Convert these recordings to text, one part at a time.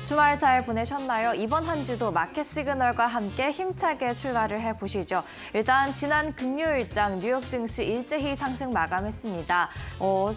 주말 잘 보내셨나요? 이번 한 주도 마켓 시그널과 함께 힘차게 출발을 해보시죠. 일단 지난 금요일장 뉴욕 증시 일제히 상승 마감했습니다. 오후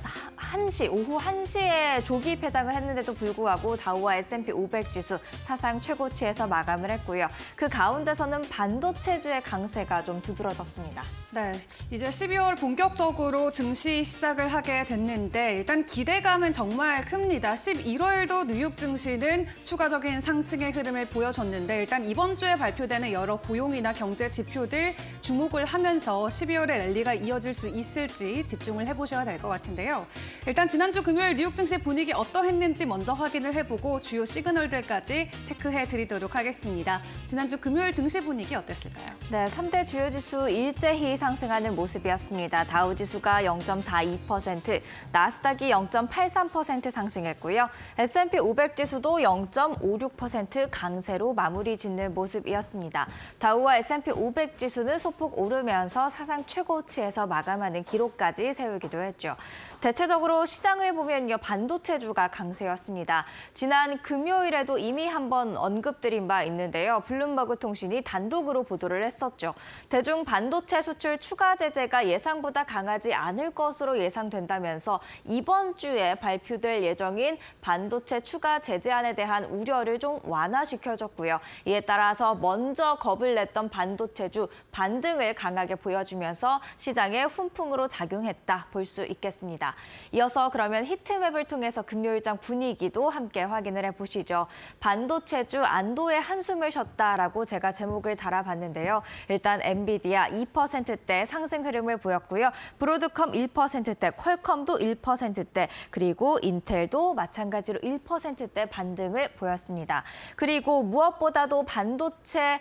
1시에 조기 폐장을 했는데도 불구하고 다우와 S&P 500 지수 사상 최고치에서 마감을 했고요. 그 가운데서는 반도체주의 강세가 좀 두드러졌습니다. 네, 이제 12월 본격적으로 증시 시작을 하게 됐는데 일단 기대감은 정말 큽니다. 11월도 뉴욕 증시는 추가적인 상승의 흐름을 보여줬는데 일단 이번 주에 발표되는 여러 고용이나 경제 지표들 주목을 하면서 12월에 랠리가 이어질 수 있을지 집중을 해보셔야 될 것 같은데요. 일단 지난주 금요일 뉴욕 증시 분위기 어떠했는지 먼저 확인을 해보고 주요 시그널들까지 체크해 드리도록 하겠습니다. 지난주 금요일 증시 분위기 어땠을까요? 네, 3대 주요 지수 일제히 상승하는 모습이었습니다. 다우 지수가 0.42%, 나스닥이 0.83% 상승했고요. S&P 500 지수도 0.56% 강세로 마무리 짓는 모습이었습니다. 다우와 S&P 500 지수는 소폭 오르면서 사상 최고치에서 마감하는 기록까지 세우기도 했죠. 대체적으로 시장을 보면요, 반도체주가 강세였습니다. 지난 금요일에도 이미 한번 언급드린 바 있는데요. 블룸버그 통신이 단독으로 보도를 했었죠. 대중 반도체 수출 추가 제재가 예상보다 강하지 않을 것으로 예상된다면서 이번 주에 발표될 예정인 반도체 추가 제재안에 대한 우려를 좀 완화시켜줬고요. 이에 따라서 먼저 겁을 냈던 반도체주 반등을 강하게 보여주면서 시장의 훈풍으로 작용했다 볼 수 있겠습니다. 이어서 그러면 히트맵을 통해서 금요일장 분위기도 함께 확인을 해보시죠. 반도체주 안도의 한숨을 쉬었다라고 제가 제목을 달아봤는데요. 일단 엔비디아 2%대 상승 흐름을 보였고요. 브로드컴 1%대, 퀄컴도 1%대, 그리고 인텔도 마찬가지로 1%대 반등을 보였습니다. 그리고 무엇보다도 반도체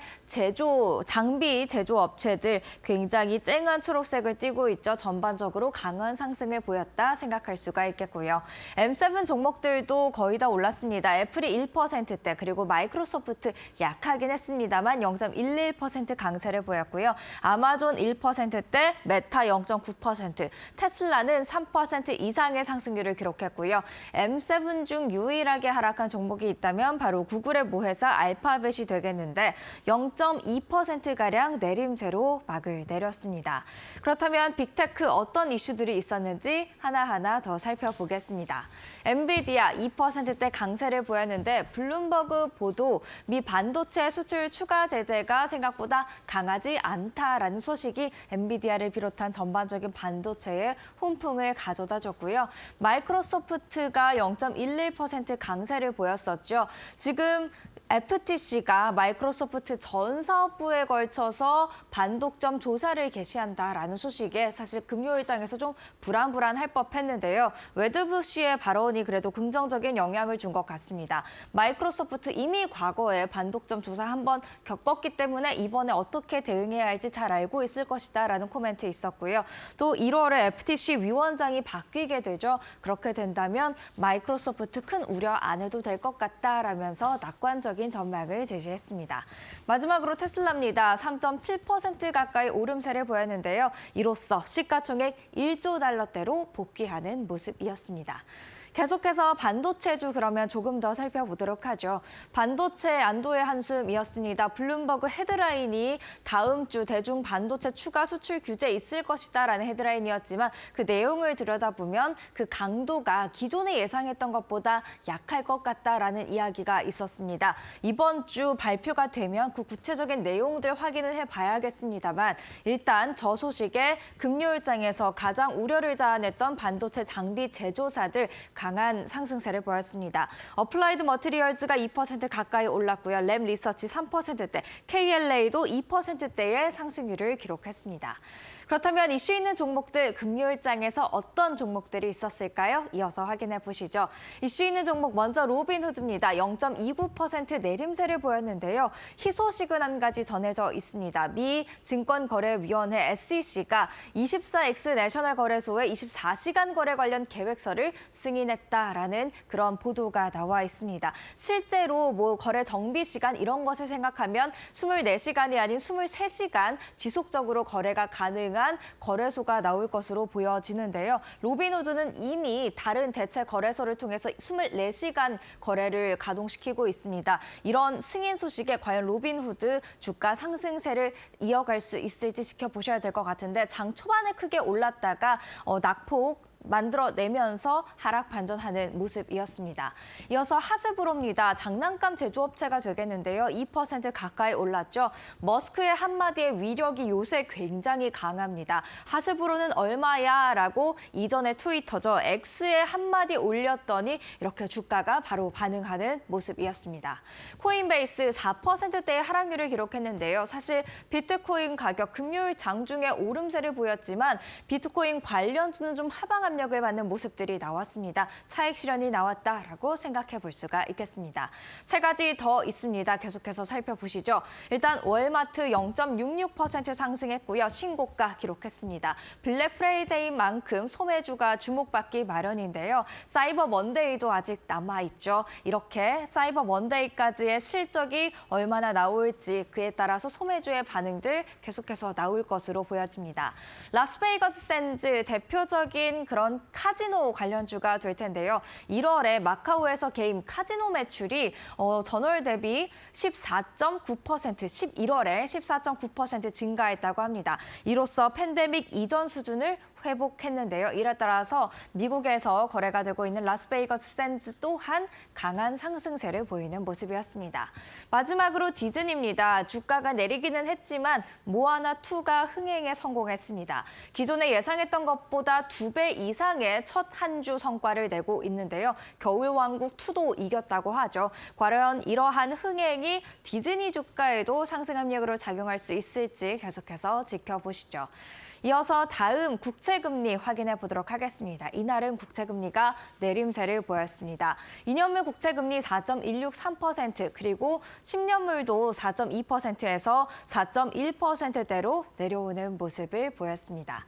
장비 제조 업체들 굉장히 쨍한 초록색을 띠고 있죠. 전반적으로 강한 상승을 보였다 생각할 수가 있겠고요. M7 종목들도 거의 다 올랐습니다. 애플이 1%대, 그리고 마이크로소프트 약하긴 했습니다만 0.11% 강세를 보였고요. 아마존 1%대, 메타 0.9%, 테슬라는 3% 이상의 상승률을 기록했고요. M7 중 유일하게 하락한 종목이 있다면 바로 구글의 모회사 알파벳이 되겠는데 0.2%가량 내림세로 막을 내렸습니다. 그렇다면 빅테크 어떤 이슈들이 있었는지 하나하나 더 살펴보겠습니다. 엔비디아 2%대 강세를 보였는데 블룸버그 보도 미 반도체 수출 추가 제재가 생각보다 강하지 않다라는 소식이 엔비디아를 비롯한 전반적인 반도체에 훈풍을 가져다 줬고요. 마이크로소프트가 0.11% 강세를 보였었죠. 지금 FTC가 마이크로소프트 전 사업부에 걸쳐서 반독점 조사를 개시한다라는 소식에 사실 금요일장에서 좀 불안할 법했는데요. 웨드브 씨의 발언이 그래도 긍정적인 영향을 준 것 같습니다. 마이크로소프트 이미 과거에 반독점 조사 한번 겪었기 때문에 이번에 어떻게 대응해야 할지 잘 알고 있을 것이다라는 코멘트 있었고요. 또 1월에 FTC 위원장이 바뀌게 되죠. 그렇게 된다면 마이크로소프트 큰 우려 안 해도 될 것 같다라면서 낙관적인 전망을 제시했습니다. 마지막으로 테슬라입니다. 3.7% 가까이 오름세를 보였는데요. 이로써 시가총액 1조 달러대로 복귀하는 모습이었습니다. 계속해서 반도체주 그러면 조금 더 살펴보도록 하죠. 반도체 안도의 한숨이었습니다. 블룸버그 헤드라인이 다음 주 대중 반도체 추가 수출 규제 있을 것이다라는 헤드라인이었지만 그 내용을 들여다보면 그 강도가 기존에 예상했던 것보다 약할 것 같다라는 이야기가 있었습니다. 이번 주 발표가 되면 그 구체적인 내용들 확인을 해봐야겠습니다만 일단 저 소식에 금요일장에서 가장 우려를 자아냈던 반도체 장비 제조사들 강한 상승세를 보였습니다. 어플라이드 머티리얼즈가 2% 가까이 올랐고요. 램 리서치 3%대, KLA도 2%대의 상승률을 기록했습니다. 그렇다면 이슈 있는 종목들 금요일장에서 어떤 종목들이 있었을까요? 이어서 확인해 보시죠. 이슈 있는 종목 먼저 로빈후드입니다. 0.29% 내림세를 보였는데요. 희소식은 한 가지 전해져 있습니다. 미 증권거래위원회 SEC가 24X 내셔널 거래소의 24시간 거래 관련 계획서를 승인했다라는 그런 보도가 나와 있습니다. 실제로 거래 정비 시간 이런 것을 생각하면 24시간이 아닌 23시간 지속적으로 거래가 가능한 강한 거래소가 나올 것으로 보여지는데요. 로빈후드는 이미 다른 대체 거래소를 통해서 24시간 거래를 가동시키고 있습니다. 이런 승인 소식에 과연 로빈후드 주가 상승세를 이어갈 수 있을지 지켜보셔야 될 것 같은데 장 초반에 크게 올랐다가 낙폭 만들어내면서 하락 반전하는 모습이었습니다. 이어서 하스브로입니다. 장난감 제조업체가 되겠는데요. 2% 가까이 올랐죠. 머스크의 한마디의 위력이 요새 굉장히 강합니다. 하스브로는 얼마야? 라고 이전에 트위터죠. X에 한마디 올렸더니 이렇게 주가가 바로 반응하는 모습이었습니다. 코인베이스 4%대의 하락률을 기록했는데요. 사실 비트코인 가격 금요일 장중에 오름세를 보였지만 비트코인 관련주는 좀 하방 압력을 받는 모습들이 나왔습니다. 차익 실현이 나왔다라고 생각해 볼 수가 있겠습니다. 세 가지 더 있습니다. 계속해서 살펴보시죠. 일단 월마트 0.66% 상승했고요. 신고가 기록했습니다. 블랙 프라이데이만큼 소매주가 주목받기 마련인데요. 사이버 먼데이도 아직 남아있죠. 이렇게 사이버 먼데이까지의 실적이 얼마나 나올지 그에 따라서 소매주의 반응들 계속해서 나올 것으로 보여집니다. 라스베이거스 샌즈 대표적인 그런 카지노 관련주가 될 텐데요. 1월에 마카오에서 개임 카지노 매출이 전월 대비 14.9%, 11월에 14.9% 증가했다고 합니다. 이로써 팬데믹 이전 수준을 회복했는데요. 이에 따라서 미국에서 거래가 되고 있는 라스베이거스 샌즈 또한 강한 상승세를 보이는 모습이었습니다. 마지막으로 디즈니입니다. 주가가 내리기는 했지만 모아나2가 흥행에 성공했습니다. 기존에 예상했던 것보다 2배 이상의 첫 한 주 성과를 내고 있는데요. 겨울왕국2도 이겼다고 하죠. 과연 이러한 흥행이 디즈니 주가에도 상승 압력으로 작용할 수 있을지 계속해서 지켜보시죠. 이어서 다음 국채금리 확인해 보도록 하겠습니다. 이날은 국채금리가 내림세를 보였습니다. 2년물 국채금리 4.163% 그리고 10년물도 4.2%에서 4.1%대로 내려오는 모습을 보였습니다.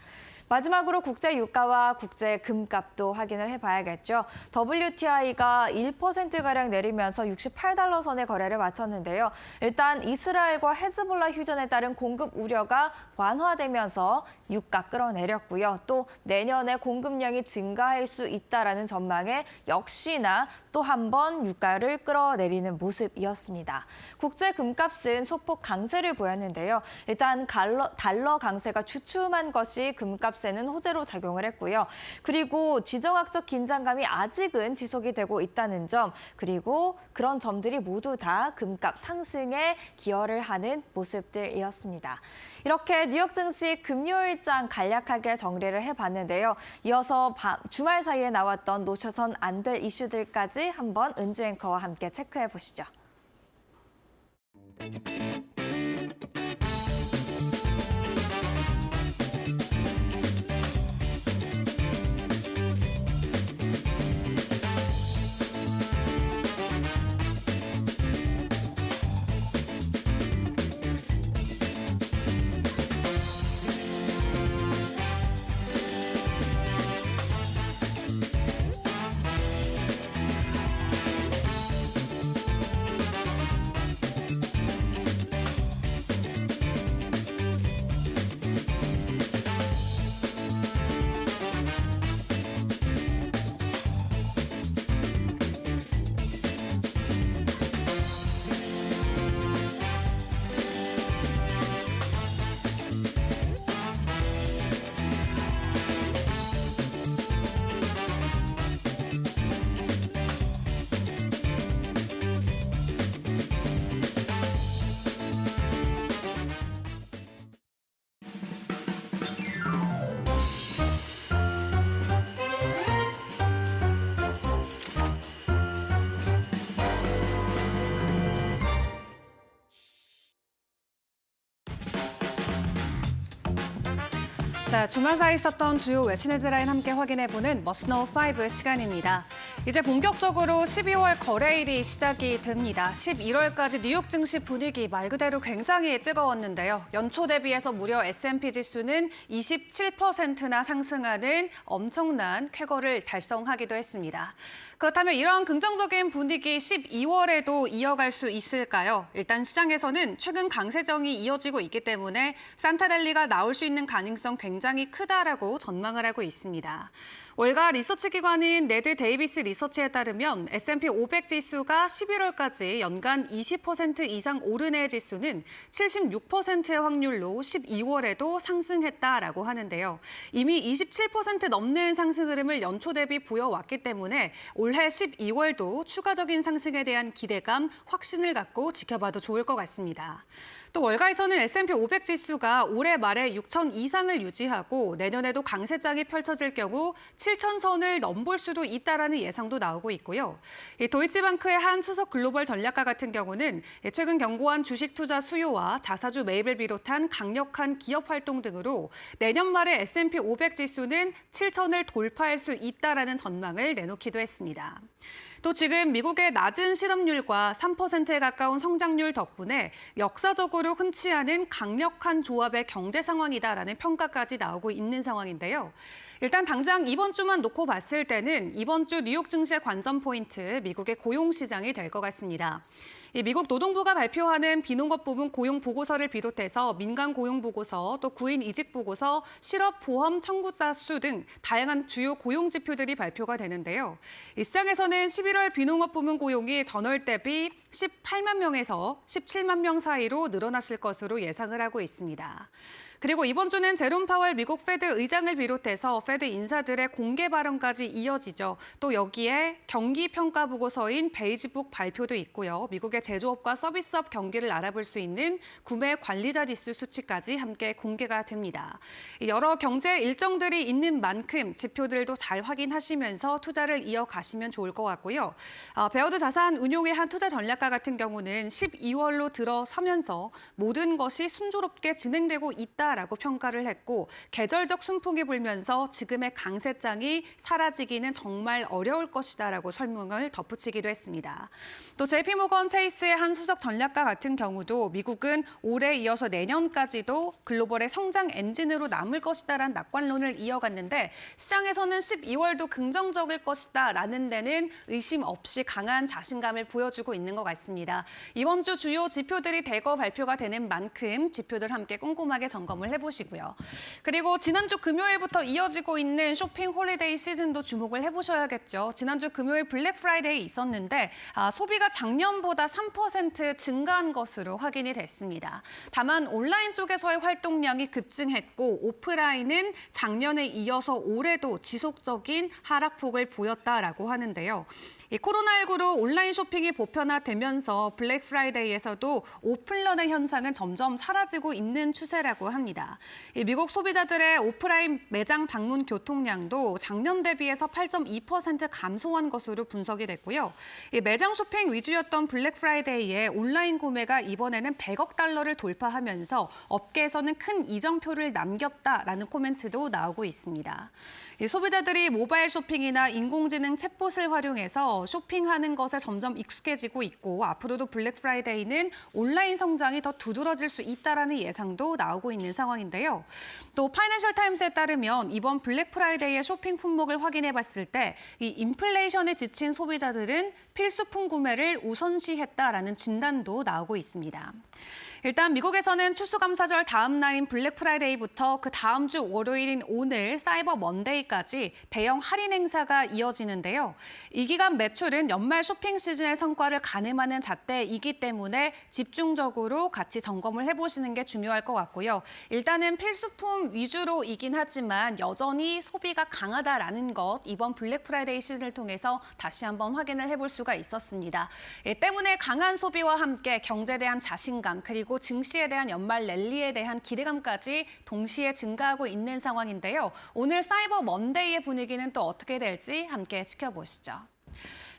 마지막으로 국제 유가와 국제 금값도 확인을 해봐야겠죠. WTI가 1%가량 내리면서 68달러 선의 거래를 마쳤는데요. 일단 이스라엘과 헤즈볼라 휴전에 따른 공급 우려가 완화되면서 유가 끌어내렸고요. 또 내년에 공급량이 증가할 수 있다라는 전망에 역시나 또 한 번 유가를 끌어내리는 모습이었습니다. 국제 금값은 소폭 강세를 보였는데요. 일단 달러 강세가 주춤한 것이 금값에는 호재로 작용을 했고요. 그리고 지정학적 긴장감이 아직은 지속이 되고 있다는 점, 그리고 그런 점들이 모두 다 금값 상승에 기여를 하는 모습들이었습니다. 이렇게 뉴욕 증시 금요일장 간략하게 정리를 해봤는데요. 이어서 주말 사이에 나왔던 놓쳐선 안 될 이슈들까지 한번 은주 앵커와 함께 체크해 보시죠. 네, 주말 사이 있었던 주요 외신 헤드라인 함께 확인해보는 머스노우 5 시간입니다. 이제 본격적으로 12월 거래일이 시작이 됩니다. 11월까지 뉴욕 증시 분위기 말 그대로 굉장히 뜨거웠는데요. 연초 대비해서 무려 S&P 지수는 27%나 상승하는 엄청난 쾌거를 달성하기도 했습니다. 그렇다면 이러한 긍정적인 분위기 12월에도 이어갈 수 있을까요? 일단 시장에서는 최근 강세정이 이어지고 있기 때문에 산타랠리가 나올 수 있는 가능성 굉장히 크다라고 전망을 하고 있습니다. 월가 리서치 기관인 네드 데이비스 리서치에 따르면 S&P 500 지수가 11월까지 연간 20% 이상 오르는 지수는 76%의 확률로 12월에도 상승했다라고 하는데요. 이미 27% 넘는 상승 흐름을 연초 대비 보여왔기 때문에 올해 12월도 추가적인 상승에 대한 기대감, 확신을 갖고 지켜봐도 좋을 것 같습니다. 또 월가에서는 S&P 500 지수가 올해 말에 6천 이상을 유지하고 내년에도 강세장이 펼쳐질 경우 7천 선을 넘볼 수도 있다라는 예상도 나오고 있고요. 도이치방크의 한 수석 글로벌 전략가 같은 경우는 최근 견고한 주식 투자 수요와 자사주 매입을 비롯한 강력한 기업 활동 등으로 내년 말에 S&P 500 지수는 7천을 돌파할 수 있다라는 전망을 내놓기도 했습니다. 또 지금 미국의 낮은 실업률과 3%에 가까운 성장률 덕분에 역사적으로 흔치 않은 강력한 조합의 경제 상황이다라는 평가까지 나오고 있는 상황인데요. 일단 당장 이번 주만 놓고 봤을 때는 이번 주 뉴욕 증시의 관전 포인트, 미국의 고용 시장이 될 것 같습니다. 미국 노동부가 발표하는 비농업 부문 고용 보고서를 비롯해서 민간 고용 보고서, 또 구인 이직 보고서, 실업 보험 청구자 수 등 다양한 주요 고용 지표들이 발표가 되는데요. 시장에서는 11월 비농업 부문 고용이 전월 대비 18만 명에서 17만 명 사이로 늘어났을 것으로 예상을 하고 있습니다. 그리고 이번 주는 제롬 파월 미국 페드 의장을 비롯해서 페드 인사들의 공개 발언까지 이어지죠. 또 여기에 경기 평가 보고서인 베이지북 발표도 있고요. 미국의 제조업과 서비스업 경기를 알아볼 수 있는 구매 관리자 지수 수치까지 함께 공개가 됩니다. 여러 경제 일정들이 있는 만큼 지표들도 잘 확인하시면서 투자를 이어가시면 좋을 것 같고요. 베어드 자산 운용의 한 투자 전략가 같은 경우는 12월로 들어서면서 모든 것이 순조롭게 진행되고 있다. 라고 평가를 했고 계절적 순풍이 불면서 지금의 강세장이 사라지기는 정말 어려울 것이다라고 설명을 덧붙이기도 했습니다. 또 JP모건 체이스의 한 수석 전략가 같은 경우도 미국은 올해 이어서 내년까지도 글로벌의 성장 엔진으로 남을 것이다라는 낙관론을 이어갔는데 시장에서는 12월도 긍정적일 것이다라는 데는 의심 없이 강한 자신감을 보여주고 있는 것 같습니다. 이번 주 주요 지표들이 대거 발표가 되는 만큼 지표들 함께 꼼꼼하게 점검을 해보시고요. 그리고 지난주 금요일부터 이어지고 있는 쇼핑 홀리데이 시즌도 주목을 해보셔야겠죠. 지난주 금요일 블랙 프라이데이 있었는데 소비가 작년보다 3% 증가한 것으로 확인이 됐습니다. 다만 온라인 쪽에서의 활동량이 급증했고 오프라인은 작년에 이어서 올해도 지속적인 하락폭을 보였다라고 하는데요. 이 코로나19로 온라인 쇼핑이 보편화되면서 블랙 프라이데이에서도 오픈런의 현상은 점점 사라지고 있는 추세라고 합니다. 이 미국 소비자들의 오프라인 매장 방문 교통량도 작년 대비해서 8.2% 감소한 것으로 분석이 됐고요. 이 매장 쇼핑 위주였던 블랙 프라이데이에 온라인 구매가 이번에는 100억 달러를 돌파하면서 업계에서는 큰 이정표를 남겼다라는 코멘트도 나오고 있습니다. 이 소비자들이 모바일 쇼핑이나 인공지능 챗봇을 활용해서 쇼핑하는 것에 점점 익숙해지고 있고 앞으로도 블랙 프라이데이는 온라인 성장이 더 두드러질 수 있다라는 예상도 나오고 있는 상황인데요. 또 파이낸셜 타임스에 따르면 이번 블랙 프라이데이의 쇼핑 품목을 확인해 봤을 때 이 인플레이션에 지친 소비자들은 필수품 구매를 우선시했다라는 진단도 나오고 있습니다. 일단 미국에서는 추수감사절 다음 날인 블랙 프라이데이부터 그 다음 주 월요일인 오늘 사이버 먼데이까지 대형 할인 행사가 이어지는데요. 이 기간 매출은 연말 쇼핑 시즌의 성과를 가늠하는 잣대이기 때문에 집중적으로 같이 점검을 해보시는 게 중요할 것 같고요. 일단은 필수품 위주로이긴 하지만 여전히 소비가 강하다라는 것 이번 블랙 프라이데이 시즌을 통해서 다시 한번 확인을 해볼 수가 있었습니다. 때문에 강한 소비와 함께 경제에 대한 자신감 그리고 증시에 대한 연말 랠리에 대한 기대감까지 동시에 증가하고 있는 상황인데요. 오늘 사이버 먼데이의 분위기는 또 어떻게 될지 함께 지켜보시죠.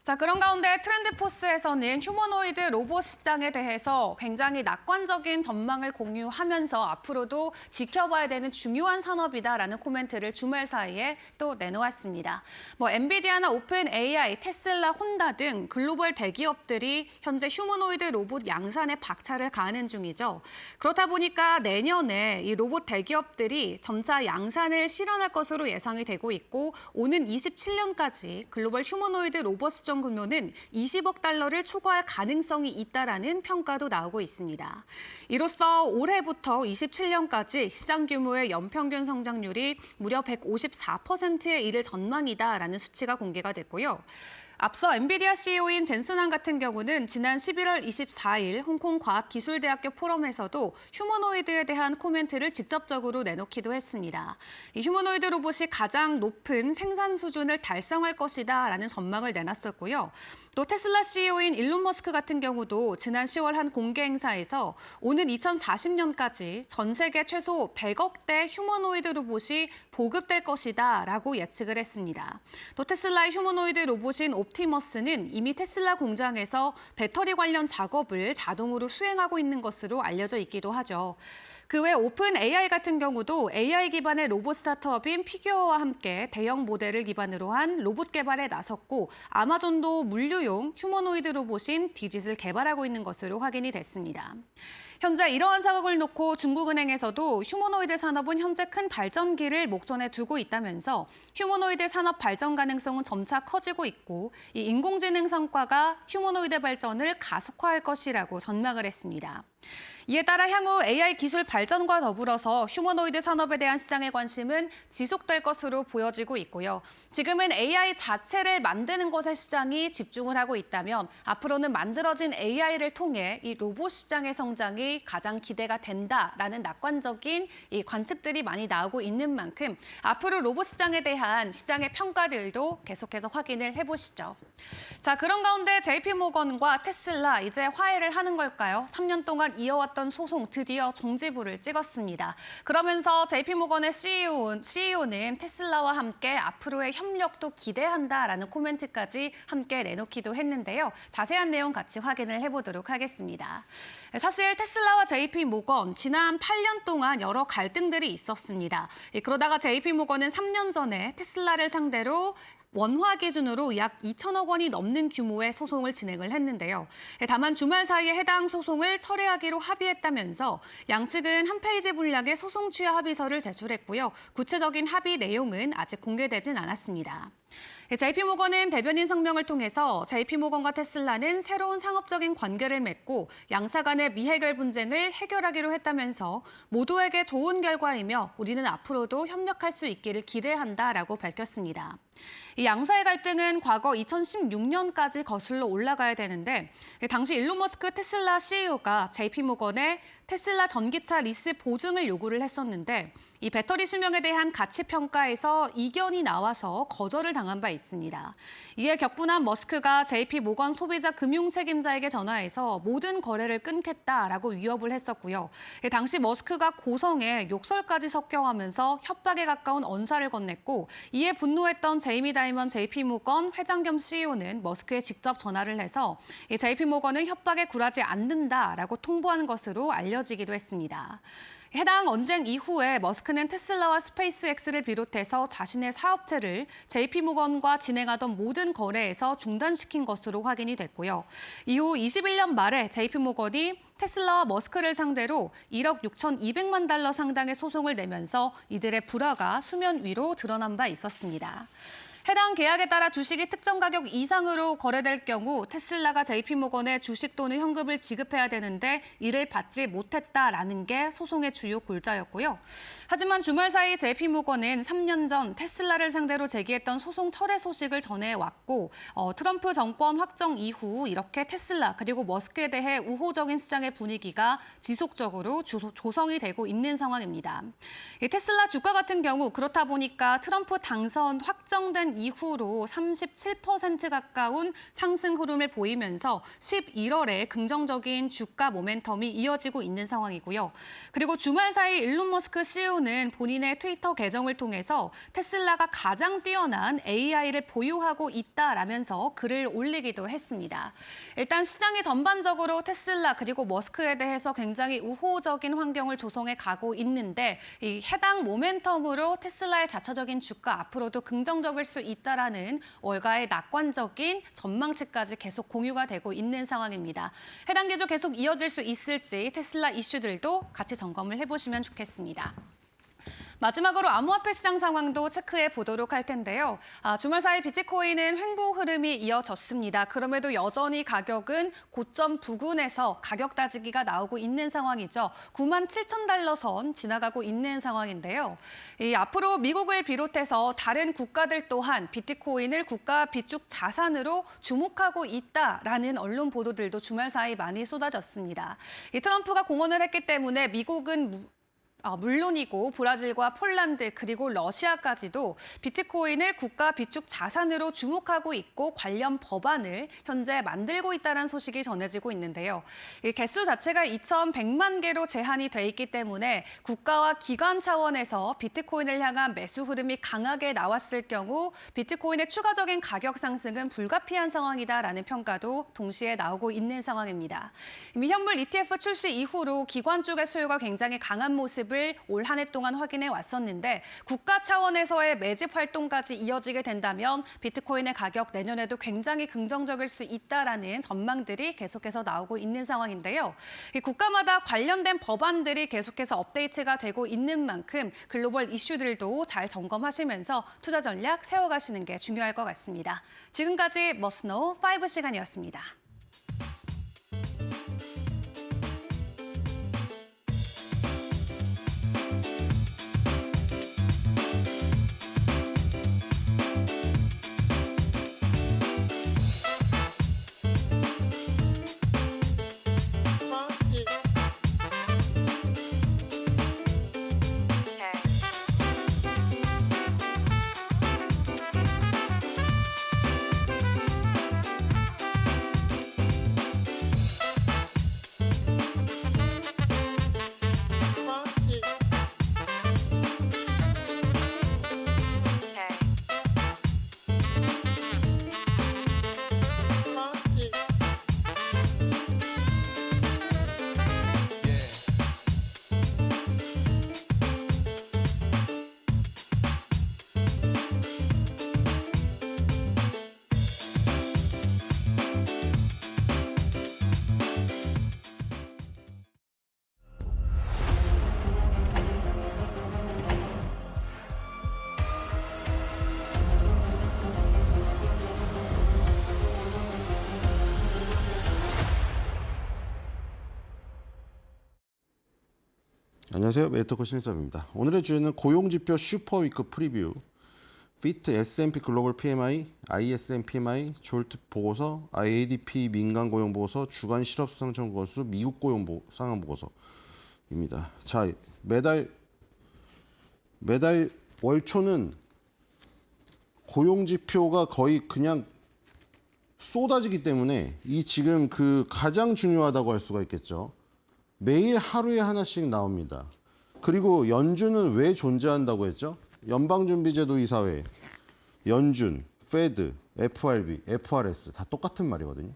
자, 그런 가운데 트렌드포스에서는 휴머노이드 로봇 시장에 대해서 굉장히 낙관적인 전망을 공유하면서 앞으로도 지켜봐야 되는 중요한 산업이다라는 코멘트를 주말 사이에 또 내놓았습니다. 엔비디아나 오픈 AI, 테슬라, 혼다 등 글로벌 대기업들이 현재 휴머노이드 로봇 양산에 박차를 가하는 중이죠. 그렇다 보니까 내년에 이 로봇 대기업들이 점차 양산을 실현할 것으로 예상이 되고 있고 오는 27년까지 글로벌 휴머노이드 로봇 시장 규모는 20억 달러를 초과할 가능성이 있다라는 평가도 나오고 있습니다. 이로써 올해부터 27년까지 시장 규모의 연평균 성장률이 무려 154%에 이를 전망이다라는 수치가 공개가 됐고요. 앞서 엔비디아 CEO인 젠슨 황 같은 경우는 지난 11월 24일 홍콩 과학기술대학교 포럼에서도 휴머노이드에 대한 코멘트를 직접적으로 내놓기도 했습니다. 이 휴머노이드 로봇이 가장 높은 생산 수준을 달성할 것이다라는 전망을 내놨었고요. 또 테슬라 CEO인 일론 머스크 같은 경우도 지난 10월 한 공개 행사에서 오는 2040년까지 전 세계 최소 100억 대 휴머노이드 로봇이 보급될 것이다라고 예측을 했습니다. 또 테슬라의 휴머노이드 로봇인 옵티머스는 이미 테슬라 공장에서 배터리 관련 작업을 자동으로 수행하고 있는 것으로 알려져 있기도 하죠. 그 외 오픈 AI 같은 경우도 AI 기반의 로봇 스타트업인 피규어와 함께 대형 모델을 기반으로 한 로봇 개발에 나섰고 아마존도 물류용 휴머노이드 로봇인 디짓을 개발하고 있는 것으로 확인이 됐습니다. 현재 이러한 상황을 놓고 중국은행에서도 휴머노이드 산업은 현재 큰 발전기를 목전에 두고 있다면서 휴머노이드 산업 발전 가능성은 점차 커지고 있고 이 인공지능 성과가 휴머노이드 발전을 가속화할 것이라고 전망을 했습니다. 이에 따라 향후 AI 기술 발전과 더불어서 휴머노이드 산업에 대한 시장의 관심은 지속될 것으로 보여지고 있고요. 지금은 AI 자체를 만드는 것에 시장이 집중을 하고 있다면 앞으로는 만들어진 AI를 통해 이 로봇 시장의 성장이 가장 기대가 된다라는 낙관적인 이 관측들이 많이 나오고 있는 만큼 앞으로 로봇 시장에 대한 시장의 평가들도 계속해서 확인을 해보시죠. 자, 그런 가운데 JP모건과 테슬라 이제 화해를 하는 걸까요? 3년 동안 이어왔던 소송 드디어 종지부를 찍었습니다. 그러면서 JP모건의 CEO는 테슬라와 함께 앞으로의 협력도 기대한다라는 코멘트까지 함께 내놓기도 했는데요. 자세한 내용 같이 확인을 해보도록 하겠습니다. 사실 테슬라와 JP모건 지난 8년 동안 여러 갈등들이 있었습니다. 그러다가 JP모건은 3년 전에 테슬라를 상대로 원화 기준으로 약 2천억 원이 넘는 규모의 소송을 진행을 했는데요. 다만 주말 사이에 해당 소송을 철회하기로 합의했다면서 양측은 한 페이지 분량의 소송 취하 합의서를 제출했고요. 구체적인 합의 내용은 아직 공개되진 않았습니다. JP모건은 대변인 성명을 통해서 JP모건과 테슬라는 새로운 상업적인 관계를 맺고 양사 간의 미해결 분쟁을 해결하기로 했다면서 모두에게 좋은 결과이며 우리는 앞으로도 협력할 수 있기를 기대한다라고 밝혔습니다. 이 양사의 갈등은 과거 2016년까지 거슬러 올라가야 되는데 당시 일론 머스크 테슬라 CEO가 JP모건에 테슬라 전기차 리스 보증을 요구를 했었는데 이 배터리 수명에 대한 가치 평가에서 이견이 나와서 거절을 당한 바 있습니다. 이에 격분한 머스크가 JP모건 소비자 금융 책임자에게 전화해서 모든 거래를 끊겠다라고 위협을 했었고요. 당시 머스크가 고성에 욕설까지 섞여가면서 협박에 가까운 언사를 건넸고 이에 분노했던 제이미 다이먼 JP모건 회장 겸 CEO는 머스크에 직접 전화를 해서 JP모건은 협박에 굴하지 않는다라고 통보한 것으로 알려지기도 했습니다. 해당 언쟁 이후에 머스크는 테슬라와 스페이스X를 비롯해서 자신의 사업체를 JP모건과 진행하던 모든 거래에서 중단시킨 것으로 확인이 됐고요. 이후 21년 말에 JP모건이 테슬라와 머스크를 상대로 1억 6,200만 달러 상당의 소송을 내면서 이들의 불화가 수면 위로 드러난 바 있었습니다. 해당 계약에 따라 주식이 특정 가격 이상으로 거래될 경우 테슬라가 JP모건에 주식 또는 현금을 지급해야 되는데 이를 받지 못했다라는 게 소송의 주요 골자였고요. 하지만 주말 사이 JP모건은 3년 전 테슬라를 상대로 제기했던 소송 철회 소식을 전해왔고 트럼프 정권 확정 이후 이렇게 테슬라 그리고 머스크에 대해 우호적인 시장의 분위기가 지속적으로 조성이 되고 있는 상황입니다. 이 테슬라 주가 같은 경우 그렇다 보니까 트럼프 당선 확정된 시장 이후로 37% 가까운 상승 흐름을 보이면서 11월에 긍정적인 주가 모멘텀이 이어지고 있는 상황이고요. 그리고 주말 사이 일론 머스크 CEO는 본인의 트위터 계정을 통해서 테슬라가 가장 뛰어난 AI를 보유하고 있다라면서 글을 올리기도 했습니다. 일단 시장이 전반적으로 테슬라 그리고 머스크에 대해서 굉장히 우호적인 환경을 조성해 가고 있는데 이 해당 모멘텀으로 테슬라의 자체적인 주가 앞으로도 긍정적일 수 있다라는 월가의 낙관적인 전망치까지 계속 공유가 되고 있는 상황입니다. 해당 기조 계속 이어질 수 있을지 테슬라 이슈들도 같이 점검을 해보시면 좋겠습니다. 마지막으로 암호화폐 시장 상황도 체크해 보도록 할 텐데요. 주말 사이 비트코인은 횡보 흐름이 이어졌습니다. 그럼에도 여전히 가격은 고점 부근에서 가격 따지기가 나오고 있는 상황이죠. 97,000달러 선 지나가고 있는 상황인데요. 앞으로 미국을 비롯해서 다른 국가들 또한 비트코인을 국가 비축 자산으로 주목하고 있다라는 언론 보도들도 주말 사이 많이 쏟아졌습니다. 트럼프가 공언을 했기 때문에 미국은 물론이고 브라질과 폴란드 그리고 러시아까지도 비트코인을 국가 비축 자산으로 주목하고 있고 관련 법안을 현재 만들고 있다는 소식이 전해지고 있는데요. 이 개수 자체가 2,100만 개로 제한이 돼 있기 때문에 국가와 기관 차원에서 비트코인을 향한 매수 흐름이 강하게 나왔을 경우 비트코인의 추가적인 가격 상승은 불가피한 상황이다라는 평가도 동시에 나오고 있는 상황입니다. 이미 현물 ETF 출시 이후로 기관 쪽의 수요가 굉장히 강한 모습을 올 한 해 동안 확인해 왔었는데 국가 차원에서의 매집 활동까지 이어지게 된다면 비트코인의 가격 내년에도 굉장히 긍정적일 수 있다라는 전망들이 계속해서 나오고 있는 상황인데요. 이 국가마다 관련된 법안들이 계속해서 업데이트가 되고 있는 만큼 글로벌 이슈들도 잘 점검하시면서 투자 전략 세워가시는 게 중요할 것 같습니다. 지금까지 머스노 5 시간이었습니다. 안녕하세요. 메이터코 신일섭입니다. 오늘의 주제는 고용지표 슈퍼위크 프리뷰, 피트 S&P 글로벌 PMI, ISM PMI, 졸트 보고서, IADP 민간 고용 보고서, 주간 실업 수상청 건수, 미국 고용 상황 보고서입니다. 자, 매달 월초는 고용지표가 거의 그냥 쏟아지기 때문에 이 지금 그 가장 중요하다고 할 수가 있겠죠. 매일 하루에 하나씩 나옵니다. 그리고 연준은 왜 존재한다고 했죠? 연방준비제도 이사회, 연준, 페드, FRB, FRS 다 똑같은 말이거든요.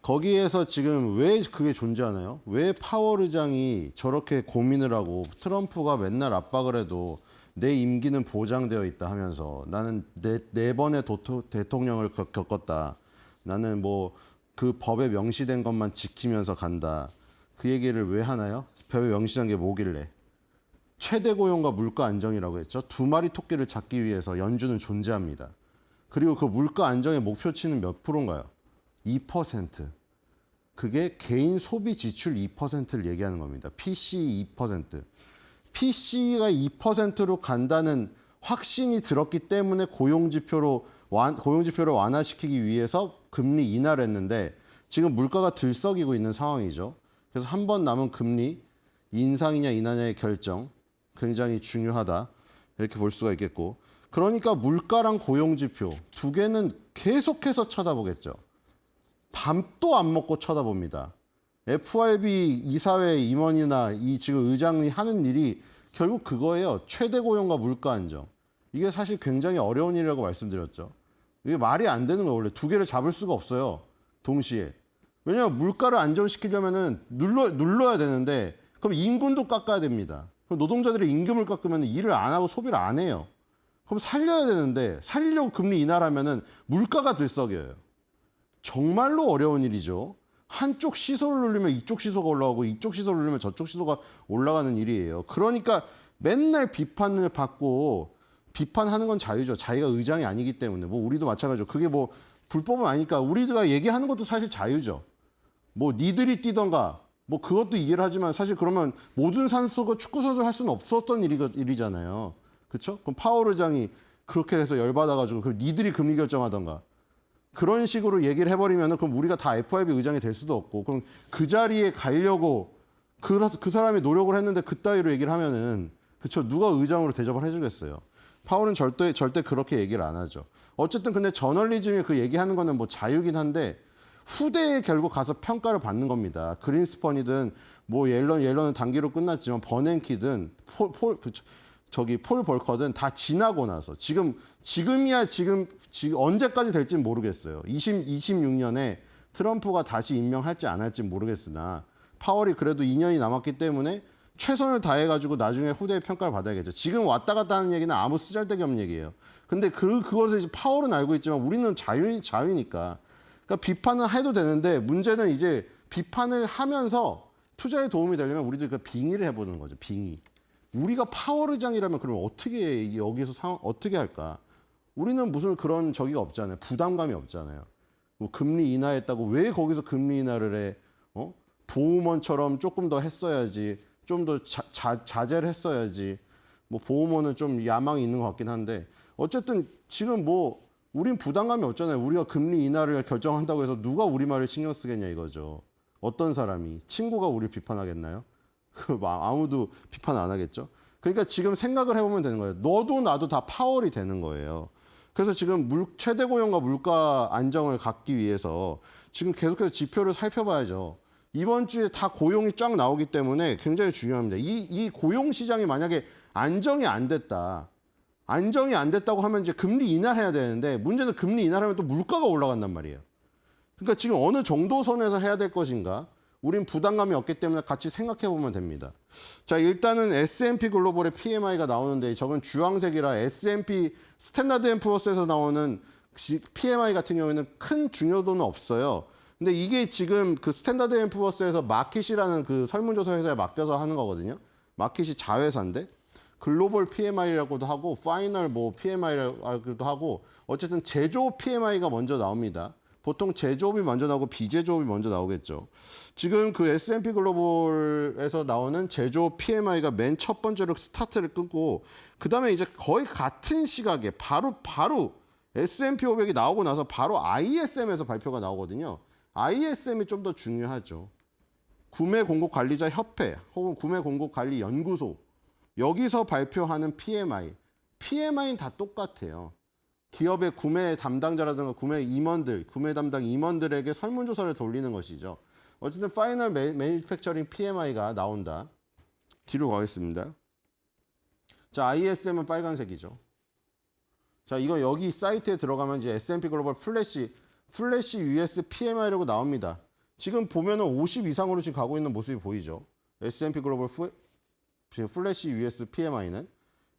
거기에서 지금 왜 그게 존재하나요? 왜 파월 의장이 저렇게 고민을 하고 트럼프가 맨날 압박을 해도 내 임기는 보장되어 있다 하면서 나는 네 번의 대통령을 겪었다. 나는 뭐 그 법에 명시된 것만 지키면서 간다. 그 얘기를 왜 하나요? 법에 명시한 게 뭐길래? 최대 고용과 물가 안정이라고 했죠. 두 마리 토끼를 잡기 위해서 연준은 존재합니다. 그리고 그 물가 안정의 목표치는 몇 프로인가요? 2%. 그게 개인 소비 지출 2%를 얘기하는 겁니다. PCE 2%. PCE가 2%로 간다는 확신이 들었기 때문에 고용지표를 완화시키기 위해서 금리 인하를 했는데 지금 물가가 들썩이고 있는 상황이죠. 그래서 한 번 남은 금리 인상이냐 인하냐의 결정 굉장히 중요하다 이렇게 볼 수가 있겠고 그러니까 물가랑 고용지표 두 개는 계속해서 쳐다보겠죠. 밥도 안 먹고 쳐다봅니다. FRB 이사회 임원이나 이 지금 의장이 하는 일이 결국 그거예요. 최대 고용과 물가 안정. 이게 사실 굉장히 어려운 일이라고 말씀드렸죠. 이게 말이 안 되는 거예요. 원래 두 개를 잡을 수가 없어요. 동시에. 왜냐하면 물가를 안정시키려면은 눌러야 되는데 그럼 인근도 깎아야 됩니다. 그럼 노동자들의 임금을 깎으면 일을 안 하고 소비를 안 해요. 그럼 살려야 되는데 살리려고 금리 인하하면은 물가가 들썩여요. 정말로 어려운 일이죠. 한쪽 시소를 누르면 이쪽 시소가 올라가고 이쪽 시소를 누르면 저쪽 시소가 올라가는 일이에요. 그러니까 맨날 비판을 받고 비판하는 건 자유죠. 자기가 의장이 아니기 때문에. 뭐 우리도 마찬가지죠. 그게 뭐 불법은 아니니까 우리가 얘기하는 것도 사실 자유죠. 뭐 니들이 뛰던가 뭐 그것도 이해를 하지만 사실 그러면 모든 선수가 축구 선수를 할 수는 없었던 일이잖아요. 그렇죠? 그럼 파월 의장이 그렇게 해서 열받아가지고 그럼 니들이 금리 결정하던가 그런 식으로 얘기를 해버리면 그럼 우리가 다 FRB 의장이 될 수도 없고 그럼 그 자리에 가려고 그 사람이 노력을 했는데 그따위로 얘기를 하면은 그렇죠? 누가 의장으로 대접을 해주겠어요. 파월은 절대 그렇게 얘기를 안 하죠. 어쨌든 근데 저널리즘이 그 얘기하는 거는 뭐 자유긴 한데 후대에 결국 가서 평가를 받는 겁니다. 그린스펀이든 뭐 옐런은 단기로 끝났지만 버냉키든 폴 벌커든 다 지나고 나서 지금이야 지금 언제까지 될지는 모르겠어요. 2026년에 트럼프가 다시 임명할지 안 할지 모르겠으나 파월이 그래도 2년이 남았기 때문에 최선을 다해가지고 나중에 후대의 평가를 받아야겠죠. 지금 왔다 갔다 하는 얘기는 아무 쓰잘데기 없는 얘기예요. 근데 그것을 이제 파월은 알고 있지만 우리는 자유니까. 그러니까 비판은 해도 되는데 문제는 이제 비판을 하면서 투자에 도움이 되려면 우리들 그 빙의를 해보는 거죠. 빙의. 우리가 파월 의장이라면 그러면 어떻게 여기서 어떻게 할까? 우리는 무슨 그런 저기가 없잖아요. 부담감이 없잖아요. 뭐 금리 인하했다고 왜 거기서 금리 인하를 해? 보험원처럼 조금 더 했어야지. 좀 더 자제를 했어야지. 뭐 보험원은 좀 야망이 있는 것 같긴 한데 어쨌든 지금 뭐 우린 부담감이 없잖아요. 우리가 금리 인하를 결정한다고 해서 누가 우리 말을 신경 쓰겠냐 이거죠. 어떤 사람이 친구가 우리를 비판하겠나요? 아무도 비판 안 하겠죠. 그러니까 지금 생각을 해보면 되는 거예요. 너도 나도 다 파월이 되는 거예요. 그래서 지금 최대 고용과 물가 안정을 갖기 위해서 지금 계속해서 지표를 살펴봐야죠. 이번 주에 다 고용이 쫙 나오기 때문에 굉장히 중요합니다. 이 고용 시장이 만약에 안정이 안 됐다고 하면 이제 금리 인하를 해야 되는데 문제는 금리 인하를 하면 또 물가가 올라간단 말이에요. 그러니까 지금 어느 정도 선에서 해야 될 것인가? 우린 부담감이 없기 때문에 같이 생각해 보면 됩니다. 자, 일단은 S&P 글로벌의 PMI가 나오는데 저건 주황색이라 S&P 스탠다드 앤 푸어스에서 나오는 PMI 같은 경우에는 큰 중요도는 없어요. 근데 이게 지금 그 스탠다드 앤 푸어스에서 마킷이라는 그 설문조사 회사에 맡겨서 하는 거거든요. 마킷이 자회사인데 글로벌 PMI라고도 하고 파이널 뭐 PMI라고도 하고 어쨌든 제조업 PMI가 먼저 나옵니다. 보통 제조업이 먼저 나오고 비제조업이 먼저 나오겠죠. 지금 그 S&P 글로벌에서 나오는 제조업 PMI가 맨 첫 번째로 스타트를 끊고 그다음에 이제 거의 같은 시각에 바로 S&P 500이 나오고 나서 바로 ISM에서 발표가 나오거든요. ISM이 좀 더 중요하죠. 구매공급관리자 협회 혹은 구매공급관리연구소 여기서 발표하는 PMI는 다 똑같아요. 기업의 구매 담당자라든가 구매 담당 임원들에게 설문조사를 돌리는 것이죠. 어쨌든 파이널 매니팩처링 PMI가 나온다. 뒤로 가겠습니다. 자, ISM은 빨간색이죠. 자, 이거 여기 사이트에 들어가면 이제 S&P 글로벌 플래시 US PMI라고 나옵니다. 지금 보면은 50 이상으로 지금 가고 있는 모습이 보이죠. S&P 글로벌 플래시 US PMI는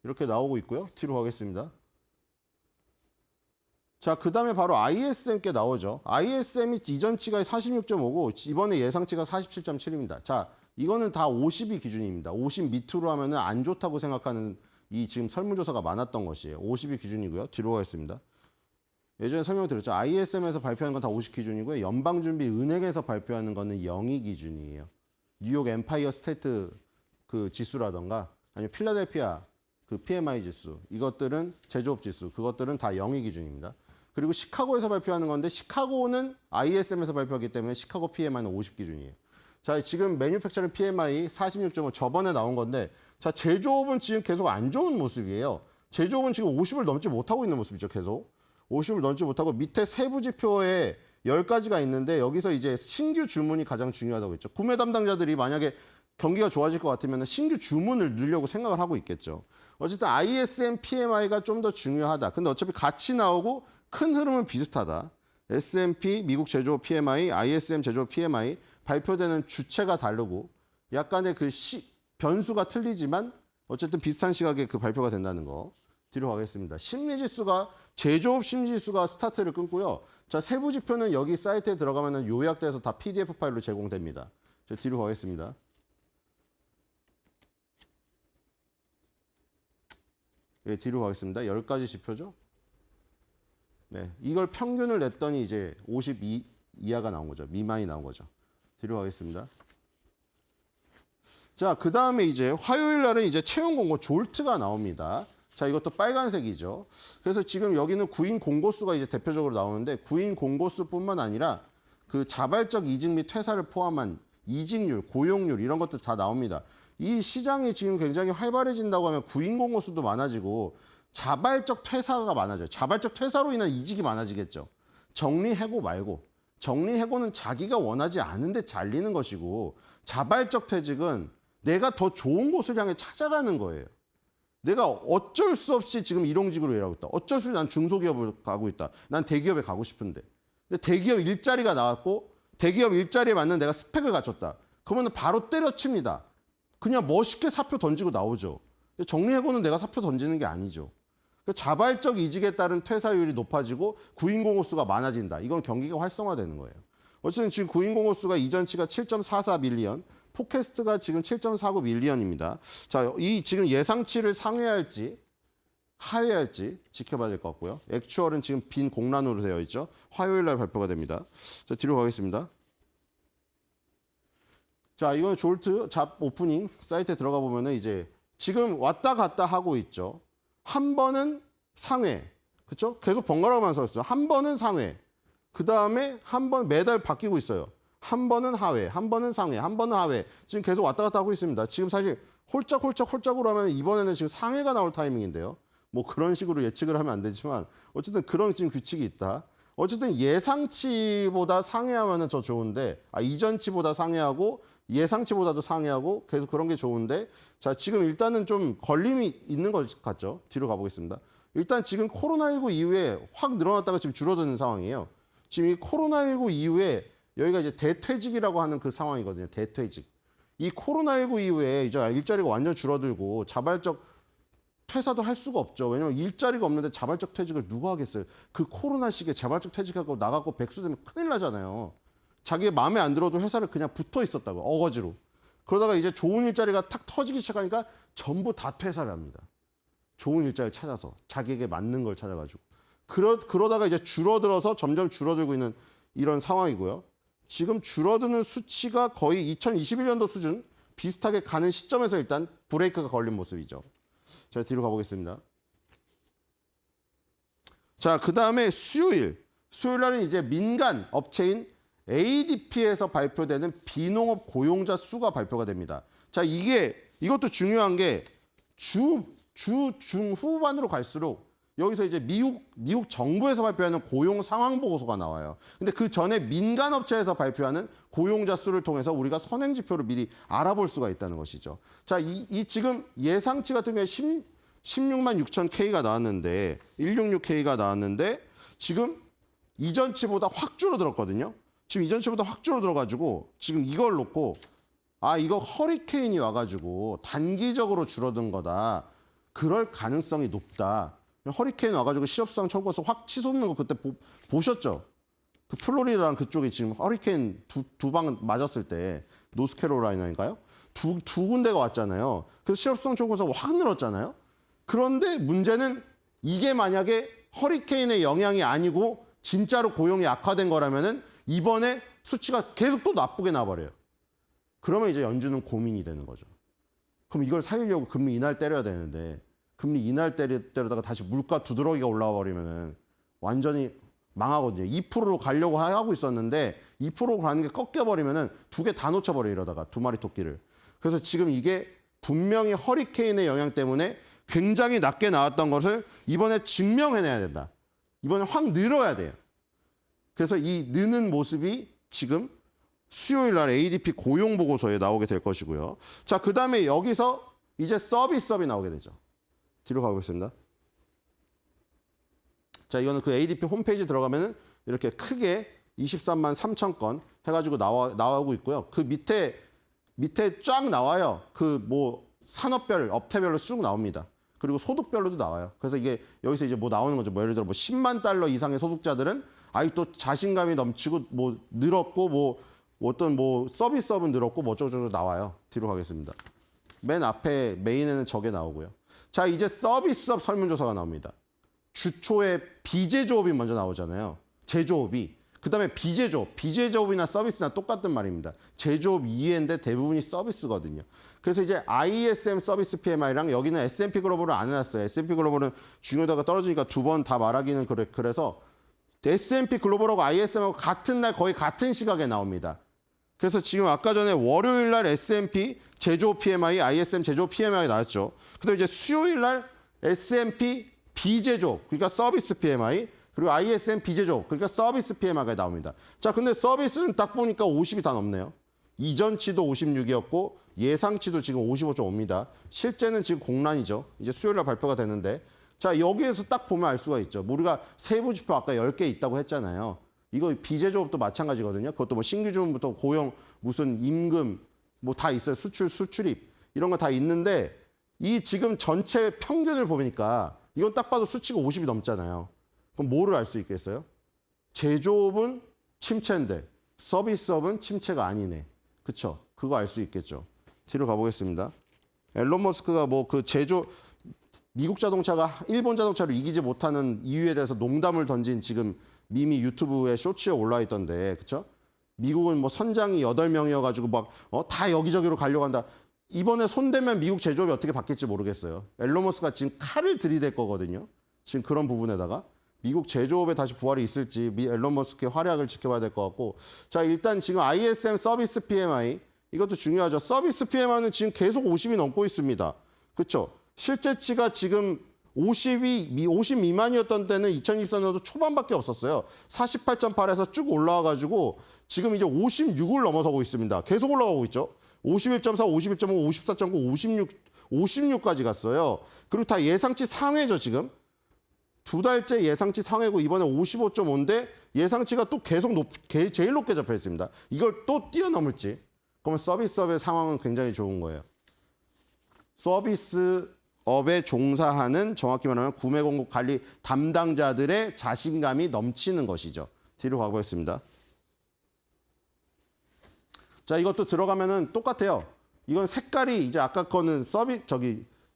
이렇게 나오고 있고요. 뒤로 가겠습니다. 자, 그 다음에 바로 ISM께 나오죠. ISM이 이전치가 46.5고 이번에 예상치가 47.7입니다. 자, 이거는 다 50이 기준입니다. 50 밑으로 하면은 안 좋다고 생각하는 이 지금 설문조사가 많았던 것이에요. 50이 기준이고요. 뒤로 가겠습니다. 예전에 설명드렸죠. ISM에서 발표하는 건 다 50 기준이고요. 연방준비은행에서 발표하는 거는 0이 기준이에요. 뉴욕 엠파이어 스테이트 그 지수라던가 아니면 필라델피아 그 PMI 지수 이것들은 제조업 지수 그것들은 다 0이 기준입니다. 그리고 시카고에서 발표하는 건데 시카고는 ISM에서 발표하기 때문에 시카고 PMI는 50 기준이에요. 자, 지금 매뉴팩처링 PMI 46.5 저번에 나온 건데 자, 제조업은 지금 계속 안 좋은 모습이에요. 제조업은 지금 50을 넘지 못하고 있는 모습이죠, 계속. 50을 넘지 못하고 밑에 세부 지표에 10가지가 있는데 여기서 이제 신규 주문이 가장 중요하다고 했죠. 구매 담당자들이 만약에 경기가 좋아질 것 같으면 신규 주문을 늘려고 생각을 하고 있겠죠. 어쨌든 ISM PMI가 좀 더 중요하다. 근데 어차피 같이 나오고 큰 흐름은 비슷하다. S&P 미국 제조업 PMI, ISM 제조업 PMI 발표되는 주체가 다르고 약간의 그 변수가 틀리지만 어쨌든 비슷한 시각에 그 발표가 된다는 거. 뒤로 가겠습니다. 심리지수가 제조업 심리지수가 스타트를 끊고요. 자, 세부 지표는 여기 사이트에 들어가면 요약돼서 다 PDF 파일로 제공됩니다. 저 뒤로 가겠습니다. 예, 뒤로 가겠습니다. 10가지 지표죠. 네, 이걸 평균을 냈더니 이제 52 이하가 나온 거죠. 미만이 나온 거죠. 뒤로 가겠습니다. 자, 그 다음에 이제 화요일 날은 이제 채용 공고 졸트가 나옵니다. 자, 이것도 빨간색이죠. 그래서 지금 여기는 구인 공고수가 이제 대표적으로 나오는데 구인 공고수뿐만 아니라 그 자발적 이직 및 퇴사를 포함한 이직률, 고용률 이런 것들 다 나옵니다. 이 시장이 지금 굉장히 활발해진다고 하면 구인 공고수도 많아지고 자발적 퇴사가 많아져요. 자발적 퇴사로 인한 이직이 많아지겠죠. 정리해고 말고. 정리해고는 자기가 원하지 않은데 잘리는 것이고 자발적 퇴직은 내가 더 좋은 곳을 향해 찾아가는 거예요. 내가 어쩔 수 없이 지금 일용직으로 일하고 있다. 어쩔 수 없이 난 중소기업을 가고 있다. 난 대기업에 가고 싶은데. 근데 대기업 일자리가 나왔고 대기업 일자리에 맞는 내가 스펙을 갖췄다. 그러면 바로 때려칩니다. 그냥 멋있게 사표 던지고 나오죠. 정리해고는 내가 사표 던지는 게 아니죠. 자발적 이직에 따른 퇴사율이 높아지고 구인공호수가 많아진다. 이건 경기가 활성화되는 거예요. 어쨌든 지금 구인공호수가 이전치가 7.44 밀리언, 포캐스트가 지금 7.49 밀리언입니다. 자, 이 지금 예상치를 상회할지 하회할지 지켜봐야 될 것 같고요. 액추얼은 지금 빈 공란으로 되어 있죠. 화요일 날 발표가 됩니다. 자, 뒤로 가겠습니다. 자, 이건 졸트 잡 오프닝 사이트에 들어가 보면은 이제 지금 왔다 갔다 하고 있죠. 한 번은 상회, 그렇죠? 계속 번갈아가면서 써 있어요. 한 번은 상회, 그 다음에 한 번 매달 바뀌고 있어요. 한 번은 하회, 한 번은 상회, 한 번은 하회. 지금 계속 왔다 갔다 하고 있습니다. 지금 사실 홀짝홀짝으로 하면 이번에는 지금 상회가 나올 타이밍인데요. 뭐 그런 식으로 예측을 하면 안 되지만 어쨌든 그런 지금 규칙이 있다. 어쨌든 예상치보다 상회하면 더 좋은데 이전치보다 상회하고 예상치보다도 상회하고 계속 그런 게 좋은데 자, 지금 일단은 좀 걸림이 있는 것 같죠. 뒤로 가보겠습니다. 일단 지금 코로나19 이후에 확 늘어났다가 지금 줄어드는 상황이에요. 지금 이 코로나19 이후에 여기가 이제 대퇴직이라고 하는 그 상황이거든요. 대퇴직. 이 코로나19 이후에 이제 일자리가 완전 줄어들고 자발적 퇴사도 할 수가 없죠. 왜냐면 일자리가 없는데 자발적 퇴직을 누가 하겠어요. 그 코로나 시기에 자발적 퇴직하고 나가고 백수되면 큰일 나잖아요. 자기의 마음에 안 들어도 회사를 그냥 붙어 있었다고 어거지로. 그러다가 이제 좋은 일자리가 탁 터지기 시작하니까 전부 다 퇴사를 합니다. 좋은 일자리를 찾아서 자기에게 맞는 걸 찾아가지고. 그러다가 이제 줄어들어서 점점 줄어들고 있는 이런 상황이고요. 지금 줄어드는 수치가 거의 2021년도 수준 비슷하게 가는 시점에서 일단 브레이크가 걸린 모습이죠. 자, 뒤로 가보겠습니다. 자, 그 다음에 수요일 날은 이제 민간 업체인 ADP에서 발표되는 비농업 고용자 수가 발표가 됩니다. 자, 이것도 중요한 게 중후반으로 갈수록 여기서 이제 미국 정부에서 발표하는 고용 상황 보고서가 나와요. 근데 그 전에 민간 업체에서 발표하는 고용자 수를 통해서 우리가 선행 지표를 미리 알아볼 수가 있다는 것이죠. 자, 이 지금 예상치 같은 경우에 16만 6천 K가 나왔는데 166K가 나왔는데 지금 이전치보다 확 줄어들었거든요. 지금 이전치보다 확 줄어들어가지고 지금 이걸 놓고 이거 허리케인이 와가지고 단기적으로 줄어든 거다. 그럴 가능성이 높다. 허리케인 와가지고 실업수당 청구서 확 치솟는 거 그때 보셨죠? 그 플로리다랑 그쪽에 지금 허리케인 두 방 맞았을 때 노스캐롤라이나인가요? 두 군데가 왔잖아요. 그래서 실업수당 청구서 확 늘었잖아요. 그런데 문제는 이게 만약에 허리케인의 영향이 아니고 진짜로 고용이 악화된 거라면은 이번에 수치가 계속 또 나쁘게 나버려요. 그러면 이제 연준은 고민이 되는 거죠. 그럼 이걸 살리려고 금리 인하를 때려야 되는데 금리 인하를 때리다가 다시 물가 두드러기가 올라와 버리면은 완전히 망하거든요. 2%로 가려고 하고 있었는데 2%로 가는 게 꺾여버리면은 두 개 다 놓쳐버려 이러다가 두 마리 토끼를. 그래서 지금 이게 분명히 허리케인의 영향 때문에 굉장히 낮게 나왔던 것을 이번에 증명해내야 된다. 이번에 확 늘어야 돼요. 그래서 이 느는 모습이 지금 수요일 날 ADP 고용 보고서에 나오게 될 것이고요. 자, 그다음에 여기서 이제 서비스업이 나오게 되죠. 뒤로 가보겠습니다. 자, 이거는 그 ADP 홈페이지 들어가면은 이렇게 크게 23만 3천 건 해가지고 나오고 있고요. 그 밑에 쫙 나와요. 그 뭐 산업별, 업태별로 쭉 나옵니다. 그리고 소득별로도 나와요. 그래서 이게 여기서 이제 뭐 나오는 거죠. 뭐 예를 들어 뭐 10만 달러 이상의 소득자들은 아직도 자신감이 넘치고 뭐 늘었고 뭐 어떤 뭐 서비스업은 늘었고 뭐 어쩌고저쩌고 나와요. 뒤로 가겠습니다. 맨 앞에 메인에는 저게 나오고요. 자, 이제 서비스업 설문조사가 나옵니다. 주초에 비제조업이 먼저 나오잖아요. 제조업이. 그다음에 비제조업. 비제조업이나 서비스나 똑같은 말입니다. 제조업 이해인데 대부분이 서비스거든요. 그래서 이제 ISM 서비스 PMI랑 여기는 S&P 글로벌을 안 해놨어요. S&P 글로벌은 중요도가 떨어지니까 두 번 다 말하기는 그래서 S&P 글로벌하고 ISM하고 같은 날 거의 같은 시각에 나옵니다. 그래서 지금 아까 전에 월요일 날 S&P 제조업 PMI, ISM 제조업 PMI 나왔죠. 그다음에 이제 수요일 날 S&P 비제조업, 그러니까 서비스 PMI, 그리고 ISM 비제조업, 그러니까 서비스 PMI가 나옵니다. 자, 근데 서비스는 딱 보니까 50이 다 넘네요. 이전치도 56이었고 예상치도 지금 55.5입니다. 실제는 지금 공란이죠. 이제 수요일 날 발표가 되는데, 자, 여기에서 딱 보면 알 수가 있죠. 우리가 세부 지표 아까 10개 있다고 했잖아요. 이거 비제조업도 마찬가지거든요. 그것도 뭐 신규 주문부터 고용, 무슨 임금 뭐 다 있어요. 수출입 이런 거 다 있는데 이 지금 전체 평균을 보니까 이건 딱 봐도 수치가 50이 넘잖아요. 그럼 뭐를 알 수 있겠어요? 제조업은 침체인데 서비스업은 침체가 아니네. 그렇죠? 그거 알 수 있겠죠. 뒤로 가보겠습니다. 앨런 머스크가 뭐 그 미국 자동차가 일본 자동차를 이기지 못하는 이유에 대해서 농담을 던진 지금 밈이 유튜브에 쇼츠에 올라와 있던데, 그렇죠? 미국은 뭐 선장이 8명이어가지고 막 다 여기저기로 가려고 한다. 이번에 손대면 미국 제조업이 어떻게 바뀔지 모르겠어요. 앨런 머스크가 지금 칼을 들이댈 거거든요. 지금 그런 부분에다가 미국 제조업에 다시 부활이 있을지 앨런 머스크의 활약을 지켜봐야 될 것 같고, 자, 일단 지금 ISM 서비스 PMI 이것도 중요하죠. 서비스 PMI는 지금 계속 50이 넘고 있습니다. 그렇죠? 실제치가 지금 50 미만이었던 때는 2024년도 초반밖에 없었어요. 48.8에서 쭉 올라와가지고 지금 이제 56을 넘어서고 있습니다. 계속 올라가고 있죠. 51.4, 51.5, 54.9, 56까지 갔어요. 그리고 다 예상치 상회죠, 지금. 두 달째 예상치 상회고 이번에 55.5인데 예상치가 또 계속 제일 높게 잡혀 있습니다. 이걸 또 뛰어넘을지. 그러면 서비스업의 상황은 굉장히 좋은 거예요. 서비스업에 종사하는, 정확히 말하면 구매 공급 관리 담당자들의 자신감이 넘치는 것이죠. 뒤로 가보겠습니다. 자, 이것도 들어가면은 똑같아요. 이건 색깔이 이제 아까 거는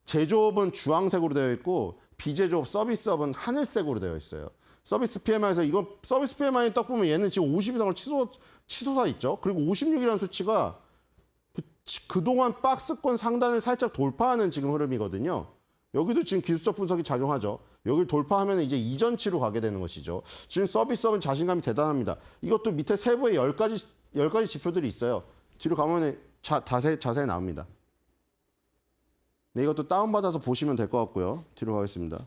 제조업은 주황색으로 되어 있고 비제조업 서비스업은 하늘색으로 되어 있어요. 서비스 PMI에서 이건 서비스 PMI 딱 보면 얘는 지금 50 이상을 치솟아 있죠. 그리고 56이라는 수치가 그동안 박스권 상단을 살짝 돌파하는 지금 흐름이거든요. 여기도 지금 기술적 분석이 작용하죠. 여기를 돌파하면 이제 이전치로 가게 되는 것이죠. 지금 서비스업은 자신감이 대단합니다. 이것도 밑에 세부에 10가지 지표들이 있어요. 뒤로 가면 자세히 나옵니다. 네, 이것도 다운받아서 보시면 될 것 같고요. 뒤로 가겠습니다.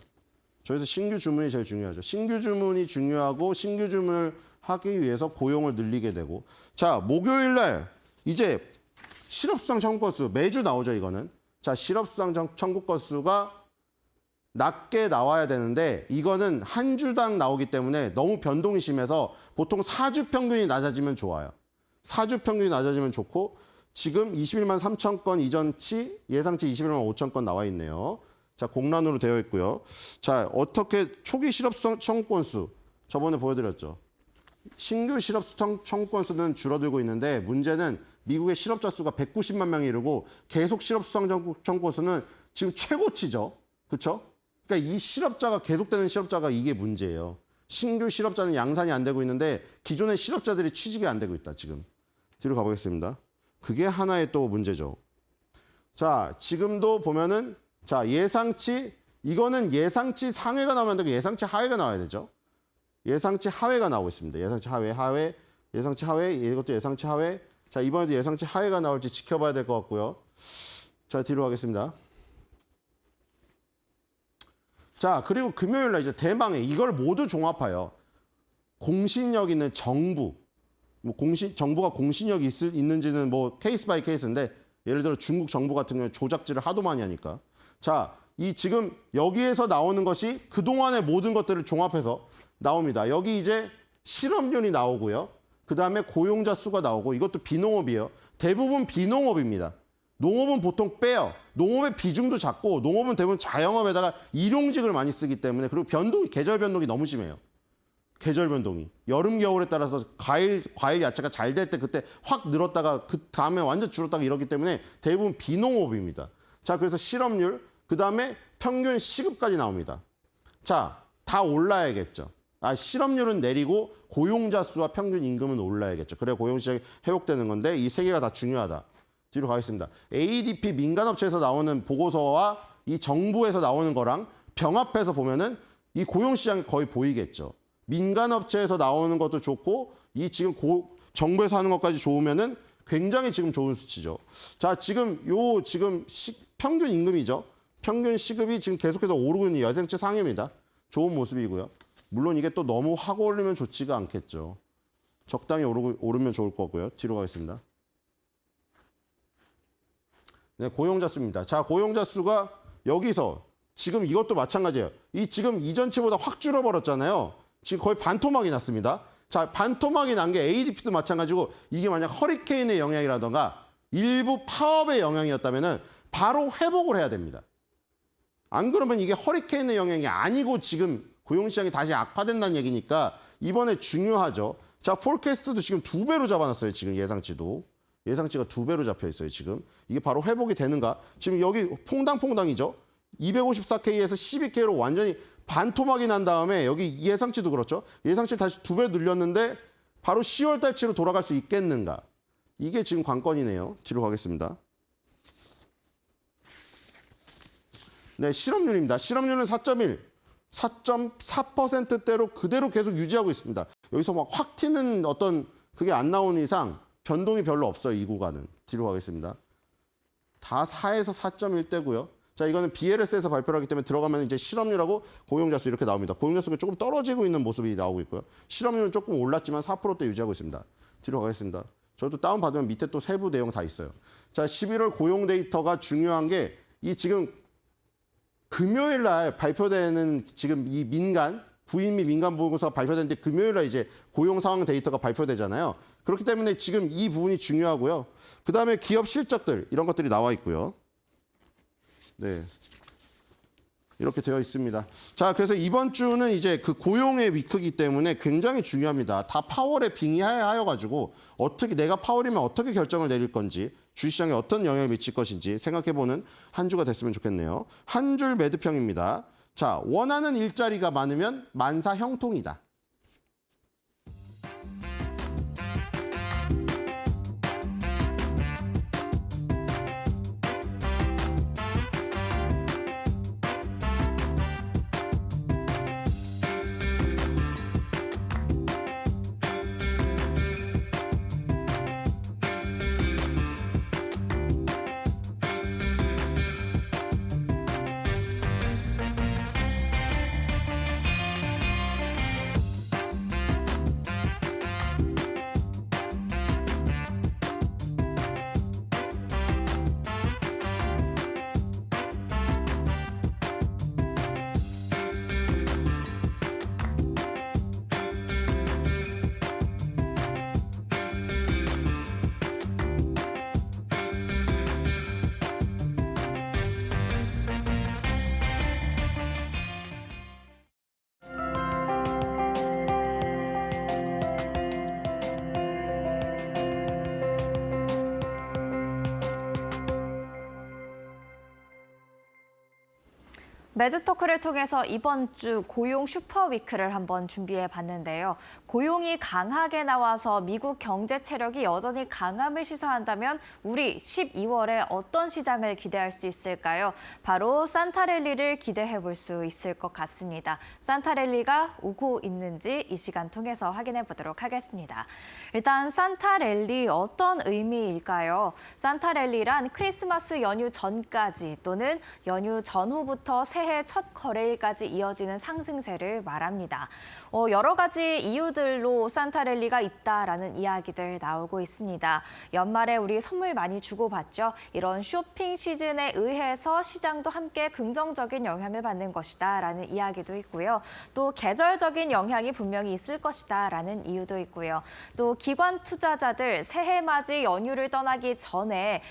저기서 신규 주문이 제일 중요하죠. 신규 주문이 중요하고 신규 주문을 하기 위해서 고용을 늘리게 되고, 자, 목요일 날 이제 실업수당 청구 건수 매주 나오죠, 이거는. 자, 실업수당 청구 건수가 낮게 나와야 되는데 이거는 한 주당 나오기 때문에 너무 변동이 심해서 보통 4주 평균이 낮아지면 좋아요. 4주 평균이 낮아지면 좋고, 지금 21만 3천 건 이전치, 예상치 21만 5천 건 나와 있네요. 자, 공란으로 되어 있고요. 자, 어떻게 초기 실업수당 청구 건수 저번에 보여드렸죠. 신규 실업수당 청구 건수는 줄어들고 있는데 문제는 미국의 실업자 수가 190만 명이 이르고 계속 실업수당 청구 건수는 지금 최고치죠. 그렇죠? 그러니까 이 실업자가 계속되는 실업자가 이게 문제예요. 신규 실업자는 양산이 안 되고 있는데 기존의 실업자들이 취직이 안 되고 있다, 지금. 뒤로 가보겠습니다. 그게 하나의 또 문제죠. 자, 지금도 보면은, 자, 예상치, 이거는 예상치 상회가 나오면 되고 예상치 하회가 나와야 되죠. 예상치 하회가 나오고 있습니다. 예상치 하회, 예상치 하회, 이것도 예상치 하회. 자, 이번에도 예상치 하회가 나올지 지켜봐야 될 것 같고요. 자, 뒤로 가겠습니다. 자, 그리고 금요일 날 이제 대망에 이걸 모두 종합하여 공신력 있는 정부, 뭐 정부가 공신력이 있는지는 뭐 케이스 바이 케이스인데 예를 들어 중국 정부 같은 경우에 조작질을 하도 많이 하니까. 자, 이 지금 여기에서 나오는 것이 그동안의 모든 것들을 종합해서 나옵니다. 여기 이제 실업률이 나오고요. 그다음에 고용자 수가 나오고 이것도 비농업이에요. 대부분 비농업입니다. 농업은 보통 빼요. 농업의 비중도 작고 농업은 대부분 자영업에다가 일용직을 많이 쓰기 때문에 그리고 계절 변동이 너무 심해요. 계절 변동이. 여름, 겨울에 따라서 과일 야채가 잘 될 때 그때 확 늘었다가 그 다음에 완전 줄었다가 이러기 때문에 대부분 비농업입니다. 자, 그래서 실업률, 그 다음에 평균 시급까지 나옵니다. 자, 다 올라야겠죠. 실업률은 내리고 고용자 수와 평균 임금은 올라야겠죠. 그래야 고용시장이 회복되는 건데 이 세 개가 다 중요하다. 뒤로 가겠습니다. ADP 민간업체에서 나오는 보고서와 이 정부에서 나오는 거랑 병합해서 보면은 이 고용시장이 거의 보이겠죠. 민간업체에서 나오는 것도 좋고 이 지금 정부에서 하는 것까지 좋으면은 굉장히 지금 좋은 수치죠. 자, 지금 평균 임금이죠. 평균 시급이 지금 계속해서 오르고 있는 여생치 상해입니다. 좋은 모습이고요. 물론 이게 또 너무 확 오르면 좋지가 않겠죠. 적당히 오르면 좋을 거고요. 뒤로 가겠습니다. 네, 고용자 수입니다. 자, 고용자 수가 여기서 지금 이것도 마찬가지예요. 지금 이전치보다 확 줄어버렸잖아요. 지금 거의 반토막이 났습니다. 자, 반토막이 난 게 ADP도 마찬가지고 이게 만약 허리케인의 영향이라던가 일부 파업의 영향이었다면은 바로 회복을 해야 됩니다. 안 그러면 이게 허리케인의 영향이 아니고 지금 고용시장이 다시 악화된다는 얘기니까 이번에 중요하죠. 자, 폴캐스트도 지금 2배로 잡아놨어요. 지금 예상치도. 예상치가 2배로 잡혀 있어요. 지금. 이게 바로 회복이 되는가? 지금 여기 퐁당퐁당이죠. 254K에서 12K로 완전히 반토막이 난 다음에 여기 예상치도 그렇죠. 예상치를 다시 2배 늘렸는데 바로 10월 달치로 돌아갈 수 있겠는가? 이게 지금 관건이네요. 뒤로 가겠습니다. 네, 실업률입니다. 실업률은 4.1, 4.4%대로 그대로 계속 유지하고 있습니다. 여기서 막 확 튀는 어떤 그게 안 나오는 이상 변동이 별로 없어요. 이 구간은. 뒤로 가겠습니다. 다 4에서 4.1대고요. 자, 이거는 BLS에서 발표를 하기 때문에 들어가면 이제 실업률하고 고용자 수 이렇게 나옵니다. 고용자 수가 조금 떨어지고 있는 모습이 나오고 있고요. 실업률은 조금 올랐지만 4%대 유지하고 있습니다. 뒤로 가겠습니다. 저도 다운받으면 밑에 또 세부 내용 다 있어요. 자, 11월 고용 데이터가 중요한 게 이 지금 금요일 날 발표되는 지금 이 부인 및 민간 보고서가 발표되는데 금요일 날 이제 고용 상황 데이터가 발표되잖아요. 그렇기 때문에 지금 이 부분이 중요하고요. 그다음에 기업 실적들 이런 것들이 나와 있고요. 네. 이렇게 되어 있습니다. 자, 그래서 이번 주는 이제 그 고용의 위크이기 때문에 굉장히 중요합니다. 다 파월에 빙의하여 가지고 어떻게 내가 파월이면 어떻게 결정을 내릴 건지 주식시장에 어떤 영향을 미칠 것인지 생각해보는 한 주가 됐으면 좋겠네요. 한 줄 매도평입니다. 자, 원하는 일자리가 많으면 만사 형통이다. 매드토크를 통해서 이번 주 고용 슈퍼위크를 한번 준비해 봤는데요. 고용이 강하게 나와서 미국 경제 체력이 여전히 강함을 시사한다면 우리 12월에 어떤 시장을 기대할 수 있을까요? 바로 산타랠리를 기대해 볼 수 있을 것 같습니다. 산타랠리가 오고 있는지 이 시간 통해서 확인해 보도록 하겠습니다. 일단 산타랠리 어떤 의미일까요? 산타랠리란 크리스마스 연휴 전까지 또는 연휴 전후부터 새해 새해 첫 거래일까지 이어지는 상승세를 말합니다. 여러 가지 이유들로 산타랠리가 있다라는 이야기들 나오고 있습니다. 연말에 우리 선물 많이 주고받죠. 이런 쇼핑 시즌에 의해서 시장도 함께 긍정적인 영향을 받는 것이다라는 이야기도 있고요. 또 계절적인 영향이 분명히 있을 것이다라는 이유도 있고요. 또 기관 투자자들 새해 맞이 연휴를 떠나기 전에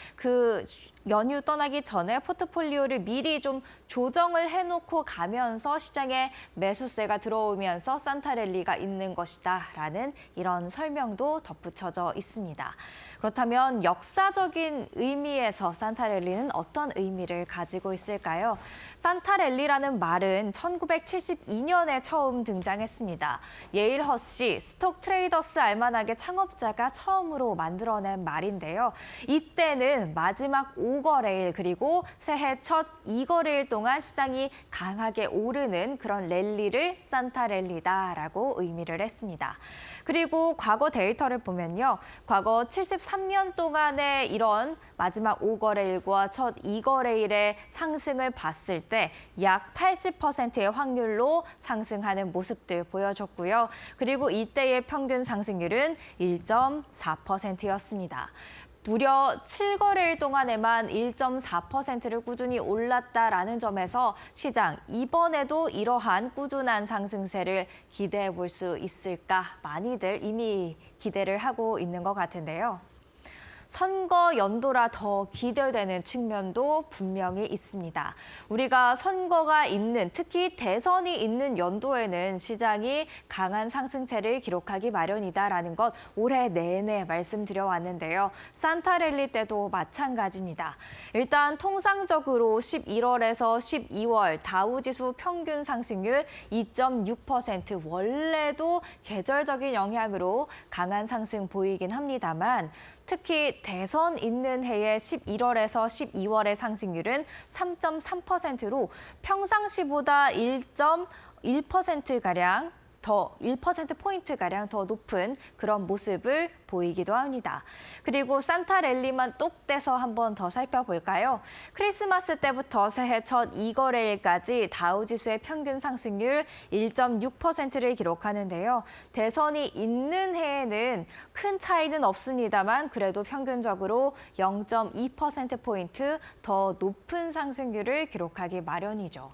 연휴 떠나기 전에 포트폴리오를 미리 좀 조정을 해놓고 가면서 시장에 매수세가 들어오면서 산타랠리가 있는 것이다라는 이런 설명도 덧붙여져 있습니다. 그렇다면 역사적인 의미에서 산타랠리는 어떤 의미를 가지고 있을까요? 산타랠리라는 말은 1972년에 처음 등장했습니다. 예일 허시 스톡 트레이더스 알마낙의 창업자가 처음으로 만들어낸 말인데요. 이때는 마지막 5거래일 그리고 새해 첫 2거래일 동안 시장이 강하게 오르는 그런 랠리를 산타랠리다라고 의미를 했습니다. 그리고 과거 데이터를 보면요. 과거 73년 동안의 이런 마지막 5거래일과 첫 2거래일의 상승을 봤을 때 약 80%의 확률로 상승하는 모습들 보여줬고요. 그리고 이때의 평균 상승률은 1.4%였습니다. 무려 7거래일 동안에만 1.4%를 꾸준히 올랐다라는 점에서 시장 이번에도 이러한 꾸준한 상승세를 기대해 볼 수 있을까? 많이들 이미 기대를 하고 있는 것 같은데요. 선거 연도라 더 기대되는 측면도 분명히 있습니다. 우리가 선거가 있는, 특히 대선이 있는 연도에는 시장이 강한 상승세를 기록하기 마련이다라는 것 올해 내내 말씀드려왔는데요. 산타랠리 때도 마찬가지입니다. 일단 통상적으로 11월에서 12월 다우지수 평균 상승률 2.6%, 원래도 계절적인 영향으로 강한 상승 보이긴 합니다만 특히 대선 있는 해의 11월에서 12월의 상승률은 3.3%로 평상시보다 1.1%가량 더 1%포인트가량 더 높은 그런 모습을 보이기도 합니다. 그리고 산타랠리만 똑 떼서 한 번 더 살펴볼까요? 크리스마스 때부터 새해 첫 2거래일까지 다우지수의 평균 상승률 1.6%를 기록하는데요. 대선이 있는 해에는 큰 차이는 없습니다만 그래도 평균적으로 0.2%포인트 더 높은 상승률을 기록하기 마련이죠.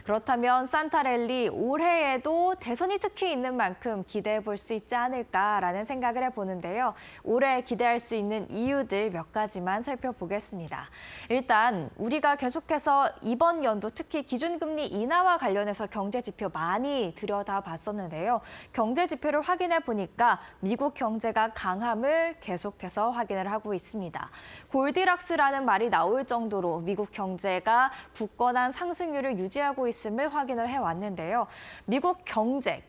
그렇다면 산타랠리 올해에도 대선이 특히 있는 만큼 기대해 볼 수 있지 않을까라는 생각을 해보는데요. 올해 기대할 수 있는 이유들 몇 가지만 살펴보겠습니다. 일단 우리가 계속해서 이번 연도 특히 기준금리 인하와 관련해서 경제지표 많이 들여다봤었는데요. 경제지표를 확인해 보니까 미국 경제가 강함을 계속해서 확인을 하고 있습니다. 골디락스라는 말이 나올 정도로 미국 경제가 굳건한 상승률을 유지하고 있음을 확인을 해왔는데요. 미국 경제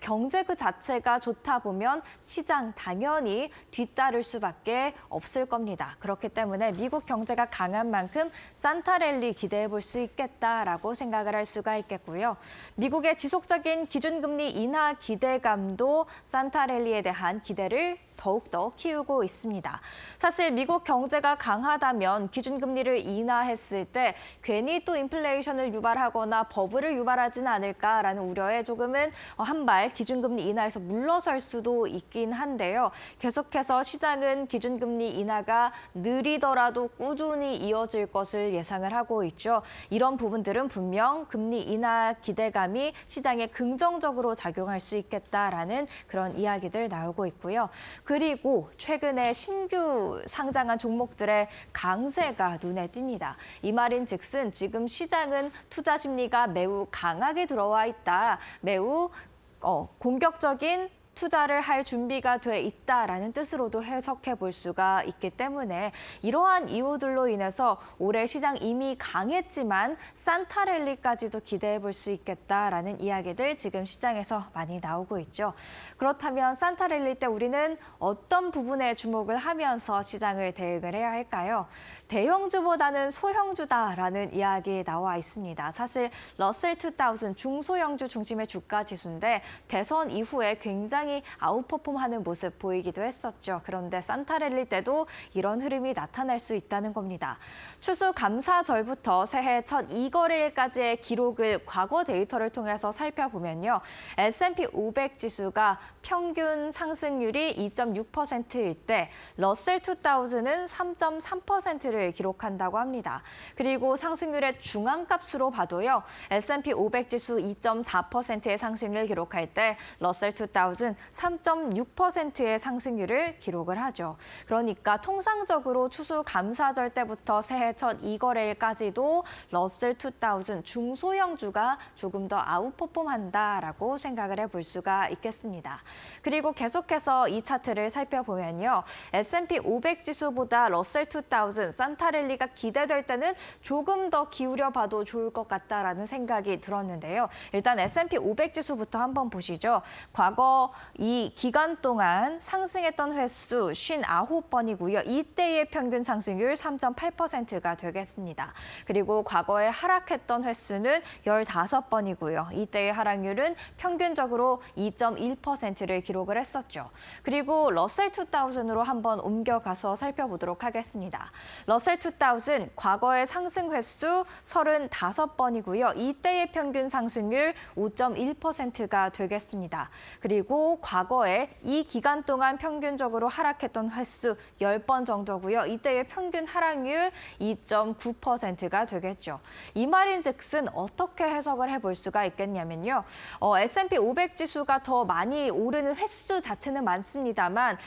그 자체가 좋다 보면 시장 당연히 뒤따를 수밖에 없을 겁니다. 그렇기 때문에 미국 경제가 강한 만큼 산타랠리 기대해 볼 수 있겠다라고 생각을 할 수가 있겠고요. 미국의 지속적인 기준금리 인하 기대감도 산타랠리에 대한 기대를 더욱더 키우고 있습니다. 사실 미국 경제가 강하다면 기준금리를 인하했을 때 괜히 또 인플레이션을 유발하거나 버블을 유발하지는 않을까라는 우려에 조금은 한 발 기준금리 인하에서 물러설 수도 있긴 한데요. 계속해서 시장은 기준금리 인하가 느리더라도 꾸준히 이어질 것을 예상을 하고 있죠. 이런 부분들은 분명 금리 인하 기대감이 시장에 긍정적으로 작용할 수 있겠다라는 그런 이야기들 나오고 있고요. 그리고 최근에 신규 상장한 종목들의 강세가 눈에 띕니다. 이 말인즉슨 지금 시장은 투자 심리가 매우 강하게 들어와 있다. 매우 공격적인 투자를 할 준비가 돼 있다라는 뜻으로도 해석해 볼 수가 있기 때문에 이러한 이유들로 인해서 올해 시장 이미 강했지만 산타랠리까지도 기대해 볼 수 있겠다라는 이야기들 지금 시장에서 많이 나오고 있죠. 그렇다면 산타랠리 때 우리는 어떤 부분에 주목을 하면서 시장을 대응을 해야 할까요? 대형주보다는 소형주다라는 이야기 나와 있습니다. 사실 러셀 2000 중소형주 중심의 주가 지수인데 대선 이후에 굉장히 상당히 아웃퍼폼하는 모습 보이기도 했었죠. 그런데 산타랠리 때도 이런 흐름이 나타날 수 있다는 겁니다. 추수감사절부터 새해 첫 2거래일까지의 기록을 과거 데이터를 통해서 살펴보면요. S&P 500 지수가 평균 상승률이 2.6%일 때 러셀 2000은 3.3%를 기록한다고 합니다. 그리고 상승률의 중앙값으로 봐도요. S&P 500 지수 2.4%의 상승률을 기록할 때 러셀 2000 3.6%의 상승률을 기록을 하죠. 그러니까 통상적으로 추수감사절 때부터 새해 첫 2거래일까지도 러셀 2000 중소형주가 조금 더 아웃퍼폼한다라고 생각을 해볼 수가 있겠습니다. 그리고 계속해서 이 차트를 살펴보면요. S&P 500 지수보다 러셀 2000 산타랠리가 기대될 때는 조금 더 기울여 봐도 좋을 것 같다라는 생각이 들었는데요. 일단 S&P 500 지수부터 한번 보시죠. 과거 이 기간 동안 상승했던 횟수 59번이고요. 이때의 평균 상승률 3.8%가 되겠습니다. 그리고 과거에 하락했던 횟수는 15번이고요. 이때의 하락률은 평균적으로 2.1%를 기록을 했었죠. 그리고 러셀 2000으로 한번 옮겨가서 살펴보도록 하겠습니다. 러셀 2000 과거의 상승 횟수 35번이고요. 이때의 평균 상승률 5.1%가 되겠습니다. 그리고 과거에 이 기간 동안 평균적으로 하락했던 횟수 10번 정도고요. 이때의 평균 하락률 2.9%가 되겠죠. 이 말인즉슨 어떻게 해석을 해볼 수가 있겠냐면요. S&P 500 지수가 더 많이 오르는 횟수 자체는 많습니다만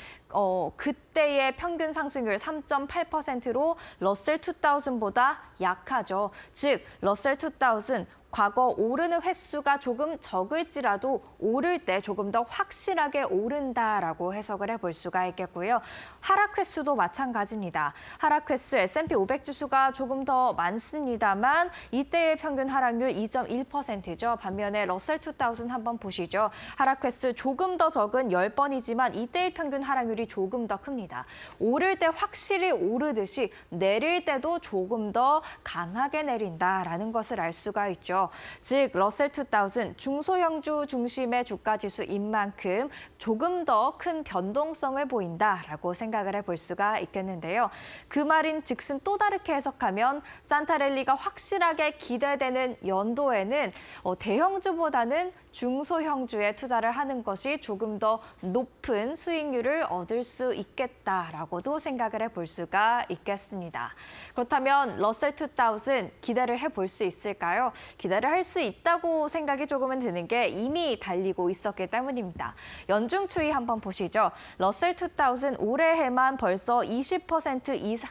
그때의 평균 상승률 3.8%로 러셀 2000보다 약하죠. 즉 러셀 2000 과거 오르는 횟수가 조금 적을지라도 오를 때 조금 더 확실하게 오른다라고 해석을 해볼 수가 있겠고요. 하락 횟수도 마찬가지입니다. 하락 횟수 S&P 500 지수가 조금 더 많습니다만 이때의 평균 하락률 2.1%죠. 반면에 러셀 2000 한번 보시죠. 하락 횟수 조금 더 적은 10번이지만 이때의 평균 하락률이 조금 더 큽니다. 오를 때 확실히 오르듯이 내릴 때도 조금 더 강하게 내린다라는 것을 알 수가 있죠. 즉 러셀 2000 중소형주 중심의 주가 지수인 만큼 조금 더 큰 변동성을 보인다라고 생각을 해볼 수가 있겠는데요. 그 말인 즉슨 또 다르게 해석하면 산타랠리가 확실하게 기대되는 연도에는 대형주보다는 중소형주에 투자를 하는 것이 조금 더 높은 수익률을 얻을 수 있겠다라고도 생각을 해볼 수가 있겠습니다. 그렇다면 러셀 2000 기대를 해볼 수 있을까요? 기대를 할 수 있다고 생각이 조금은 드는 게 이미 달리고 있었기 때문입니다. 연중 추이 한번 보시죠. 러셀 2000 올해에만 벌써 20%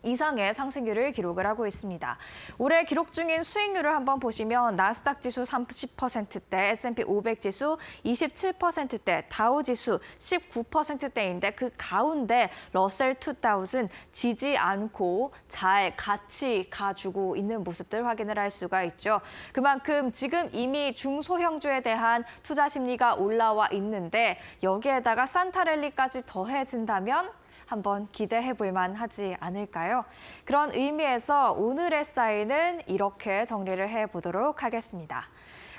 이상의 상승률을 기록을 하고 있습니다. 올해 기록 중인 수익률을 한번 보시면 나스닥 지수 30%대, S&P 500 지수 27%대, 다우 지수 19%대인데 그 가운데 러셀 2000 지지 않고 잘 같이 가주고 있는 모습들 확인을 할 수가 있죠. 그만큼 지금 이미 중소형주에 대한 투자 심리가 올라와 있는데 여기에다가 산타랠리까지 더해진다면 한번 기대해 볼 만하지 않을까요? 그런 의미에서 오늘의 사인은 이렇게 정리를 해보도록 하겠습니다.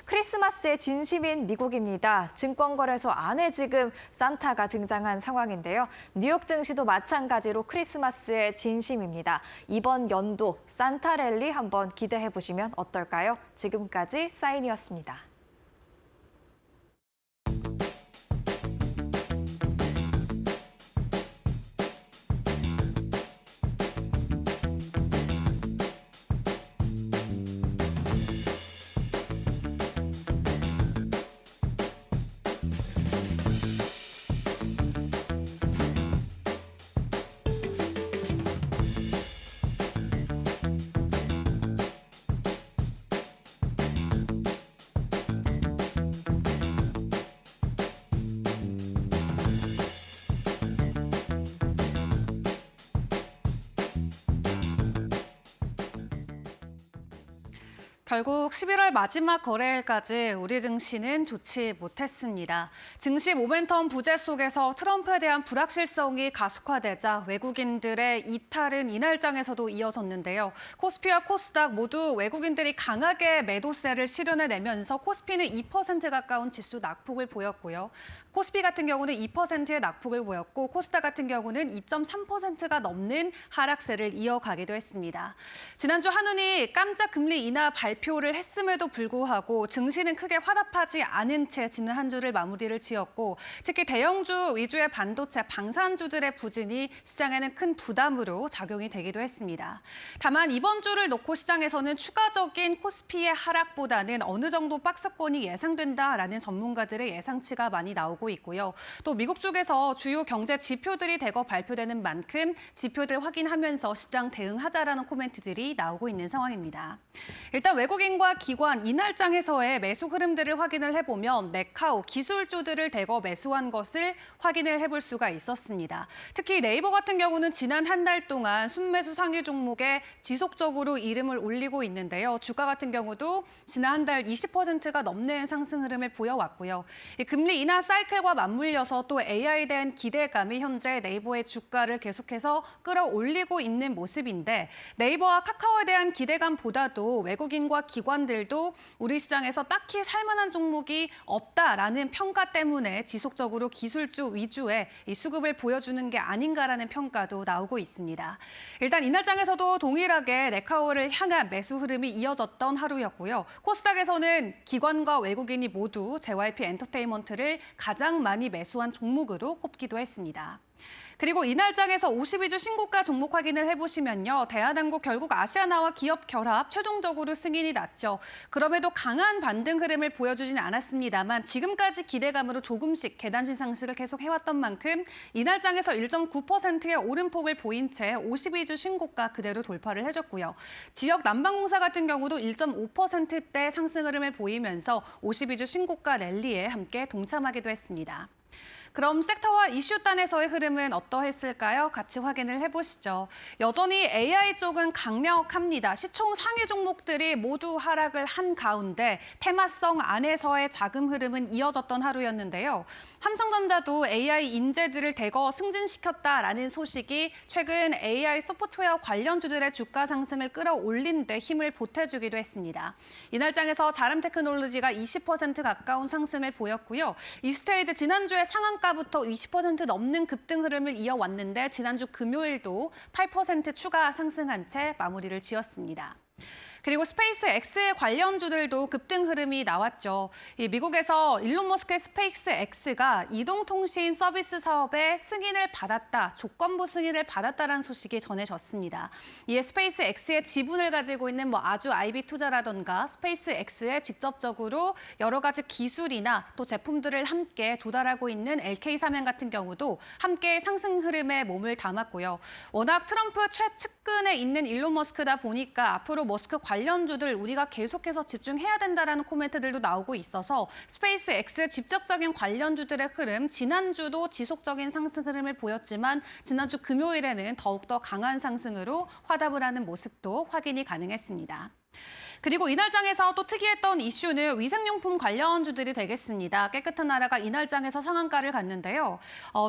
크리스마스의 진심인 미국입니다. 증권거래소 안에 지금 산타가 등장한 상황인데요. 뉴욕 증시도 마찬가지로 크리스마스의 진심입니다. 이번 연도 산타랠리 한번 기대해 보시면 어떨까요? 지금까지 사인이었습니다. 결국 11월 마지막 거래일까지 우리 증시는 좋지 못했습니다. 증시 모멘텀 부재 속에서 트럼프에 대한 불확실성이 가속화되자 외국인들의 이탈은 이날장에서도 이어졌는데요. 코스피와 코스닥 모두 외국인들이 강하게 매도세를 실현해내면서 코스피는 2% 가까운 지수 낙폭을 보였고요. 코스피 같은 경우는 2%의 낙폭을 보였고 코스닥 같은 경우는 2.3%가 넘는 하락세를 이어가기도 했습니다. 지난주 한은이 깜짝 금리 인하 발표를 했음에도 불구하고 증시는 크게 화답하지 않은 채 지난 한 주를 마무리를 지었고 특히 대형주 위주의 반도체, 방산주들의 부진이 시장에는 큰 부담으로 작용이 되기도 했습니다. 다만 이번 주를 놓고 시장에서는 추가적인 코스피의 하락보다는 어느 정도 박스권이 예상된다라는 전문가들의 예상치가 많이 나오고 있고요. 또 미국 쪽에서 주요 경제 지표들이 대거 발표되는 만큼 지표들 확인하면서 시장 대응하자라는 코멘트들이 나오고 있는 상황입니다. 일단 외국인과 기관 이날장에서의 매수 흐름들을 확인을 해보면 네카오 기술주들을 대거 매수한 것을 확인을 해볼 수가 있었습니다. 특히 네이버 같은 경우는 지난 한 달 동안 순매수 상위 종목에 지속적으로 이름을 올리고 있는데요. 주가 같은 경우도 지난 한 달 20%가 넘는 상승 흐름을 보여왔고요. 금리 인하 사이클과 맞물려서 또 AI에 대한 기대감이 현재 네이버의 주가를 계속해서 끌어올리고 있는 모습인데 네이버와 카카오에 대한 기대감보다도 외국인과 기관들도 우리 시장에서 딱히 살만한 종목이 없다라는 평가 때문에 지속적으로 기술주 위주의 이 수급을 보여주는 게 아닌가라는 평가도 나오고 있습니다. 일단 이날장에서도 동일하게 네카오를 향한 매수 흐름이 이어졌던 하루였고요. 코스닥에서는 기관과 외국인이 모두 JYP 엔터테인먼트를 가장 많이 매수한 종목으로 꼽기도 했습니다. 그리고 이날장에서 52주 신고가 종목 확인을 해보시면요. 대한항공 결국 아시아나와 기업 결합 최종적으로 승인이 났죠. 그럼에도 강한 반등 흐름을 보여주진 않았습니다만 지금까지 기대감으로 조금씩 계단식 상승을 계속 해왔던 만큼 이날장에서 1.9%의 오름폭을 보인 채 52주 신고가 그대로 돌파를 해줬고요. 지역 난방공사 같은 경우도 1.5%대 상승 흐름을 보이면서 52주 신고가 랠리에 함께 동참하기도 했습니다. 그럼 섹터와 이슈단에서의 흐름은 어떠했을까요? 같이 확인을 해보시죠. 여전히 AI 쪽은 강력합니다. 시총 상위 종목들이 모두 하락을 한 가운데 테마성 안에서의 자금 흐름은 이어졌던 하루였는데요. 삼성전자도 AI 인재들을 대거 승진시켰다라는 소식이 최근 AI 소프트웨어 관련주들의 주가 상승을 끌어올린 데 힘을 보태주기도 했습니다. 이날장에서 자람테크놀로지가 20% 가까운 상승을 보였고요. 이스테이드 지난주에 상한가부터 20% 넘는 급등 흐름을 이어왔는데 지난주 금요일도 8% 추가 상승한 채 마무리를 지었습니다. 그리고 스페이스 X 관련주들도 급등 흐름이 나왔죠. 미국에서 일론 머스크의 스페이스 X가 이동통신 서비스 사업에 승인을 받았다, 조건부 승인을 받았다라는 소식이 전해졌습니다. 이에 스페이스 X의 지분을 가지고 있는 아주 IB 투자라던가 스페이스 X에 직접적으로 여러 가지 기술이나 또 제품들을 함께 조달하고 있는 LK사면 같은 경우도 함께 상승 흐름에 몸을 담았고요. 워낙 트럼프 최측근에 있는 일론 머스크다 보니까 앞으로 머스크 관련주들 우리가 계속해서 집중해야 된다라는 코멘트들도 나오고 있어서 스페이스 X의 직접적인 관련주들의 흐름, 지난주도 지속적인 상승 흐름을 보였지만 지난주 금요일에는 더욱더 강한 상승으로 화답을 하는 모습도 확인이 가능했습니다. 그리고 이날장에서 또 특이했던 이슈는 위생용품 관련주들이 되겠습니다. 깨끗한 나라가 이날장에서 상한가를 갔는데요.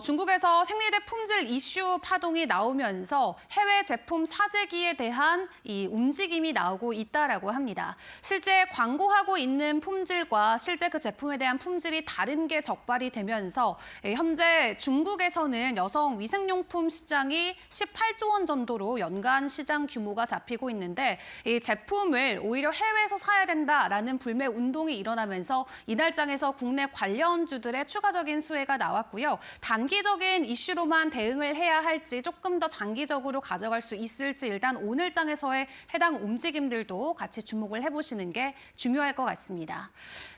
중국에서 생리대 품질 이슈 파동이 나오면서 해외 제품 사재기에 대한 이 움직임이 나오고 있다라고 합니다. 실제 광고하고 있는 품질과 실제 그 제품에 대한 품질이 다른 게 적발이 되면서 현재 중국에서는 여성 위생용품 시장이 18조 원 정도로 연간 시장 규모가 잡히고 있는데 이 제품을 오히려 해외에서 사야 된다라는 불매 운동이 일어나면서 이날장에서 국내 관련주들의 추가적인 수혜가 나왔고요. 단기적인 이슈로만 대응을 해야 할지 조금 더 장기적으로 가져갈 수 있을지 일단 오늘장에서의 해당 움직임들도 같이 주목을 해보시는 게 중요할 것 같습니다.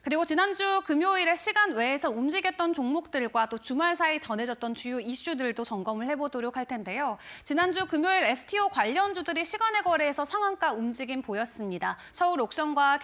그리고 지난주 금요일에 시간 외에서 움직였던 종목들과 또 주말 사이 전해졌던 주요 이슈들도 점검을 해보도록 할 텐데요. 지난주 금요일 STO 관련주들이 시간의 거래에서 상한가 움직임 보였습니다. 서울 옥션과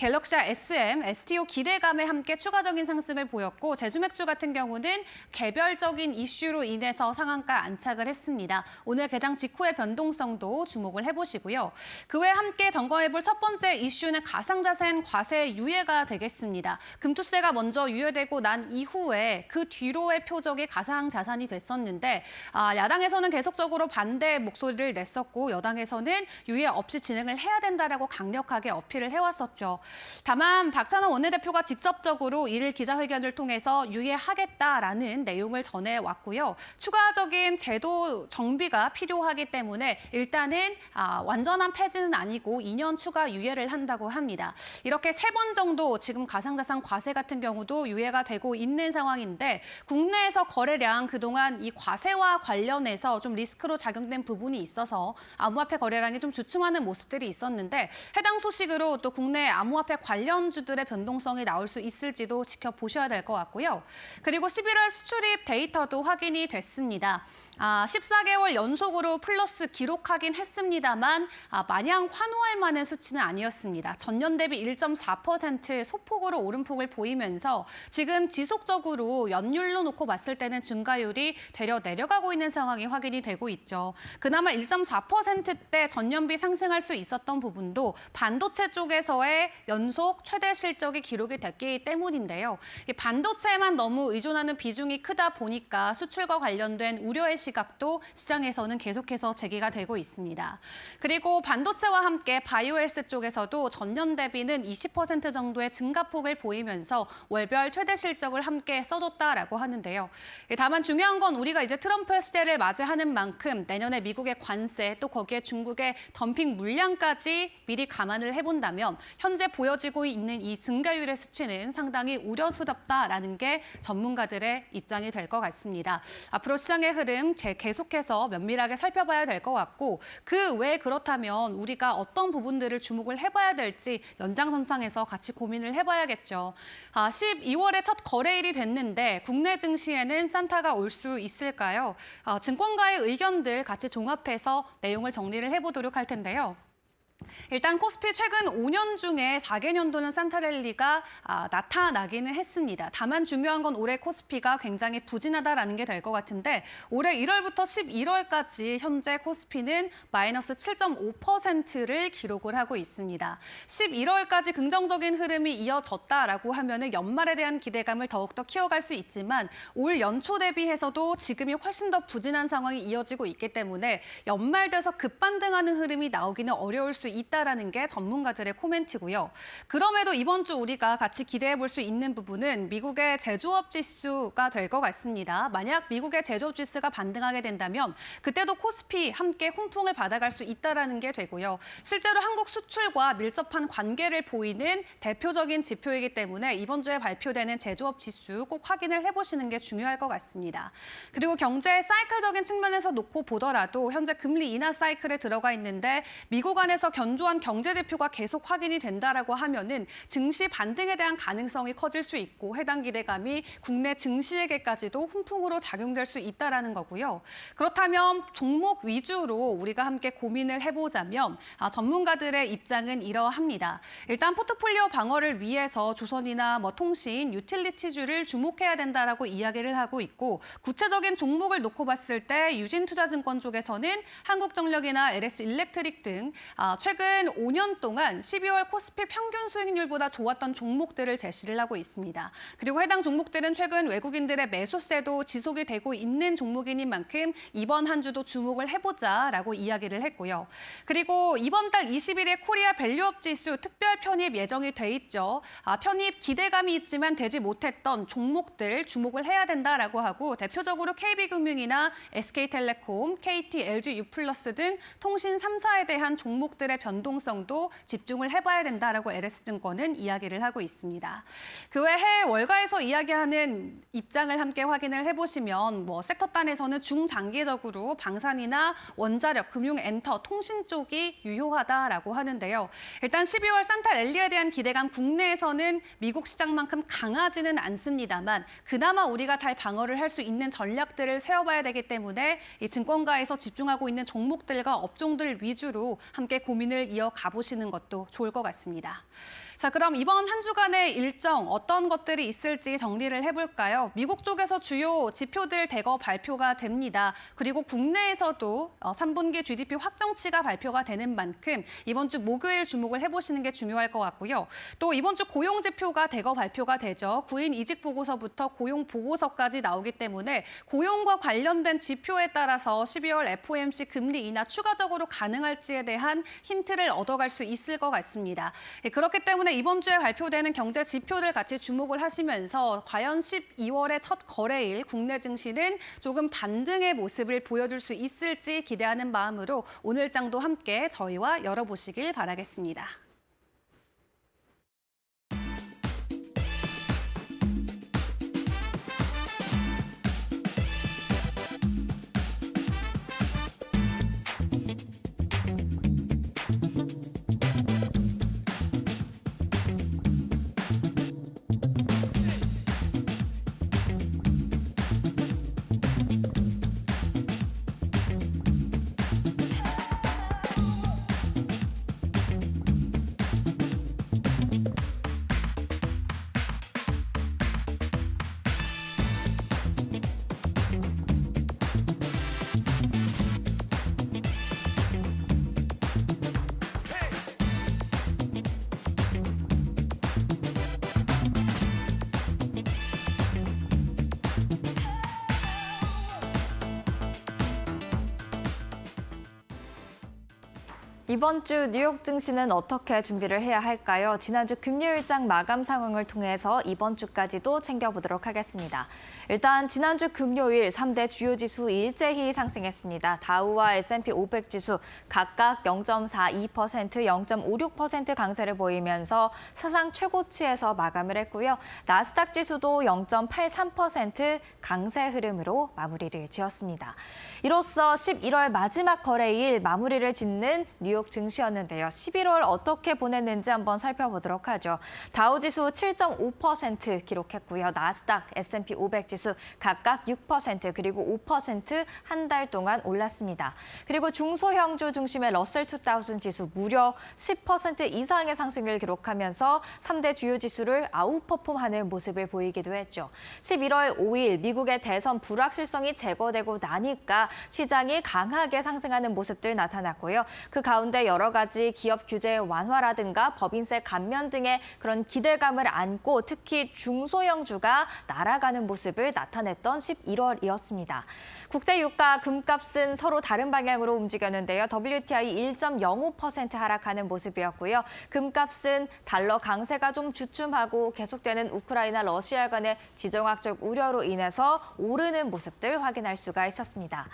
갤럭시와 SM, STO 기대감에 함께 추가적인 상승을 보였고 제주맥주 같은 경우는 개별적인 이슈로 인해서 상한가 안착을 했습니다. 오늘 개장 직후의 변동성도 주목을 해보시고요. 그 외에 함께 점검해볼 첫 번째 이슈는 가상자산 과세 유예가 되겠습니다. 금투세가 먼저 유예되고 난 이후에 그 뒤로의 표적이 가상자산이 됐었는데 야당에서는 계속적으로 반대 목소리를 냈었고 여당에서는 유예 없이 진행을 해야 된다라고 강력하게 어필을 해왔었죠. 다만 박찬원 원내대표가 직접적으로 이를 기자회견을 통해서 유예하겠다라는 내용을 전해왔고요. 추가적인 제도 정비가 필요하기 때문에 일단은 완전한 폐지는 아니고 2년 추가 유예를 한다고 합니다. 이렇게 3번 정도 지금 가상자산 과세 같은 경우도 유예가 되고 있는 상황인데 국내에서 거래량 그동안 이 과세와 관련해서 좀 리스크로 작용된 부분이 있어서 암호화폐 거래량이 좀 주춤하는 모습들이 있었는데 해당 소식으로 또 국내 암호화폐 관련주들의 변동성이 나올 수 있을지도 지켜보셔야 될 것 같고요. 그리고 11월 수출입 데이터도 확인이 됐습니다. 14개월 연속으로 플러스 기록하긴 했습니다만 마냥 환호할 만한 수치는 아니었습니다. 전년 대비 1.4% 소폭으로 오름폭을 보이면서 지금 지속적으로 연율로 놓고 봤을 때는 증가율이 되려 내려가고 있는 상황이 확인이 되고 있죠. 그나마 1.4%대 전년비 상승할 수 있었던 부분도 반도체 쪽에서의 연속 최대 실적이 기록이 됐기 때문인데요. 이 반도체에만 너무 의존하는 비중이 크다 보니까 수출과 관련된 우려의 시각도 시장에서는 계속해서 제기가 되고 있습니다. 그리고 반도체와 함께 바이오헬스 쪽에서도 전년 대비는 20% 정도의 증가폭을 보이면서 월별 최대 실적을 함께 써줬다라고 하는데요. 다만 중요한 건 우리가 이제 트럼프 시대를 맞이하는 만큼 내년에 미국의 관세 또 거기에 중국의 덤핑 물량까지 미리 감안을 해본다면 현재 보여지고 있는 이 증가율의 수치는 상당히 우려스럽다라는 게 전문가들의 입장이 될 것 같습니다. 앞으로 시장의 흐름 계속해서 면밀하게 살펴봐야 될 것 같고 그 외에 그렇다면 우리가 어떤 부분들을 주목을 해봐야 될지 연장선상에서 같이 고민을 해봐야겠죠. 12월에 첫 거래일이 됐는데 국내 증시에는 산타가 올 수 있을까요? 증권가의 의견들 같이 종합해서 내용을 정리를 해보도록 할 텐데요. 일단 코스피 최근 5년 중에 4개년도는 산타랠리가 나타나기는 했습니다. 다만 중요한 건 올해 코스피가 굉장히 부진하다라는 게 될 것 같은데 올해 1월부터 11월까지 현재 코스피는 마이너스 7.5%를 기록을 하고 있습니다. 11월까지 긍정적인 흐름이 이어졌다라고 하면은 연말에 대한 기대감을 더욱더 키워갈 수 있지만 올 연초 대비해서도 지금이 훨씬 더 부진한 상황이 이어지고 있기 때문에 연말 돼서 급반등하는 흐름이 나오기는 어려울 수 있다라는 게 전문가들의 코멘트고요. 그럼에도 이번 주 우리가 같이 기대해 볼 수 있는 부분은 미국의 제조업 지수가 될 것 같습니다. 만약 미국의 제조업 지수가 반등하게 된다면 그때도 코스피 함께 훈풍을 받아갈 수 있다라는 게 되고요. 실제로 한국 수출과 밀접한 관계를 보이는 대표적인 지표이기 때문에 이번 주에 발표되는 제조업 지수 꼭 확인을 해보시는 게 중요할 것 같습니다. 그리고 경제 사이클적인 측면에서 놓고 보더라도 현재 금리 인하 사이클에 들어가 있는데 미국 안에서 견조한 경제 지표가 계속 확인이 된다라고 하면은 증시 반등에 대한 가능성이 커질 수 있고 해당 기대감이 국내 증시에게까지도 훈풍으로 작용될 수 있다라는 거고요. 그렇다면 종목 위주로 우리가 함께 고민을 해보자면 전문가들의 입장은 이러합니다. 일단 포트폴리오 방어를 위해서 조선이나 통신, 유틸리티주를 주목해야 된다라고 이야기를 하고 있고 구체적인 종목을 놓고 봤을 때 유진투자증권 쪽에서는 한국전력이나 LS일렉트릭 등 최근 5년 동안 12월 코스피 평균 수익률보다 좋았던 종목들을 제시를 하고 있습니다. 그리고 해당 종목들은 최근 외국인들의 매수세도 지속이 되고 있는 종목인 만큼 이번 한 주도 주목을 해보자라고 이야기를 했고요. 그리고 이번 달 20일에 코리아 밸류업 지수 특별 편입 예정이 돼 있죠. 편입 기대감이 있지만 되지 못했던 종목들 주목을 해야 된다라고 하고 대표적으로 KB금융이나 SK텔레콤, KT, LG U+플러스 등 통신 3사에 대한 종목들의 변동성도 집중을 해봐야 된다라고 LS증권은 이야기를 하고 있습니다. 그 외 해외 월가에서 이야기하는 입장을 함께 확인을 해보시면 섹터 단에서는 중장기적으로 방산이나 원자력, 금융, 엔터, 통신 쪽이 유효하다라고 하는데요. 일단 12월 산타 랠리에 대한 기대감 국내에서는 미국 시장만큼 강하지는 않습니다만 그나마 우리가 잘 방어를 할 수 있는 전략들을 세워봐야 되기 때문에 이 증권가에서 집중하고 있는 종목들과 업종들 위주로 함께 고민을 이어가 보시는 것도 좋을 것 같습니다. 자, 그럼 이번 한 주간의 일정 어떤 것들이 있을지 정리를 해볼까요? 미국 쪽에서 주요 지표들 대거 발표가 됩니다. 그리고 국내에서도 3분기 GDP 확정치가 발표가 되는 만큼 이번 주 목요일 주목을 해보시는 게 중요할 것 같고요. 또 이번 주 고용 지표가 대거 발표가 되죠. 구인 이직 보고서부터 고용 보고서까지 나오기 때문에 고용과 관련된 지표에 따라서 12월 FOMC 금리 인하 추가적으로 가능할지에 대한 힌트를 얻어갈 수 있을 것 같습니다. 그렇기 때문에 이번 주에 발표되는 경제 지표들 같이 주목을 하시면서 과연 12월의 첫 거래일 국내 증시는 조금 반등의 모습을 보여줄 수 있을지 기대하는 마음으로 오늘 장도 함께 저희와 열어보시길 바라겠습니다. 이번 주 뉴욕 증시는 어떻게 준비를 해야 할까요? 지난주 금요일장 마감 상황을 통해서 이번 주까지도 챙겨보도록 하겠습니다. 일단 지난주 금요일 3대 주요 지수 일제히 상승했습니다. 다우와 S&P 500 지수 각각 0.42%, 0.56% 강세를 보이면서 사상 최고치에서 마감을 했고요. 나스닥 지수도 0.83% 강세 흐름으로 마무리를 지었습니다. 이로써 11월 마지막 거래일 마무리를 짓는 뉴욕 증시였는데요. 11월 어떻게 보냈는지 한번 살펴보도록 하죠. 다우지수 7.5% 기록했고요. 나스닥, S&P 500 지수 각각 6% 그리고 5% 한 달 동안 올랐습니다. 그리고 중소형주 중심의 러셀 2000 지수 무려 10% 이상의 상승을 기록하면서 3대 주요 지수를 아웃퍼폼하는 모습을 보이기도 했죠. 11월 5일 미국의 대선 불확실성이 제거되고 나니까 시장이 강하게 상승하는 모습들 나타났고요. 그 가운데 여러 가지 기업 규제 완화라든가 법인세 감면 등의 그런 기대감을 안고 특히 중소형주가 날아가는 모습을 나타냈던 11월이었습니다. 국제 유가 금값은 서로 다른 방향으로 움직였는데요. WTI 1.05% 하락하는 모습이었고요. 금값은 달러 강세가 좀 주춤하고 계속되는 우크라이나 러시아 간의 지정학적 우려로 인해서 오르는 모습들 확인할 수가 있었습니다.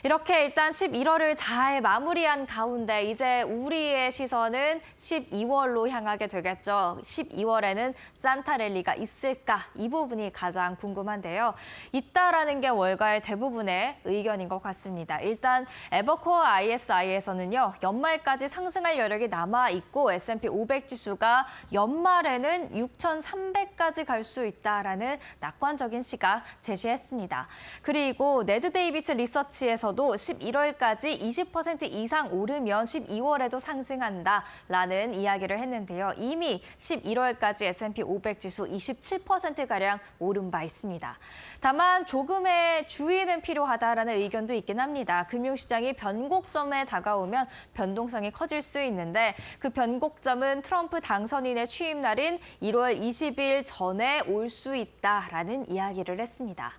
이렇게 일단 11월을 잘 마무리한 가운데 이제 우리의 시선은 12월로 향하게 되겠죠. 12월에는 산타 랠리가 있을까? 이 부분이 가장 궁금한데요. 있다라는 게 월가의 대부분의 의견인 것 같습니다. 일단 에버코어 ISI에서는요. 연말까지 상승할 여력이 남아있고 S&P 500 지수가 연말에는 6,300까지 갈 수 있다라는 낙관적인 시각 제시했습니다. 그리고 네드 데이비스 리서치에서도 11월까지 20% 이상 오르면 12월에도 상승한다라는 이야기를 했는데요. 이미 11월까지 S&P 500 지수 27%가량 오른 바 있습니다. 다만 조금의 주의는 필요하다라는 의견도 있긴 합니다. 금융시장이 변곡점에 다가오면 변동성이 커질 수 있는데 그 변곡점은 트럼프 당선인의 취임 날인 1월 20일 전에 올 수 있다라는 이야기를 했습니다.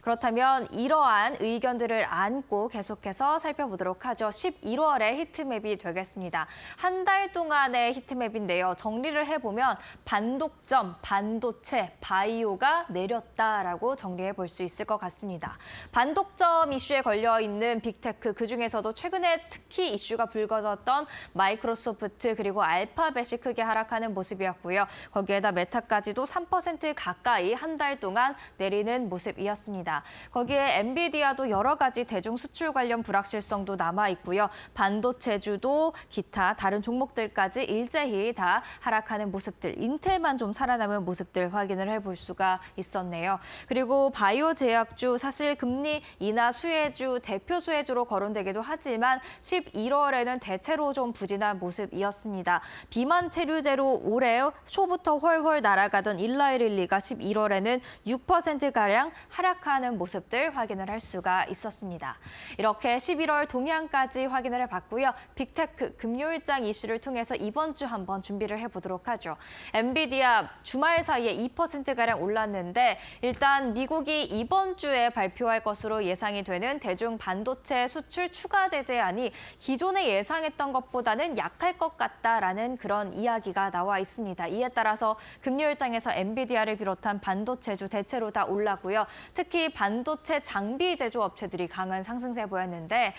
그렇다면 이러한 의견들을 안고 계속해서 살펴보도록 하죠. 11월의 히트맵이 되겠습니다. 한 달 동안의 히트맵인데요. 정리를 해보면 반독점, 반도체, 바이오가 내렸다라고 정리해 볼 수 있을 것 같습니다. 반독점 이슈에 걸려있는 빅테크, 그중에서도 최근에 특히 이슈가 불거졌던 마이크로소프트 그리고 알파벳이 크게 하락하는 모습이었고요. 거기에다 메타까지도 3% 가까이 한 달 동안 내리는 모습이었습니다. 거기에 엔비디아도 여러 가지 대중 수출 관련 불확실성도 남아 있고요. 반도체주 지수도 기타 다른 종목들까지 일제히 다 하락하는 모습들, 인텔만 좀 살아남은 모습들 확인을 해볼 수가 있었네요. 그리고 바이오 제약주 사실 금리 인하 수혜주, 대표 수혜주로 거론되기도 하지만 11월에는 대체로 좀 부진한 모습이었습니다. 비만 체류제로 올해 초부터 훨훨 날아가던 일라이릴리가 11월에는 6%가량 하락하는 모습들 확인을 할 수가 있었습니다. 이렇게 11월 동향까지 확인을 해봤고요. 빅테크 금요일장 이슈를 통해서 이번 주 한번 준비를 해보도록 하죠. 엔비디아 주말 사이에 2%가량 올랐는데 일단 미국이 이번 주에 발표할 것으로 예상이 되는 대중 반도체 수출 추가 제재안이 기존에 예상했던 것보다는 약할 것 같다라는 그런 이야기가 나와 있습니다. 이에 따라서 금요일장에서 엔비디아를 비롯한 반도체주 대체로 다 올랐고요. 특히 반도체 장비 제조 업체들이 강한 상승세 보였는데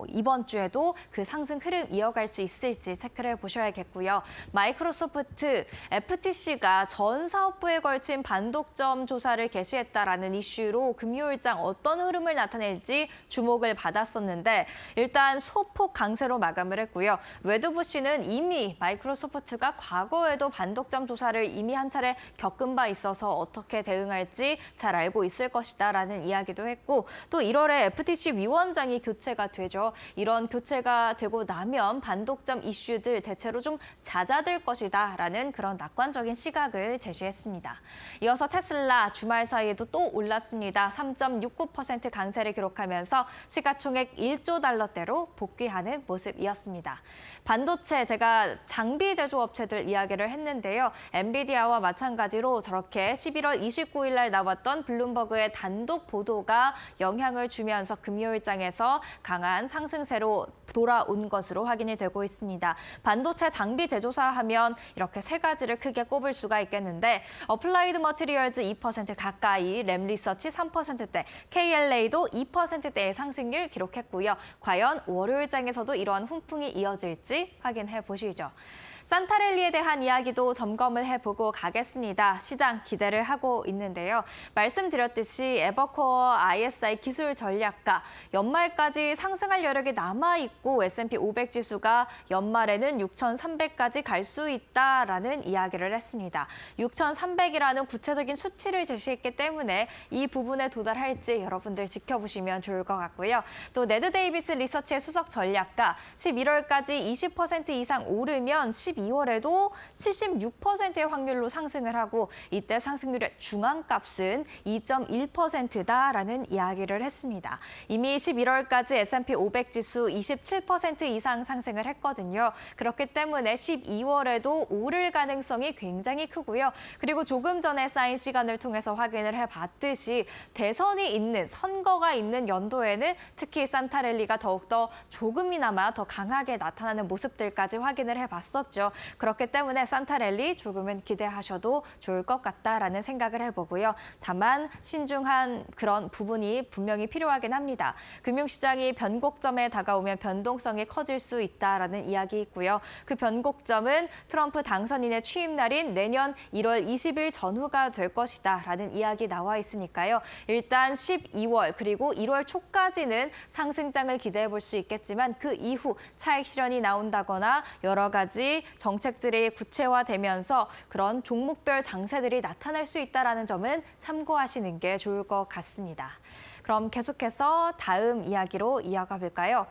이번 주에도 그 상승 흐름 이어갈 수 있을지 체크를 해보셔야겠고요. 마이크로소프트, FTC가 전 사업부에 걸친 반독점 조사를 개시했다라는 이슈로 금요일장 어떤 흐름을 나타낼지 주목을 받았었는데 일단 소폭 강세로 마감을 했고요. 웨드부 씨는 이미 마이크로소프트가 과거에도 반독점 조사를 이미 한 차례 겪은 바 있어서 어떻게 대응할지 잘 알고 있을 것이다라는 이야기도 했고 또 1월에 FTC 위원장이 교체가 되죠. 이런 교체가 되고 나면 반독점 이슈들 대체로 좀 잦아들 것이다라는 그런 낙관적인 시각을 제시했습니다. 이어서 테슬라 주말 사이에도 또 올랐습니다. 3.69% 강세를 기록하면서 시가총액 1조 달러대로 복귀하는 모습이었습니다. 반도체 제가 장비 제조업체들 이야기를 했는데요. 엔비디아와 마찬가지로 저렇게 11월 29일 날 나왔던 블룸버그의 단독 보도가 영향을 주면서 금요일장에서 강한 상승세로 돌아온 것으로 확인이 되고 있습니다. 반도체 장비 제조사 하면 이렇게 세 가지를 크게 꼽을 수가 있겠는데 어플라이드 머티리얼즈 2% 가까이, 램리서치 3%대, KLA도 2%대의 상승률 기록했고요. 과연 월요일장에서도 이러한 훈풍이 이어질지 확인해 보시죠. 산타랠리에 대한 이야기도 점검을 해보고 가겠습니다. 시장 기대를 하고 있는데요. 말씀드렸듯이 에버코어 ISI 기술 전략가 연말까지 상승할 여력이 남아있고 S&P 500 지수가 연말에는 6,300까지 갈 수 있다라는 이야기를 했습니다. 6,300이라는 구체적인 수치를 제시했기 때문에 이 부분에 도달할지 여러분들 지켜보시면 좋을 것 같고요. 또 네드 데이비스 리서치의 수석 전략가 11월까지 20% 이상 오르면 12월에도 76%의 확률로 상승을 하고 이때 상승률의 중앙값은 2.1%다라는 이야기를 했습니다. 이미 11월까지 S&P 500 지수 27% 이상 상승을 했거든요. 그렇기 때문에 12월에도 오를 가능성이 굉장히 크고요. 그리고 조금 전에 쌓인 시간을 통해서 확인을 해봤듯이 대선이 있는, 선거가 있는 연도에는 특히 산타랠리가 더욱더 조금이나마 더 강하게 나타나는 모습들까지 확인을 해봤었죠. 그렇기 때문에 산타랠리 조금은 기대하셔도 좋을 것 같다라는 생각을 해보고요. 다만 신중한 그런 부분이 분명히 필요하긴 합니다. 금융시장이 변곡점에 다가오면 변동성이 커질 수 있다라는 이야기 있고요. 그 변곡점은 트럼프 당선인의 취임 날인 내년 1월 20일 전후가 될 것이다라는 이야기 나와 있으니까요. 일단 12월 그리고 1월 초까지는 상승장을 기대해 볼 수 있겠지만 그 이후 차익 실현이 나온다거나 여러 가지 정책들이 구체화되면서 그런 종목별 장세들이 나타날 수 있다는 점은 참고하시는 게 좋을 것 같습니다. 그럼 계속해서 다음 이야기로 이어가 볼까요?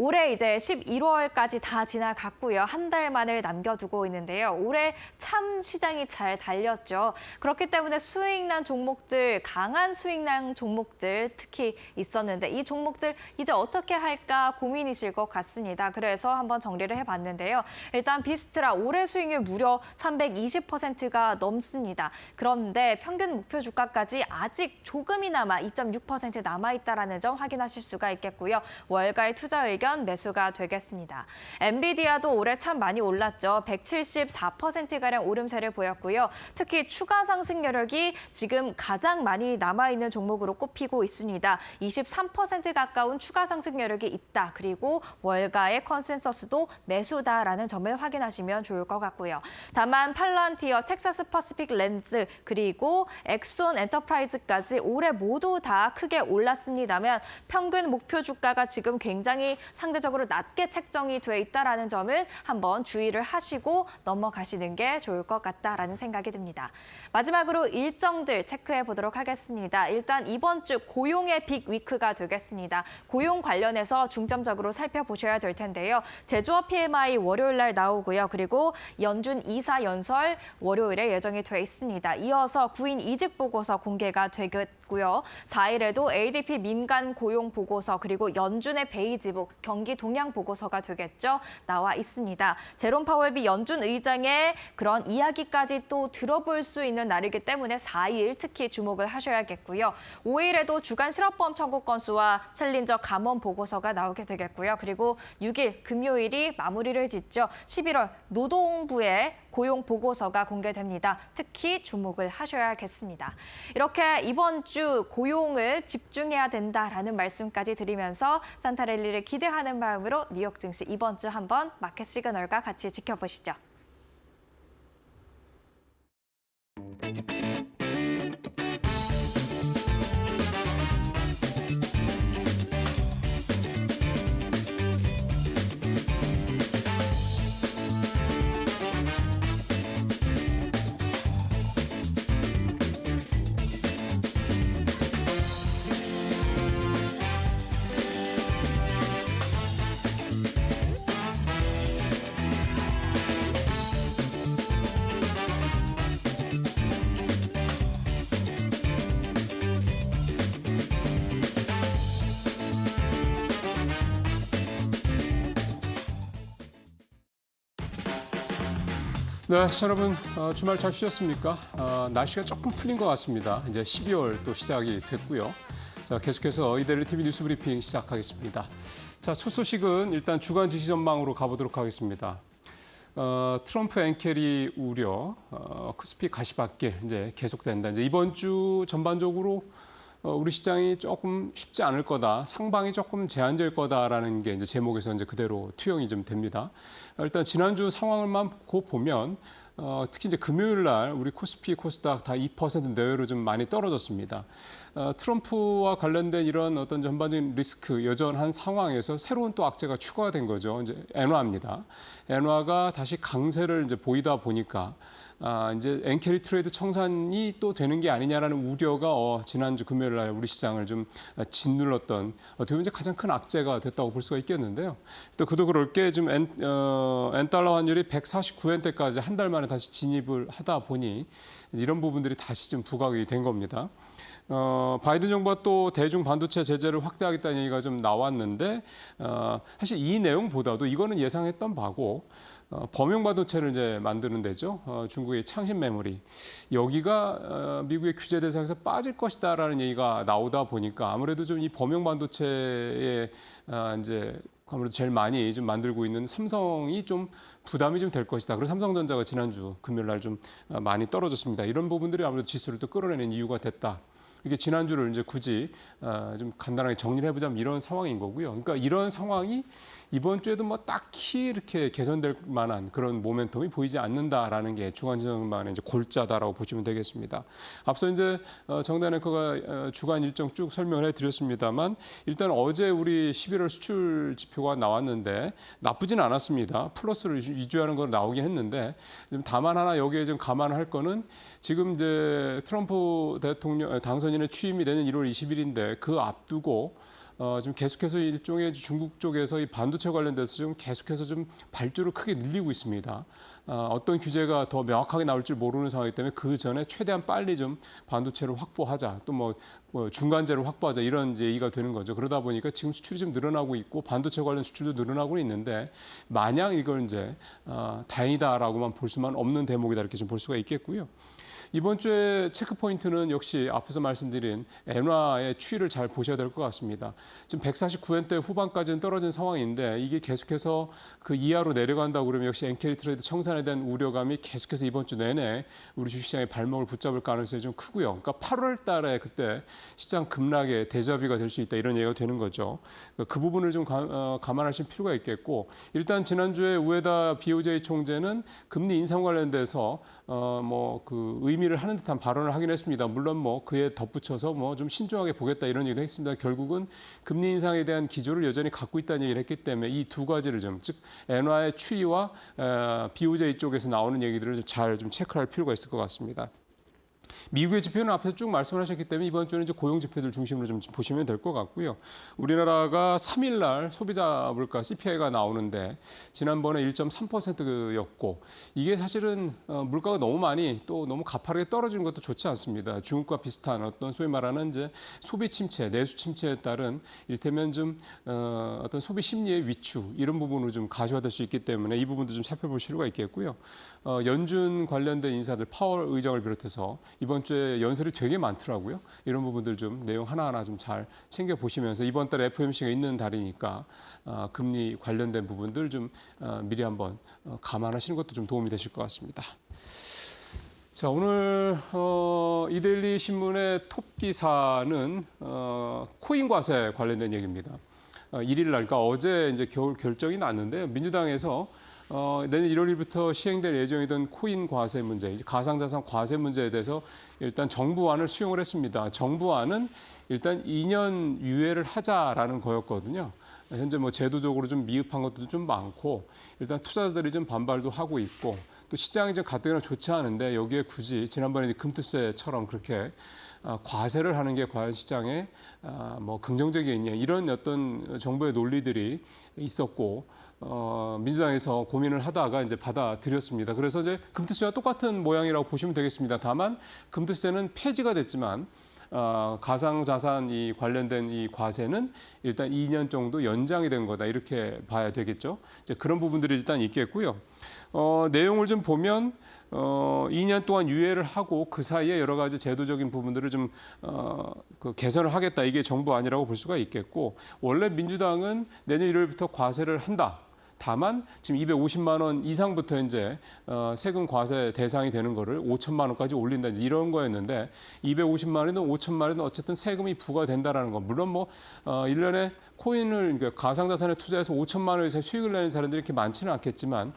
올해 이제 11월까지 다 지나갔고요. 한 달만을 남겨두고 있는데요. 올해 참 시장이 잘 달렸죠. 그렇기 때문에 수익난 종목들, 강한 수익난 종목들 특히 있었는데 이 종목들 이제 어떻게 할까 고민이실 것 같습니다. 그래서 한번 정리를 해봤는데요. 일단 비스트라 올해 수익률 무려 320%가 넘습니다. 그런데 평균 목표 주가까지 아직 조금이나마 2.6% 남아있다는 점 확인하실 수가 있겠고요. 월가의 투자 의견 매수가 되겠습니다. 엔비디아도 올해 참 많이 올랐죠. 174%가량 오름세를 보였고요. 특히 추가 상승 여력이 지금 가장 많이 남아있는 종목으로 꼽히고 있습니다. 23% 가까운 추가 상승 여력이 있다. 그리고 월가의 컨센서스도 매수다라는 점을 확인하시면 좋을 것 같고요. 다만 팔란티어, 텍사스 퍼시픽 렌즈, 그리고 엑손 엔터프라이즈까지 올해 모두 다 크게 올랐습니다만 평균 목표 주가가 지금 굉장히 상대적으로 낮게 책정이 돼 있다라는 점을 한번 주의를 하시고 넘어가시는 게 좋을 것 같다라는 생각이 듭니다. 마지막으로 일정들 체크해 보도록 하겠습니다. 일단 이번 주 고용의 빅 위크가 되겠습니다. 고용 관련해서 중점적으로 살펴보셔야 될 텐데요. 제조업 PMI 월요일 날 나오고요. 그리고 연준 이사 연설 월요일에 예정이 돼 있습니다. 이어서 구인 이직 보고서 공개가 되겠고요. 4일에도 ADP 민간 고용 보고서 그리고 연준의 베이지북 경기 동향 보고서가 되겠죠. 나와 있습니다. 제롬 파월 미 연준 의장의 그런 이야기까지 또 들어볼 수 있는 날이기 때문에 4일 특히 주목을 하셔야겠고요. 5일에도 주간 실업보험 청구 건수와 챌린저 감원 보고서가 나오게 되겠고요. 그리고 6일 금요일이 마무리를 짓죠. 11월 노동부의 고용 보고서가 공개됩니다. 특히 주목을 하셔야겠습니다. 이렇게 이번 주 고용을 집중해야 된다라는 말씀까지 드리면서 산타랠리를 기대하는 마음으로 뉴욕 증시 이번 주 한번 마켓 시그널과 같이 지켜보시죠. 네, 여러분 주말 잘 쉬셨습니까? 날씨가 조금 풀린 것 같습니다. 이제 12월 또 시작이 됐고요. 자, 계속해서 이데일리 TV 뉴스 브리핑 시작하겠습니다. 자, 첫 소식은 일단 주간 지시 전망으로 가보도록 하겠습니다. 트럼프 엔캐리 우려, 코스피 가시밭길 이제 계속된다. 이제 이번 주 전반적으로 우리 시장이 조금 쉽지 않을 거다, 상방이 조금 제한적일 거다라는 게 이제 제목에서 이제 그대로 투영이 좀 됩니다. 일단 지난주 상황을만 보면 특히 이제 금요일 날 우리 코스피, 코스닥 다 2% 내외로 좀 많이 떨어졌습니다. 트럼프와 관련된 이런 어떤 전반적인 리스크 여전한 상황에서 새로운 또 악재가 추가된 거죠. 이제 엔화입니다. 엔화가 다시 강세를 이제 보이다 보니까 이제 엔캐리 트레이드 청산이 또 되는 게 아니냐라는 우려가 지난주 금요일 날 우리 시장을 좀 짓눌렀던 어떻게 보면 이제 가장 큰 악재가 됐다고 볼 수가 있겠는데요. 또 그도 그럴 게 좀 엔달러 환율이 149엔대까지 한 달 만에 다시 진입을 하다 보니 이런 부분들이 다시 좀 부각이 된 겁니다. 바이든 정부가 또 대중 반도체 제재를 확대하겠다는 얘기가 좀 나왔는데 사실 이 내용보다도 이거는 예상했던 바고 범용 반도체를 이제 만드는 데죠. 중국의 창신 메모리 여기가 미국의 규제 대상에서 빠질 것이다라는 얘기가 나오다 보니까 아무래도 좀 이 범용 반도체에 이제 아무래도 제일 많이 좀 만들고 있는 삼성이 좀 부담이 좀 될 것이다. 그래서 삼성전자가 지난주 금요일 날 좀 많이 떨어졌습니다. 이런 부분들이 아무래도 지수를 또 끌어내는 이유가 됐다. 이게 지난주를 이제 굳이 좀 간단하게 정리를 해보자면 이런 상황인 거고요. 그러니까 이런 상황이 이번 주에도 뭐 딱히 이렇게 개선될 만한 그런 모멘텀이 보이지 않는다라는 게 주간 전망의 이제 골자다라고 보시면 되겠습니다. 앞서 이제 정단 앵커가 주간 일정 쭉 설명을 해드렸습니다만 일단 어제 우리 11월 수출 지표가 나왔는데 나쁘진 않았습니다. 플러스를 유지하는 거 나오긴 했는데 좀 다만 하나 여기에 좀 감안할 거는 지금 이제 트럼프 대통령 당선인의 취임이 내년 1월 20일인데 그 앞두고 좀 계속해서 일종의 중국 쪽에서 이 반도체 관련돼서 좀 계속해서 좀 발주를 크게 늘리고 있습니다. 어떤 규제가 더 명확하게 나올 줄 모르는 상황이기 때문에 그 전에 최대한 빨리 좀 반도체를 확보하자, 또 뭐 중간재를 확보하자 이런 이제 얘기가 되는 거죠. 그러다 보니까 지금 수출이 좀 늘어나고 있고 반도체 관련 수출도 늘어나고 있는데 마냥 이걸 이제 다행이다라고만 볼 수만 없는 대목이다 이렇게 좀 볼 수가 있겠고요. 이번 주에 체크 포인트는 역시 앞에서 말씀드린 엔화의 추이를 잘 보셔야 될 것 같습니다. 지금 149엔대 후반까지는 떨어진 상황인데 이게 계속해서 그 이하로 내려간다고 그러면 역시 엔캐리 트레이드 청산에 대한 우려감이 계속해서 이번 주 내내 우리 주식시장의 발목을 붙잡을 가능성이 좀 크고요. 그러니까 8월 달에 그때 시장 급락의 데자뷰가 될 수 있다 이런 얘기가 되는 거죠. 그 부분을 좀 감안하실 필요가 있겠고 일단 지난주에 우에다 BOJ 총재는 금리 인상 관련돼서 그 의미를 하는 듯한 발언을 하긴 했습니다. 물론 뭐 그에 덧붙여서 뭐 좀 신중하게 보겠다 이런 얘기도 했습니다. 결국은 금리 인상에 대한 기조를 여전히 갖고 있다는 얘기를 했기 때문에 이 두 가지를 좀, 즉 엔화의 추이와 BOJ 쪽에서 나오는 얘기들을 잘 좀 체크할 필요가 있을 것 같습니다. 미국의 지표는 앞에서 쭉 말씀을 하셨기 때문에 이번 주는 이제 고용 지표들 중심으로 좀 보시면 될 것 같고요. 우리나라가 3일 날 소비자 물가 CPI가 나오는데 지난번에 1.3%였고 이게 사실은 물가가 너무 많이 또 너무 가파르게 떨어지는 것도 좋지 않습니다. 중국과 비슷한 어떤 소위 말하는 이제 소비 침체, 내수 침체에 따른 이를테면 좀 어떤 소비 심리의 위축 이런 부분으로 좀 가시화될 수 있기 때문에 이 부분도 좀 살펴볼 필요가 있겠고요. 연준 관련된 인사들 파월 의장을 비롯해서 이번 주에 연설이 되게 많더라고요. 이런 부분들 좀 내용 하나하나 좀 잘 챙겨 보시면서 이번 달에 FOMC가 있는 달이니까 금리 관련된 부분들 좀 미리 한번 감안하시는 것도 좀 도움이 되실 것 같습니다. 자, 오늘 이데일리 신문의 톱 기사는 코인 과세 관련된 얘기입니다. 1일 날, 그러니까 어제 이제 결정이 났는데 민주당에서 내년 1월 1일부터 시행될 예정이던 코인 과세 문제, 가상자산 과세 문제에 대해서 일단 정부안을 수용을 했습니다. 정부안은 일단 2년 유예를 하자라는 거였거든요. 현재 뭐 제도적으로 좀 미흡한 것도 좀 많고 일단 투자자들이 좀 반발도 하고 있고 또 시장이 좀 가뜩이나 좋지 않은데 여기에 굳이 지난번에 금투세처럼 그렇게 과세를 하는 게 과연 시장에 뭐 긍정적이겠냐 이런 어떤 정부의 논리들이 있었고 민주당에서 고민을 하다가 이제 받아들였습니다. 그래서 이제 금투세와 똑같은 모양이라고 보시면 되겠습니다. 다만 금투세는 폐지가 됐지만 가상자산 이 관련된 이 과세는 일단 2년 정도 연장이 된 거다 이렇게 봐야 되겠죠. 이제 그런 부분들이 일단 있겠고요. 내용을 좀 보면 2년 동안 유예를 하고 그 사이에 여러 가지 제도적인 부분들을 좀 그 개선을 하겠다 이게 정부안이라고 볼 수가 있겠고 원래 민주당은 내년 1월부터 과세를 한다. 다만 지금 250만 원 이상부터 이제 세금 과세 대상이 되는 거를 5천만 원까지 올린다 이런 거였는데 250만 원이든 5천만 원이든 어쨌든 세금이 부과된다라는 거. 물론 뭐 1년에 코인을 그러니까 가상자산에 투자해서 5천만 원 이상 수익을 내는 사람들이 이렇게 많지는 않겠지만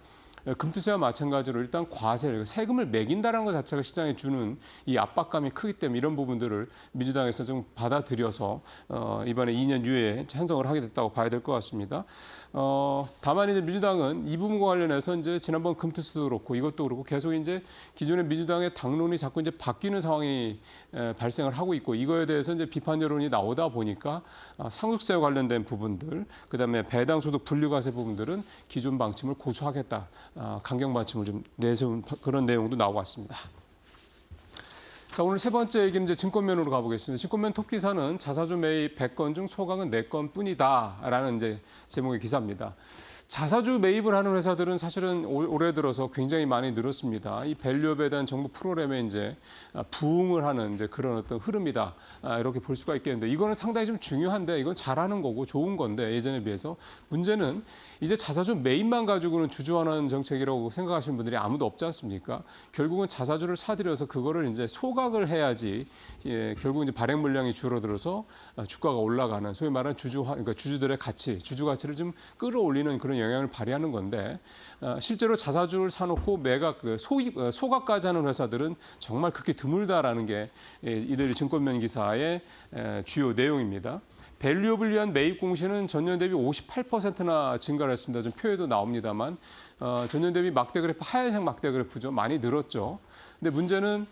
금투세와 마찬가지로 일단 과세를 세금을 매긴다는 것 자체가 시장에 주는 이 압박감이 크기 때문에 이런 부분들을 민주당에서 좀 받아들여서 이번에 2년 유예에 찬성을 하게 됐다고 봐야 될 것 같습니다. 다만 이제 민주당은 이 부분과 관련해서 이제 지난번 금투세도 그렇고 이것도 그렇고 계속 이제 기존의 민주당의 당론이 자꾸 이제 바뀌는 상황이 발생을 하고 있고 이거에 대해서 이제 비판 여론이 나오다 보니까 상속세와 관련된 부분들, 그다음에 배당소득 분류과세 부분들은 기존 방침을 고수하겠다. 강경 방침을 좀 내세운 그런 내용도 나오고 왔습니다. 자, 오늘 세 번째 얘기는 이제 증권면으로 가보겠습니다. 증권면 톱 기사는 자사주 매입 100건 중 소각은 4건 뿐이다라는 이제 제목의 기사입니다. 자사주 매입을 하는 회사들은 사실은 올해 들어서 굉장히 많이 늘었습니다. 이 밸류업에 대한 정부 프로그램에 이제 부응을 하는 이제 그런 어떤 흐름이다. 이렇게 볼 수가 있겠는데 이거는 상당히 좀 중요한데 이건 잘하는 거고 좋은 건데 예전에 비해서 문제는 이제 자사주 매입만 가지고는 주주환원 정책이라고 생각하시는 분들이 아무도 없지 않습니까? 결국은 자사주를 사들여서 그거를 이제 소각을 해야지 결국 이제 발행 물량이 줄어들어서 주가가 올라가는 소위 말하는 그러니까 주주들의 가치, 주주 가치를 좀 끌어올리는 그런 영향을 발휘하는 건데 실제로 자사주를 사놓고 매각, 소각까지 하는 회사들은 정말 그렇게 드물다라는 게 이들이 증권면 기사의 주요 내용입니다. 밸류업을 위한 매입 공시는 전년 대비 58%나 증가를 했습니다. 좀 표에도 나옵니다만 전년 대비 막대 그래프, 하얀색 막대 그래프죠. 많이 늘었죠. 근데 문제는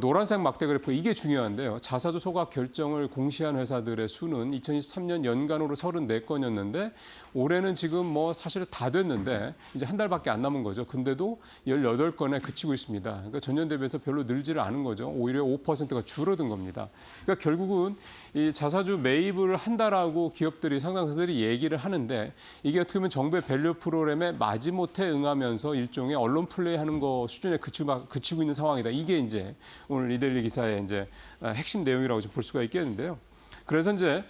노란색 막대 그래프 이게 중요한데요. 자사주 소각 결정을 공시한 회사들의 수는 2023년 연간으로 34건이었는데 올해는 지금 뭐 사실 다 됐는데 이제 한 달밖에 안 남은 거죠. 근데도 18건에 그치고 있습니다. 그러니까 전년 대비해서 별로 늘지를 않은 거죠. 오히려 5%가 줄어든 겁니다. 그러니까 결국은 이 자사주 매입을 한다라고 기업들이 상장사들이 얘기를 하는데 이게 어떻게 보면 정부의 밸류 프로그램에 마지못해 응하면서 일종의 언론 플레이하는 거 수준에 그치고 있는 상황이다. 이게 이제 오늘 이데일리 기사의 이제 핵심 내용이라고 볼 수가 있겠는데요. 그래서 이제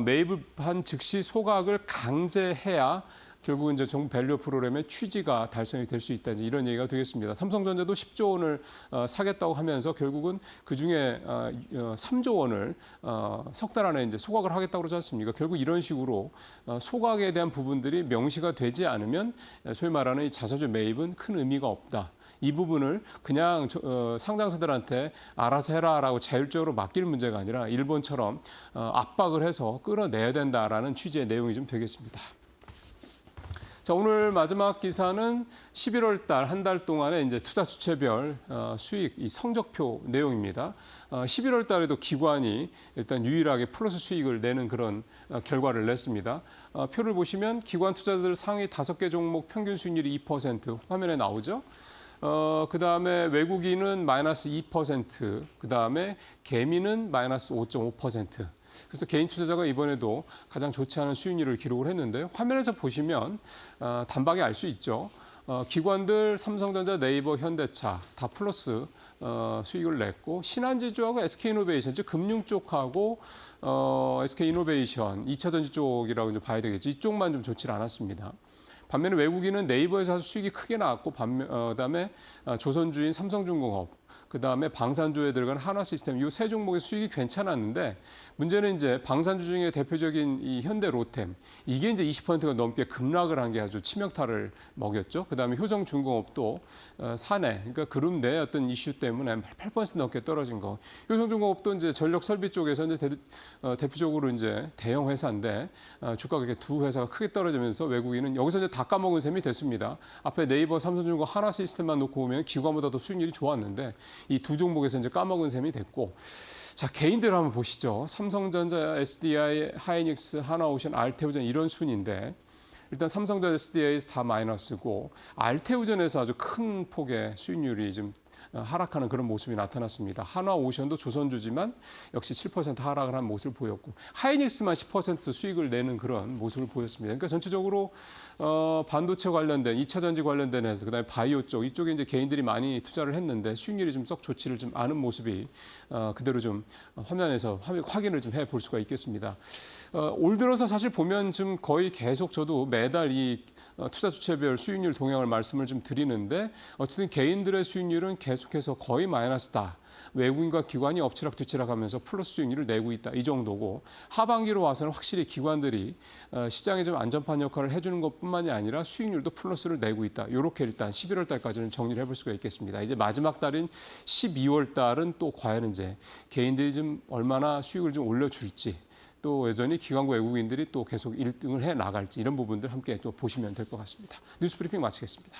매입을 한 즉시 소각을 강제해야 결국은 이제 정부 밸류 프로그램의 취지가 달성이 될 수 있다. 이제 이런 얘기가 되겠습니다. 삼성전자도 10조 원을 사겠다고 하면서 결국은 그 중에 3조 원을 석 달 안에 이제 소각을 하겠다고 그러지 않습니까? 결국 이런 식으로 소각에 대한 부분들이 명시가 되지 않으면 소위 말하는 이 자사주 매입은 큰 의미가 없다. 이 부분을 그냥 상장사들한테 알아서 해라라고 자율적으로 맡길 문제가 아니라 일본처럼 압박을 해서 끌어내야 된다라는 취지의 내용이 좀 되겠습니다. 자, 오늘 마지막 기사는 11월 달 한 달 동안의 이제 투자 주체별 수익 이 성적표 내용입니다. 11월 달에도 기관이 일단 유일하게 플러스 수익을 내는 그런 결과를 냈습니다. 표를 보시면 기관 투자들 상위 5개 종목 평균 수익률이 2% 화면에 나오죠. 그다음에 외국인은 마이너스 2%, 그다음에 개미는 마이너스 5.5%. 그래서 개인 투자자가 이번에도 가장 좋지 않은 수익률을 기록을 했는데 화면에서 보시면 단박에 알 수 있죠. 기관들 삼성전자, 네이버, 현대차 다 플러스 수익을 냈고 신한지주하고 SK이노베이션, 즉 금융 쪽하고 SK이노베이션, 2차전지 쪽이라고 이제 봐야 되겠죠. 이쪽만 좀 좋지 않았습니다. 반면에 외국인은 네이버에서 수익이 크게 나왔고 그다음에 조선주인 삼성중공업, 그다음에 방산주에 들어간 한화시스템 이 세 종목의 수익이 괜찮았는데 문제는 이제 방산주 중에 대표적인 이 현대로템 이게 이제 20%가 넘게 급락을 한 게 아주 치명타를 먹였죠. 그다음에 효성중공업도 사내 그러니까 그룹 내 어떤 이슈 때문에 8% 넘게 떨어진 거. 효성중공업도 이제 전력 설비 쪽에서 이제 대표적으로 이제 대형 회사인데 주가가 이렇게 두 회사가 크게 떨어지면서 외국인은 여기서 이제 다 까먹은 셈이 됐습니다. 앞에 네이버, 삼성중공업, 한화시스템만 놓고 보면 기관보다도 수익률이 좋았는데 이 두 종목에서 이제 까먹은 셈이 됐고, 자 개인들 한번 보시죠. 삼성전자, SDI, 하이닉스, 하나오션, 알테오전 이런 순인데 일단 삼성전자, SDI에서 다 마이너스고 알테오전에서 아주 큰 폭의 수익률이 좀 하락하는 그런 모습이 나타났습니다. 한화오션도 조선주지만 역시 7% 하락을 한 모습을 보였고 하이닉스만 10% 수익을 내는 그런 모습을 보였습니다. 그러니까 전체적으로 반도체 관련된 2차 전지 관련된 회사, 그다음에 바이오 쪽 이쪽에 이제 개인들이 많이 투자를 했는데 수익률이 좀 썩 좋지를 좀 않은 모습이 그대로 좀 화면에서 확인을 좀 해볼 수가 있겠습니다. 올 들어서 사실 보면 좀 거의 계속 저도 매달 이 투자 주체별 수익률 동향을 말씀을 좀 드리는데 어쨌든 개인들의 수익률은 계속해서 거의 마이너스다. 외국인과 기관이 엎치락뒤치락 하면서 플러스 수익률을 내고 있다. 이 정도고 하반기로 와서는 확실히 기관들이 시장에 좀 안전판 역할을 해주는 것뿐만이 아니라 수익률도 플러스를 내고 있다. 이렇게 일단 11월 달까지는 정리를 해볼 수가 있겠습니다. 이제 마지막 달인 12월 달은 또 과연 이제 개인들이 좀 얼마나 수익을 좀 올려줄지 또 여전히 기관과 외국인들이 또 계속 1등을 해 나갈지 이런 부분들 함께 또 보시면 될 것 같습니다. 뉴스 브리핑 마치겠습니다.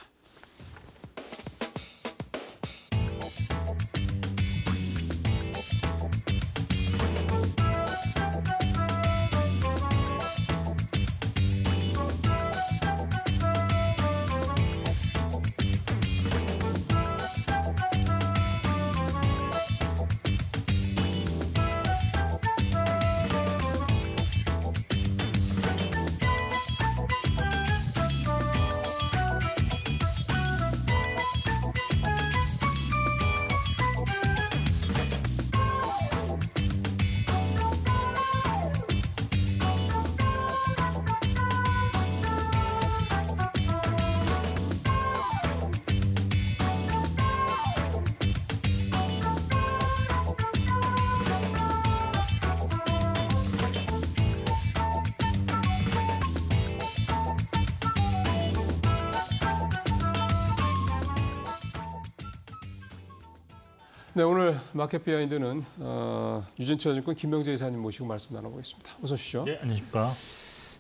네, 오늘 마켓 비하인드는 유진투자증권 김명재 이사님 모시고 말씀 나눠보겠습니다. 어서 오십시오. 네, 안녕하십니까.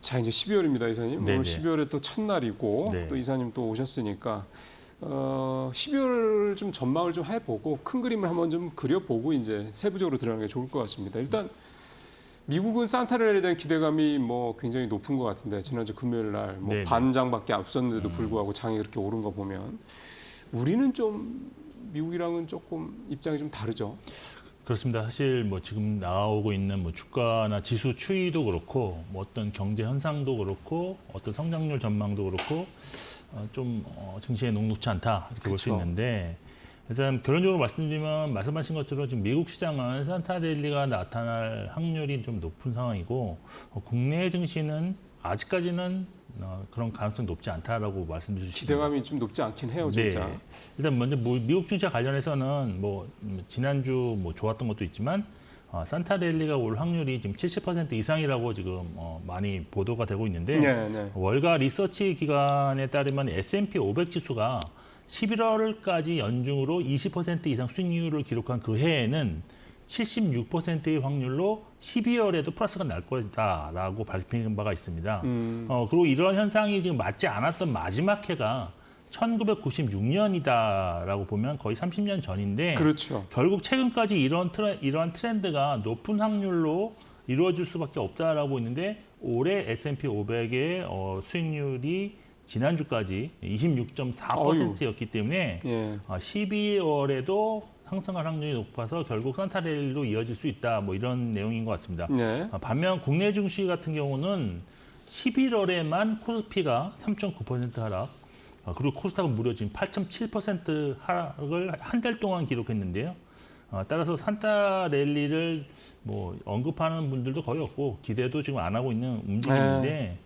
자, 이제 12월입니다, 이사님. 네네. 오늘 12월에 또 첫날이고 네. 또 이사님 또 오셨으니까 12월 좀 전망을 좀 해보고 큰 그림을 한번 좀 그려보고 이제 세부적으로 들어가는 게 좋을 것 같습니다. 일단 미국은 산타렐에 대한 기대감이 뭐 굉장히 높은 것 같은데 지난주 금요일 날 뭐 네네. 반장밖에 앞섰는데도 불구하고 장이 그렇게 오른 거 보면 우리는 좀 미국이랑은 조금 입장이 좀 다르죠. 그렇습니다. 사실 뭐 지금 나오고 있는 뭐 주가나 지수 추이도 그렇고 뭐 어떤 경제 현상도 그렇고 어떤 성장률 전망도 그렇고 좀 증시에 녹록치 않다 이렇게 볼 수 그쵸. 있는데 일단 결론적으로 말씀드리면 말씀하신 것처럼 지금 미국 시장은 산타랠리가 나타날 확률이 좀 높은 상황이고 국내 증시는 아직까지는 그런 가능성이 높지 않다라고 말씀드릴 수 있습니다. 기대감이 좀 높지 않긴 해요, 진짜. 네. 일단 먼저 미국 증시와 관련해서는 뭐 지난주 뭐 좋았던 것도 있지만 산타랠리가 올 확률이 지금 70% 이상이라고 지금 많이 보도가 되고 있는데 네, 네. 월가 리서치 기관에 따르면 S&P 500 지수가 11월까지 연중으로 20% 이상 수익률을 기록한 그 해에는 76%의 확률로 12월에도 플러스가 날 거다라고 밝힌 바가 있습니다. 그리고 이런 현상이 지금 맞지 않았던 마지막 해가 1996년이다라고 보면 거의 30년 전인데 그렇죠. 결국 최근까지 이러한 트렌드가 높은 확률로 이루어질 수밖에 없다라고 있는데 올해 S&P 500의 수익률이 지난주까지 26.4%였기 때문에 예. 12월에도 상승할 확률이 높아서 결국 산타랠리로 이어질 수 있다. 뭐 이런 내용인 것 같습니다. 네. 반면 국내 증시 같은 경우는 11월에만 코스피가 3.9% 하락, 그리고 코스닥은 무려 지금 8.7% 하락을 한 달 동안 기록했는데요. 따라서 산타랠리를 뭐 언급하는 분들도 거의 없고 기대도 지금 안 하고 있는 움직임인데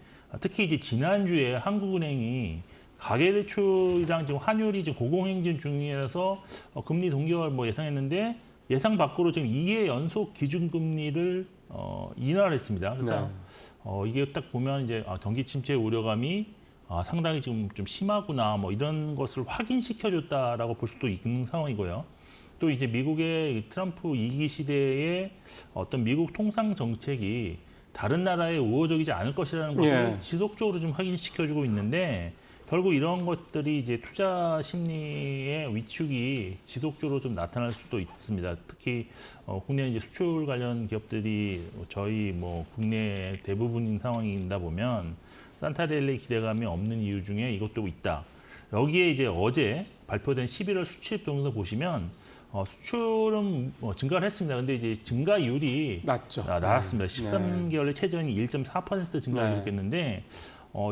특히 이제 지난주에 한국은행이 가계대출이랑 지금 환율이 지금 고공행진 중이라서 금리 동결 뭐 예상했는데 예상 밖으로 지금 2회 연속 기준금리를 인하를 했습니다. 그래서 이게 딱 보면 이제 경기 침체 우려감이 상당히 지금 좀 심하구나 뭐 이런 것을 확인시켜줬다라고 볼 수도 있는 상황이고요. 또 이제 미국의 트럼프 2기 시대의 어떤 미국 통상 정책이 다른 나라에 우호적이지 않을 것이라는 것을 예. 지속적으로 좀 확인시켜주고 있는데 결국 이런 것들이 이제 투자 심리의 위축이 지속적으로 좀 나타날 수도 있습니다. 특히 국내 이제 수출 관련 기업들이 저희 뭐 국내 대부분인 상황이다 보면 산타랠리 기대감이 없는 이유 중에 이것도 있다. 여기에 이제 어제 발표된 11월 수출입 동향 보시면 수출은 증가를 했습니다. 근데 이제 증가율이 낮죠. 낮았습니다. 13개월의 최저는 1.4% 증가를 네. 기록했는데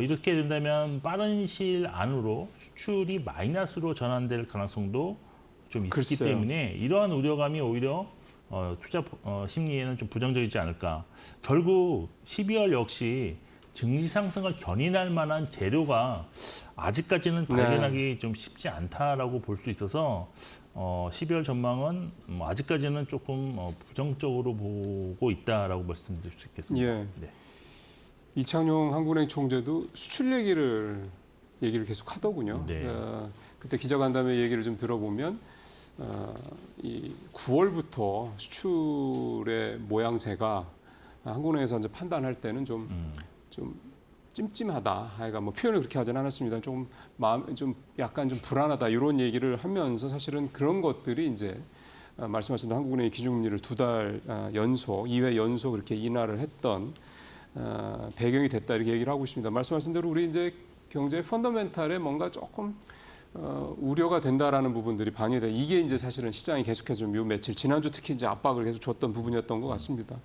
이렇게 된다면 빠른 시일 안으로 수출이 마이너스로 전환될 가능성도 좀 있기 글쎄요. 때문에 이러한 우려감이 오히려 투자 심리에는 좀 부정적이지 않을까. 결국 12월 역시 증시 상승을 견인할 만한 재료가 아직까지는 발견하기 좀 쉽지 않다라고 볼 수 있어서 12월 전망은 뭐 아직까지는 조금 부정적으로 보고 있다라고 말씀드릴 수 있겠습니다. 예. 네. 이창용 한국은행 총재도 수출 얘기를 계속 하더군요. 네. 그때 기자간담회 얘기를 좀 들어보면 이 9월부터 수출의 모양새가 한국은행에서 이제 판단할 때는 좀 찜찜하다. 그러니까 뭐 표현을 그렇게 하진 않았습니다. 좀 마음 좀 약간 좀 불안하다 이런 얘기를 하면서 사실은 그런 것들이 이제 말씀하신 한국은행의 기준금리를 2달 연속, 2회 연속 이렇게 인하를 했던 배경이 됐다 이렇게 얘기를 하고 있습니다. 말씀하신 대로 우리 이제 경제 펀더멘탈에 뭔가 조금 우려가 된다라는 부분들이 반영돼. 이게 이제 사실은 시장이 계속해서 요 며칠 지난주 특히 이제 압박을 계속 줬던 부분이었던 것 같습니다.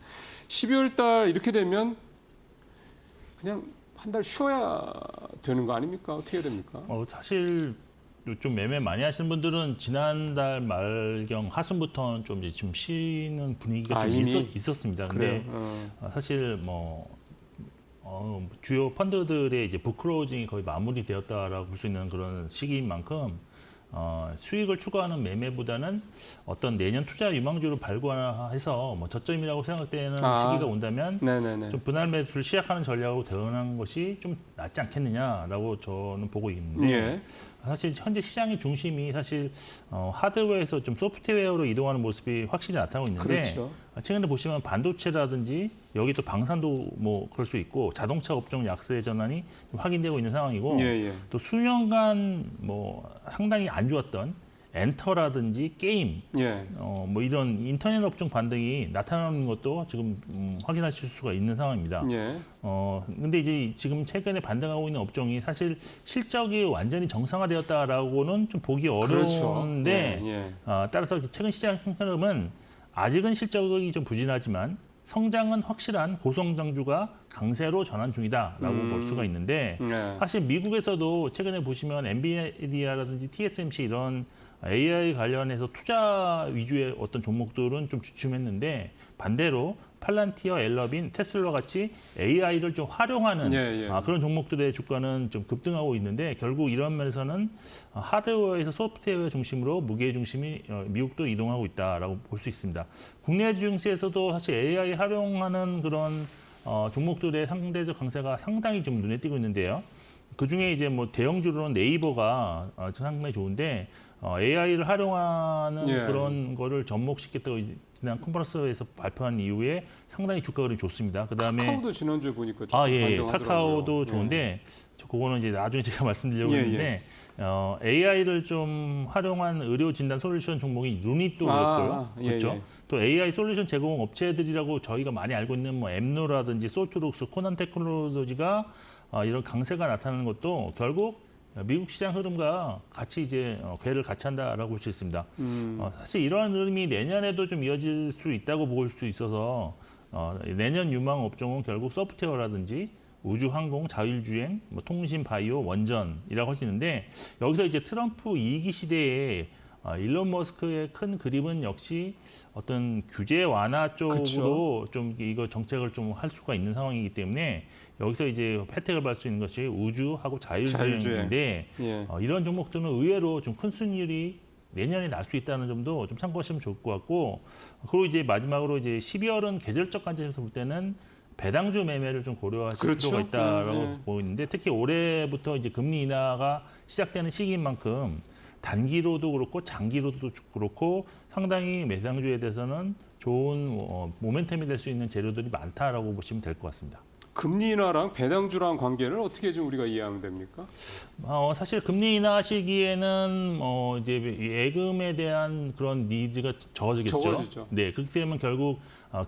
12월 달 이렇게 되면 그냥 한 달 쉬어야 되는 거 아닙니까? 어떻게 해야 됩니까? 사실 좀 매매 많이 하시는 분들은 지난달 말경 하순부터는 좀 이제 좀 쉬는 분위기가 좀 이미? 있었습니다. 그래요? 근데 사실 뭐 주요 펀드들의 이제 북클로징이 거의 마무리되었다라고 볼 수 있는 그런 시기인 만큼 수익을 추구하는 매매보다는 어떤 내년 투자 유망주를 발굴해서 뭐 저점이라고 생각되는 시기가 온다면 네네네. 좀 분할 매수를 시작하는 전략으로 대응하는 것이 좀 낫지 않겠느냐라고 저는 보고 있는데 예. 사실 현재 시장의 중심이 사실 하드웨어에서 좀 소프트웨어로 이동하는 모습이 확실히 나타나고 있는데 그렇죠. 최근에 보시면 반도체라든지 여기 또 방산도 뭐 그럴 수 있고 자동차 업종 약세 전환이 좀 확인되고 있는 상황이고 예. 또 수년간 뭐 상당히 안 좋았던 엔터라든지 게임 예. 뭐 이런 인터넷 업종 반등이 나타나는 것도 지금 확인하실 수가 있는 상황입니다. 예. 근데 이제 지금 최근에 반등하고 있는 업종이 사실 실적이 완전히 정상화되었다라고는 좀 보기 어려운데 그렇죠. 예. 따라서 최근 시장 흐름은 아직은 실적이 좀 부진하지만 성장은 확실한 고성장주가 강세로 전환 중이다라고 볼 수가 있는데 예. 사실 미국에서도 최근에 보시면 엔비디아라든지 TSMC 이런 AI 관련해서 투자 위주의 어떤 종목들은 좀 주춤했는데 반대로 팔란티어, 엘러빈, 테슬라 같이 AI를 좀 활용하는 그런 종목들의 주가는 좀 급등하고 있는데 결국 이런 면에서는 하드웨어에서 소프트웨어 중심으로 무게 중심이 미국도 이동하고 있다라고 볼 수 있습니다. 국내 증시에서도 사실 AI 활용하는 그런 종목들의 상대적 강세가 상당히 좀 눈에 띄고 있는데요. 그 중에 이제 뭐 대형주로는 네이버가 상당히 좋은데 AI를 활용하는 예. 그런 거를 접목시켰다고 지난 컨퍼런스에서 발표한 이후에 상당히 주가 흐름이 좋습니다. 그다음에 카카오도 지난주에 보니까 좀 예. 반등하더라고요. 카카오도 예. 좋은데 그거는 이제 나중에 제가 말씀드리려고 예, 했는데 AI를 좀 활용한 의료 진단 솔루션 종목이 루닛도 그렇고요. 예, 그렇죠. 예. 또 AI 솔루션 제공 업체들이라고 저희가 많이 알고 있는 뭐 엠노라든지 솔트룩스, 코난 테크놀로지가 이런 강세가 나타나는 것도 결국 미국 시장 흐름과 같이 이제 궤를 같이 한다라고 볼 수 있습니다. 사실 이러한 흐름이 내년에도 좀 이어질 수 있다고 볼 수 있어서 내년 유망 업종은 결국 소프트웨어라든지 우주, 항공, 자율주행, 뭐 통신, 바이오, 원전이라고 할 수 있는데 여기서 이제 트럼프 2기 시대에 일론 머스크의 큰 그림은 역시 어떤 규제 완화 쪽으로 좀 이거 정책을 좀 할 수가 있는 상황이기 때문에 여기서 이제 혜택을 받을 수 있는 것이 우주하고 자율주행인데 예. 이런 종목들은 의외로 좀 큰 수익률이 내년에 날 수 있다는 점도 좀 참고하시면 좋을 것 같고 그리고 이제 마지막으로 이제 12월은 계절적 관점에서 볼 때는 배당주 매매를 좀 고려하실 그렇죠. 필요가 있다라고 네. 보이는데 특히 올해부터 이제 금리 인하가 시작되는 시기인 만큼 단기로도 그렇고 장기로도 그렇고 상당히 배당주에 대해서는 좋은 모멘텀이 될 수 있는 재료들이 많다라고 보시면 될 것 같습니다. 금리 인하랑 배당주랑 관계를 어떻게 좀 우리가 이해하면 됩니까? 사실 금리 인하 시기에는 이제 예금에 대한 그런 니즈가 적어지겠죠. 적어지죠. 네, 그렇게 되면 결국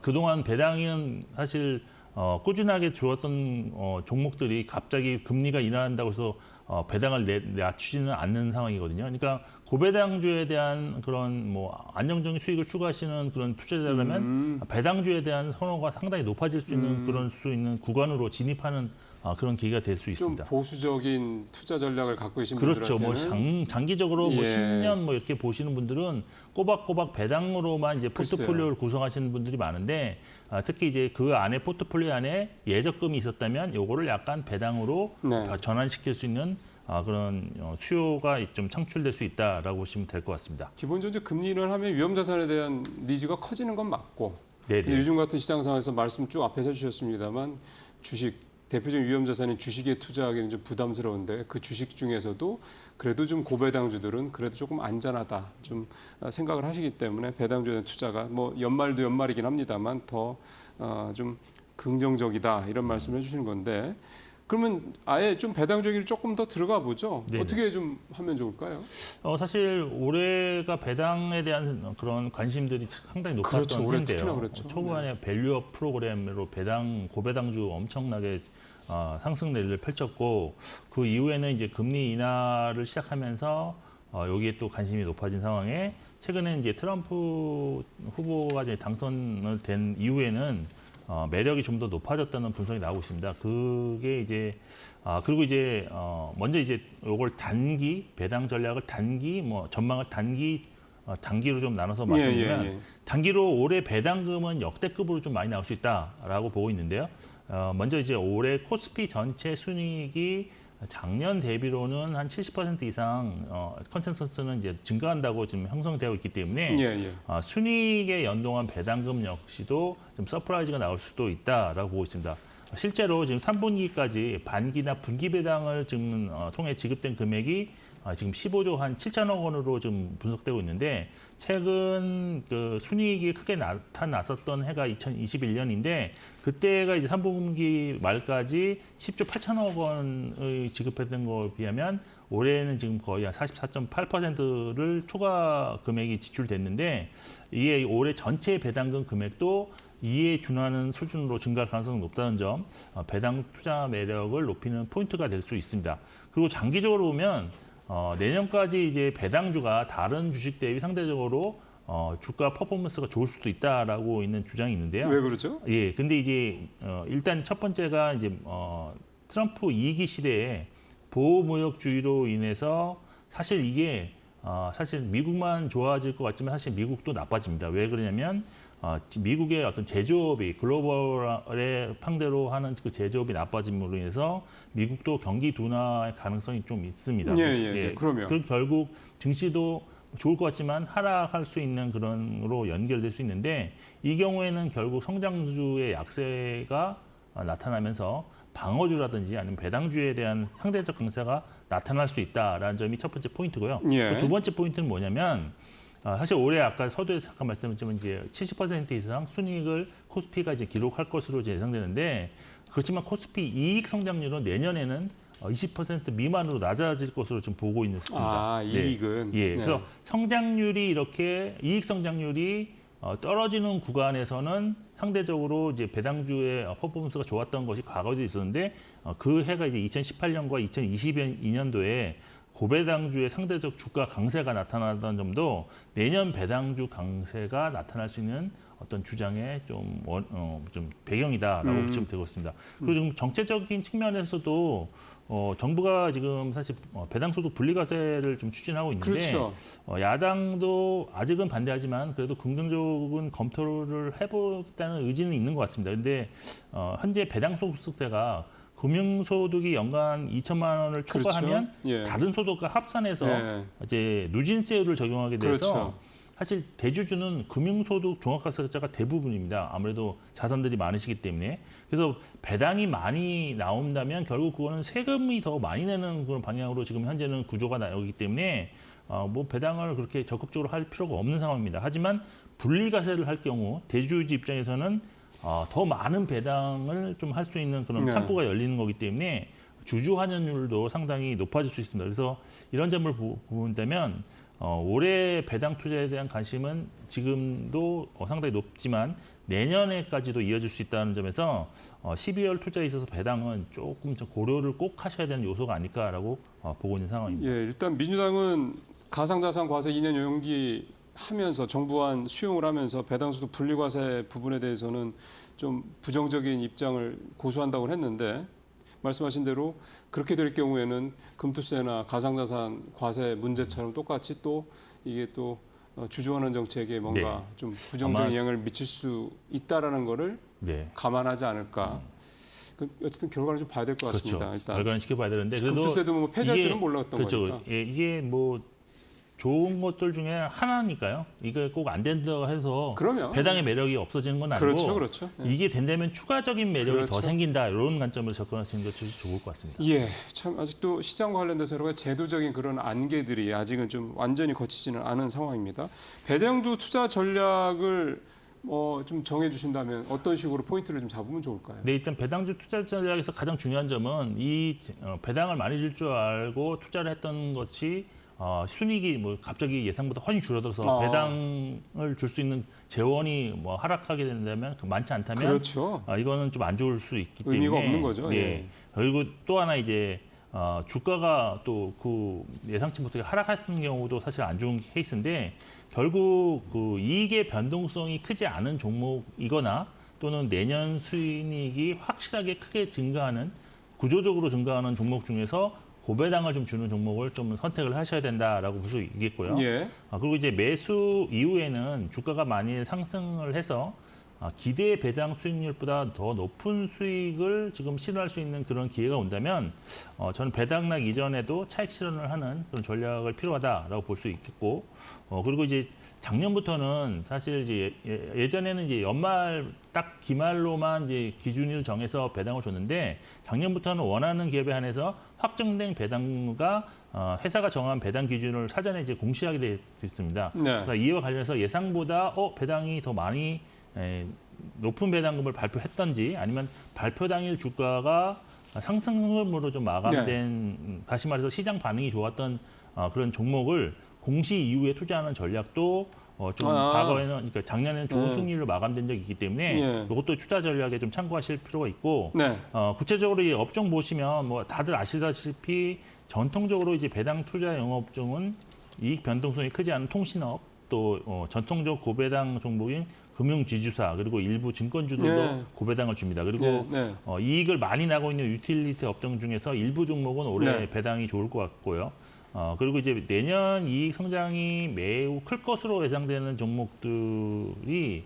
그동안 배당은 사실 꾸준하게 주었던 종목들이 갑자기 금리가 인하한다고 해서 배당을 낮추지는 않는 상황이거든요. 그러니까 고배당주에 대한 그런 뭐 안정적인 수익을 추구하시는 그런 투자자라면 배당주에 대한 선호가 상당히 높아질 수 있는 그런 수 있는 구간으로 진입하는 그런 계기가 될 수 좀 있습니다. 보수적인 투자 전략을 갖고 계신 그렇죠. 분들한테는 뭐 장기적으로 뭐 예. 10년 뭐 이렇게 보시는 분들은 꼬박꼬박 배당으로만 이제 포트폴리오를 구성하시는 분들이 많은데 특히 이제 그 안에 포트폴리오 안에 예적금이 있었다면 요거를 약간 배당으로 네. 전환시킬 수 있는 그런 수요가 좀 창출될 수 있다라고 보시면 될 것 같습니다. 기본적으로 금리 인하를 하면 위험 자산에 대한 니즈가 커지는 건 맞고 네, 근데 요즘 같은 시장 상황에서 말씀 쭉 앞에서 해주셨습니다만 주식 대표적인 위험 자산인 주식에 투자하기는 좀 부담스러운데 그 주식 중에서도 그래도 좀 고배당주들은 그래도 조금 안전하다 좀 생각을 하시기 때문에 배당주에 대한 투자가 뭐 연말도 연말이긴 합니다만 더 좀 긍정적이다 이런 말씀을 해주시는 건데 그러면 아예 좀 배당주기를 조금 더 들어가 보죠. 네네. 어떻게 좀 하면 좋을까요? 사실 올해가 배당에 대한 그런 관심들이 상당히 높았던 그렇죠. 올해 특히나 해인데요. 그렇죠. 초반에 밸류업 프로그램으로 고배당주 엄청나게 상승 랠리를 펼쳤고 그 이후에는 이제 금리 인하를 시작하면서 여기에 또 관심이 높아진 상황에 최근에 이제 트럼프 후보가 이제 당선을 된 이후에는 매력이 좀 더 높아졌다는 분석이 나오고 있습니다. 그게 이제 그리고 이제 먼저 이제 요걸 단기 배당 전략을 단기 뭐 전망을 단기로 좀 나눠서 말씀드리면 단기로 올해 배당금은 역대급으로 좀 많이 나올 수 있다라고 보고 있는데요. 먼저 이제 올해 코스피 전체 순이익이 작년 대비로는 한 70% 이상 컨센서스는 이제 증가한다고 지금 형성되고 있기 때문에 순이익에 연동한 배당금 역시도 좀 서프라이즈가 나올 수도 있다라고 보고 있습니다. 실제로 지금 3분기까지 반기나 분기 배당을 지금 통해 지급된 금액이 지금 15조 한 7천억 원으로 좀 분석되고 있는데 최근 그 순이익이 크게 나타났었던 해가 2021년인데 그때가 이제 3분기 말까지 10조 8천억 원의 지급했던 거에 비하면 올해는 지금 거의 한 44.8%를 추가 금액이 지출됐는데 이게 올해 전체 배당금 금액도 이에 준하는 수준으로 증가할 가능성이 높다는 점, 배당 투자 매력을 높이는 포인트가 될 수 있습니다. 그리고 장기적으로 보면 내년까지 이제 배당주가 다른 주식 대비 상대적으로 주가 퍼포먼스가 좋을 수도 있다라고 있는 주장이 있는데요. 왜 그러죠? 예, 근데 이제 일단 첫 번째가 이제 트럼프 2기 시대에 보호무역주의로 인해서 사실 이게 사실 미국만 좋아질 것 같지만 사실 미국도 나빠집니다. 왜 그러냐면 미국의 어떤 제조업이 글로벌에 상대로 하는 그 제조업이 나빠짐으로 인해서 미국도 경기 둔화의 가능성이 좀 있습니다. 그러면 그 결국 증시도 좋을 것 같지만 하락할 수 있는 그런으로 연결될 수 있는데 이 경우에는 결국 성장주의 약세가 나타나면서 방어주라든지 아니면 배당주에 대한 상대적 강세가 나타날 수 있다라는 점이 첫 번째 포인트고요. 예. 두 번째 포인트는 뭐냐면 사실 올해 아까 서두에서 잠깐 말씀드렸지만 이제 70% 이상 순이익을 코스피가 이제 기록할 것으로 이제 예상되는데 그렇지만 코스피 이익 성장률은 내년에는 20% 미만으로 낮아질 것으로 좀 보고 있는 습니다. 아, 이익은. 예, 네. 그래서 성장률이 이렇게 이익 성장률이 떨어지는 구간에서는 상대적으로 이제 배당주의 퍼포먼스가 좋았던 것이 과거에도 있었는데 그 해가 이제 2018년과 2022년도에 고배당주의 상대적 주가 강세가 나타나던 점도 내년 배당주 강세가 나타날 수 있는 어떤 주장의 좀 배경이다라고 보시면 되고 있습니다. 그리고 지금 정책적인 측면에서도 정부가 지금 사실 배당소득 분리과세를 좀 추진하고 있는데 그렇죠. 야당도 아직은 반대하지만 그래도 긍정적인 검토를 해보겠다는 의지는 있는 것 같습니다. 그런데 현재 배당소득세가 금융소득이 연간 2천만 원을 초과하면 그렇죠. 예. 다른 소득과 합산해서 예. 이제 누진세율을 적용하게 돼서 그렇죠. 사실 대주주는 금융소득 종합과세자가 대부분입니다. 아무래도 자산들이 많으시기 때문에. 그래서 배당이 많이 나온다면 결국 그거는 세금이 더 많이 내는 그런 방향으로 지금 현재는 구조가 나오기 때문에 뭐 배당을 그렇게 적극적으로 할 필요가 없는 상황입니다. 하지만 분리과세를 할 경우 대주주 입장에서는 더 많은 배당을 좀 할 수 있는 그런 네. 창구가 열리는 거기 때문에 주주 환원율도 상당히 높아질 수 있습니다. 그래서 이런 점을 본다면 올해 배당 투자에 대한 관심은 지금도 상당히 높지만 내년에까지도 이어질 수 있다는 점에서 12월 투자에 있어서 배당은 조금 좀 고려를 꼭 하셔야 되는 요소가 아닐까라고 보고 있는 상황입니다. 예, 일단 민주당은 가상자산 과세 2년 연기 하면서 정부안 수용을 하면서 배당소득 분리과세 부분에 대해서는 좀 부정적인 입장을 고수한다고 했는데 말씀하신 대로 그렇게 될 경우에는 금투세나 가상자산 과세 문제처럼 똑같이 또 이게 또 주주환원 정책에 뭔가 네. 좀 부정적인 아마- 영향을 미칠 수 있다라는 거를 네. 감안하지 않을까. 어쨌든 결과는 좀 봐야 될 것 같습니다. 그렇죠. 일단 결과는 지켜봐야 되는데 그래도 금투세도 뭐 폐지할 이게- 줄은 몰랐던 그렇죠. 거니까. 예, 이게 뭐 좋은 것들 중에 하나니까요. 이게 꼭 안 된다고 해서 그러면. 배당의 매력이 없어지는 건 아니고 그렇죠, 그렇죠. 예. 이게 된다면 추가적인 매력이 그렇죠. 더 생긴다 이런 관점으로 접근하시는 것이 좋을 것 같습니다. 예, 참 아직도 시장과 관련돼서 여러 가지 제도적인 그런 안개들이 아직은 좀 완전히 거치지는 않은 상황입니다. 배당주 투자 전략을 좀 정해주신다면 어떤 식으로 포인트를 좀 잡으면 좋을까요? 네, 일단 배당주 투자 전략에서 가장 중요한 점은 이 배당을 많이 줄 줄 알고 투자를 했던 것이 순이익이 뭐 갑자기 예상보다 훨씬 줄어들어서 배당을 줄 수 있는 재원이 뭐 하락하게 된다면 많지 않다면 그렇죠. 이거는 좀 안 좋을 수 있기 때문에 의미가 없는 거죠. 예. 예. 그리고 또 하나 이제 주가가 또 그 예상치 못하게 하락하는 경우도 사실 안 좋은 케이스인데 결국 그 이익의 변동성이 크지 않은 종목이거나 또는 내년 수익이 확실하게 크게 증가하는 구조적으로 증가하는 종목 중에서 고배당을 좀 주는 종목을 좀 선택을 하셔야 된다라고 볼 수 있겠고요. 예. 그리고 이제 매수 이후에는 주가가 많이 상승을 해서 기대 배당 수익률보다 더 높은 수익을 지금 실현할 수 있는 그런 기회가 온다면 저는 배당락 이전에도 차익 실현을 하는 그런 전략을 필요하다라고 볼 수 있겠고 그리고 이제 작년부터는 사실 이제 예전에는 이제 연말 딱 기말로만 이제 기준을 정해서 배당을 줬는데 작년부터는 원하는 기업에 한해서 확정된 배당가 회사가 정한 배당 기준을 사전에 이제 공시하게 돼 있습니다. 네. 그러니까 이와 관련해서 예상보다 배당이 더 많이 높은 배당금을 발표했던지 아니면 발표 당일 주가가 상승으로 좀 마감된 다시 말해서 시장 반응이 좋았던 그런 종목을 공시 이후에 투자하는 전략도 좀 과거에는 그러니까 작년에는 좋은 수익률로 마감된 적이 있기 때문에 예. 이것도 투자 전략에 좀 참고하실 필요가 있고 네. 구체적으로 이 업종 보시면 뭐 다들 아시다시피 전통적으로 이제 배당 투자 영업종은 이익 변동성이 크지 않은 통신업 또 전통적 고배당 종목인 금융지주사 그리고 일부 증권주들도 네. 고배당을 줍니다. 그리고 네. 이익을 많이 나고 있는 유틸리티 업종 중에서 일부 종목은 올해 네. 배당이 좋을 것 같고요. 그리고 이제 내년 이익 성장이 매우 클 것으로 예상되는 종목들이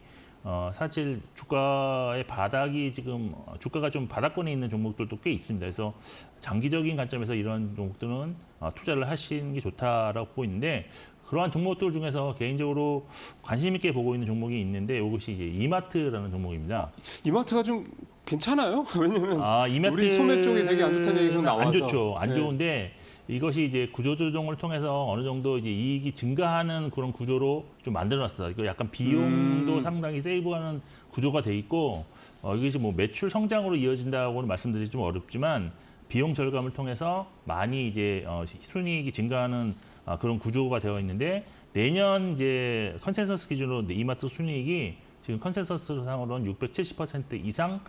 사실 주가의 바닥이 지금 주가가 좀 바닥권에 있는 종목들도 꽤 있습니다. 그래서 장기적인 관점에서 이런 종목들은 투자를 하시는 게 좋다라고 보고 있는데 그러한 종목들 중에서 개인적으로 관심 있게 보고 있는 종목이 있는데 이것이 이제 이마트라는 종목입니다. 이마트가 좀 괜찮아요? 왜냐면 이마트 우리 소매 쪽이 되게 안 좋다는 얘기가 좀 나와서. 안 좋죠. 안 네. 좋은데 이것이 이제 구조조정을 통해서 어느 정도 이제 이익이 증가하는 그런 구조로 좀 만들어놨어요. 이거 약간 비용도 상당히 세이브하는 구조가 돼 있고 이것이 뭐 매출 성장으로 이어진다고는 말씀드리기 좀 어렵지만 비용 절감을 통해서 많이 이제 순이익이 증가하는 그런 구조가 되어 있는데 내년 이제 컨센서스 기준으로 이마트 순이익이 지금 컨센서스 상으로는 670% 이상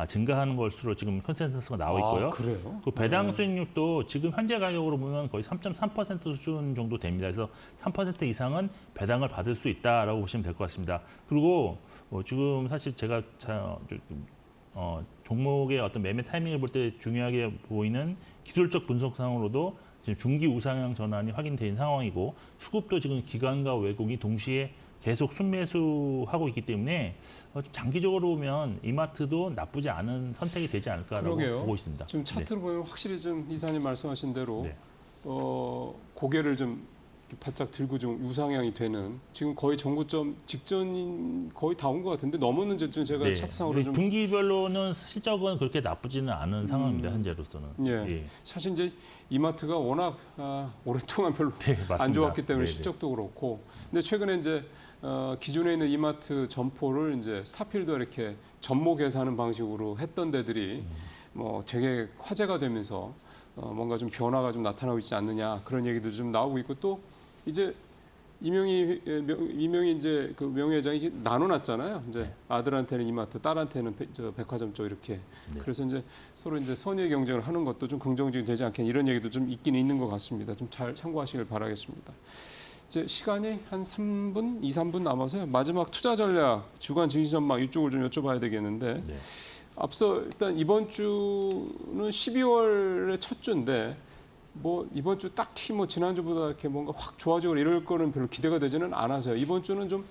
증가하는 것으로 지금 컨센서스가 나와 있고요. 그래요? 그 배당 수익률도 지금 현재 가격으로 보면 거의 3.3% 수준 정도 됩니다. 그래서 3% 이상은 배당을 받을 수 있다라고 보시면 될 것 같습니다. 그리고 지금 사실 제가 종목의 어떤 매매 타이밍을 볼 때 중요하게 보이는 기술적 분석상으로도 지금 중기 우상향 전환이 확인된 상황이고 수급도 지금 기관과 외국이 동시에 계속 순매수하고 있기 때문에 장기적으로 보면 이마트도 나쁘지 않은 선택이 되지 않을까라고 그러게요. 보고 있습니다. 지금 차트로 보면 확실히 좀 이사님 말씀하신 대로 네. 고개를 좀 이렇게 바짝 들고 좀 우상향이 되는 지금 거의 정고점 직전인 거의 다 온 것 같은데 넘었는지쯤 제가 차트상으로 좀 분기별로는 실적은 그렇게 나쁘지는 않은 상황입니다. 현재로서는. 예. 사실 이제 이마트가 워낙 오랫동안 별로 네, 맞습니다. 안 좋았기 때문에 네네. 실적도 그렇고 근데 최근에 이제 기존에 있는 이마트 점포를 이제 스타필드 이렇게 전모 계산하는 방식으로 했던 데들이 뭐 되게 화제가 되면서 뭔가 좀 변화가 좀 나타나고 있지 않느냐 그런 얘기도 좀 나오고 있고 또 이제 이명희 이제 그 명예회장이 나눠놨잖아요. 이제 아들한테는 이마트, 딸한테는 백화점 쪽 이렇게. 그래서 이제 서로 이제 선의 경쟁을 하는 것도 좀 긍정적이 되지 않겠냐 이런 얘기도 좀 있긴 있는 것 같습니다. 좀 잘 참고하시길 바라겠습니다. 이제 시간이 한 3분, 2, 3분 남아서요. 마지막 투자 전략, 주간 증시 전망 이쪽을 좀 여쭤봐야 되겠는데 네. 앞서 일단 이번 주는 12월의 첫 주인데 뭐 이번 주 딱히 뭐 지난주보다 이렇게 뭔가 확 좋아지고 이럴 거는 별로 기대가 되지는 않아서요. 이번 주는 좀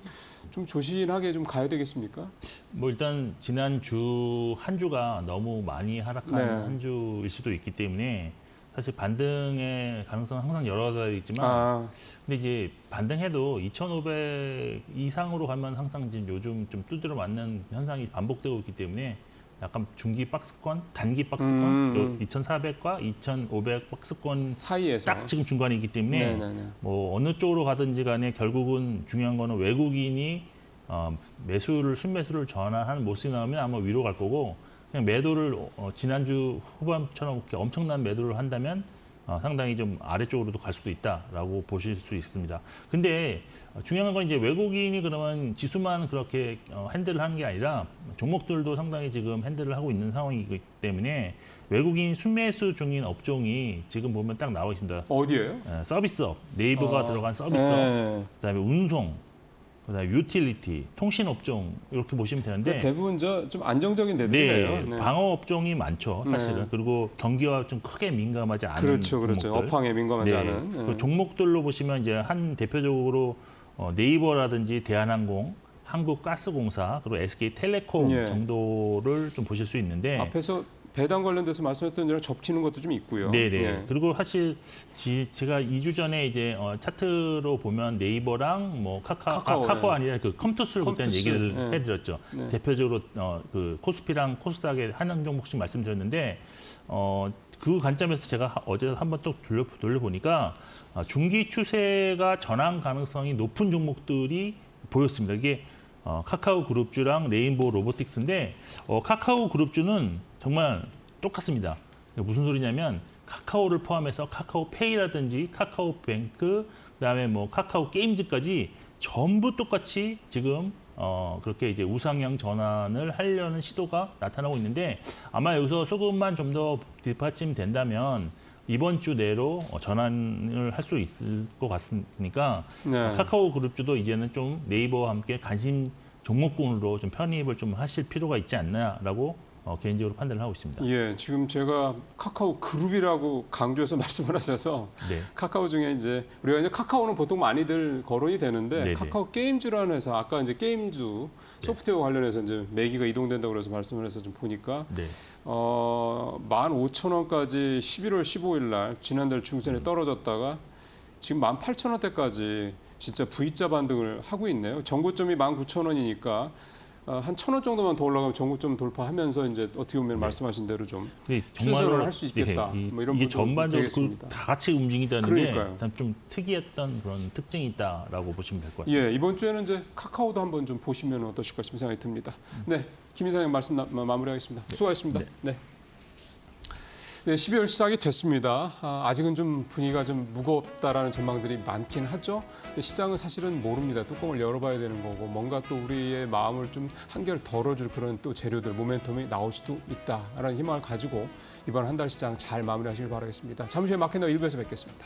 조신하게 좀 가야 되겠습니까? 뭐 일단 지난 주 한 주가 너무 많이 하락한 네. 한 주일 수도 있기 때문에 사실 반등의 가능성은 항상 열어둬야 있지만 근데 이제 반등해도 2,500 이상으로 가면 항상 이제 요즘 좀 두드려 맞는 현상이 반복되고 있기 때문에 약간 중기 박스권, 단기 박스권, 2,400과 2,500 박스권 사이에서 딱 지금 중간에 있기 때문에 네네네. 뭐 어느 쪽으로 가든지 간에 결국은 중요한 거는 외국인이 매수를 순매수를 전환하는 모습이 나오면 아마 위로 갈 거고 그냥 매도를 지난주 후반처럼 이렇게 엄청난 매도를 한다면 상당히 좀 아래쪽으로도 갈 수도 있다라고 보실 수 있습니다. 근데 중요한 건 이제 외국인이 그러면 지수만 그렇게 핸들을 하는 게 아니라 종목들도 상당히 지금 핸들을 하고 있는 상황이기 때문에 외국인 순매수 중인 업종이 지금 보면 딱 나와 있습니다. 어디예요? 서비스업, 네이버가 들어간 서비스업, 네. 그다음에 운송, 그다음에 유틸리티, 통신 업종 이렇게 보시면 되는데 대부분 좀 안정적인 데들이에요. 네, 방어 업종이 많죠, 사실은. 네. 그리고 경기와 좀 크게 민감하지 않은 그렇죠. 종목들. 업황에 민감하지 네. 않은. 그 종목들로 보시면 이제 한 대표적으로 네이버라든지 대한항공, 한국가스공사, 그리고 SK텔레콤 예. 정도를 좀 보실 수 있는데 앞에서 배당 관련돼서 말씀했던 대로 접히는 것도 좀 있고요. 네네. 예. 그리고 사실 제가 2주 전에 이제 차트로 보면 네이버랑 뭐 카카오 아니라 그 컴투스를 그때 컴투스, 얘기를 예. 해드렸죠. 네. 대표적으로 그 코스피랑 코스닥의 한 종목씩 말씀드렸는데 그 관점에서 제가 어제 한번 또 돌려보니까 중기 추세가 전환 가능성이 높은 종목들이 보였습니다. 이게 카카오 그룹주랑 레인보우 로보틱스인데 카카오 그룹주는 정말 똑같습니다. 무슨 소리냐면 카카오를 포함해서 카카오페이라든지 카카오뱅크, 그다음에 뭐 카카오 게임즈까지 전부 똑같이 지금 그렇게 이제 우상향 전환을 하려는 시도가 나타나고 있는데 아마 여기서 조금만 좀 더 뒷받침된다면 이번 주 내로 전환을 할 수 있을 것 같으니까 네. 카카오 그룹주도 이제는 좀 네이버와 함께 관심 종목군으로 좀 편입을 좀 하실 필요가 있지 않나라고 개인적으로 판단을 하고 있습니다. 예, 지금 제가 카카오 그룹이라고 강조해서 말씀을 하셔서 네. 카카오 중에 이제 우리가 이제 카카오는 보통 많이들 거론이 되는데 네네. 카카오 게임즈라는 회사 아까 이제 게임즈 소프트웨어 관련해서 이제 매기가 이동된다고 그래서 말씀을 해서 좀 보니까 네. 15,000원까지 11월 15일 날 지난달 중순에 떨어졌다가 지금 18,000원대까지 진짜 V자 반등을 하고 있네요. 정고점이 19,000원이니까 한 1,000원 정도만 더 올라가면 전고점 돌파하면서 이제 어떻게 보면 말씀하신 대로 좀 네, 추세선을 할 수 있겠다. 예, 뭐 이런 이게 부분이 좀 전반적으로 되겠습니다. 다 같이 움직인다는 그러니까요. 게 일단 좀 특이했던 그런 특징이 있다라고 보시면 될 것 같습니다. 예, 이번 주에는 이제 카카오도 한번 좀 보시면 어떠실까 싶은 생각이 듭니다. 네, 김 이사님 말씀 마무리하겠습니다. 수고하셨습니다. 네. 네, 12월 시작이 됐습니다. 아직은 좀 분위기가 좀 무겁다라는 전망들이 많긴 하죠. 근데 시장은 사실은 모릅니다. 뚜껑을 열어봐야 되는 거고 뭔가 또 우리의 마음을 좀 한결 덜어줄 그런 또 재료들, 모멘텀이 나올 수도 있다라는 희망을 가지고 이번 한 달 시장 잘 마무리하시길 바라겠습니다. 잠시 후에 마켓너 1부에서 뵙겠습니다.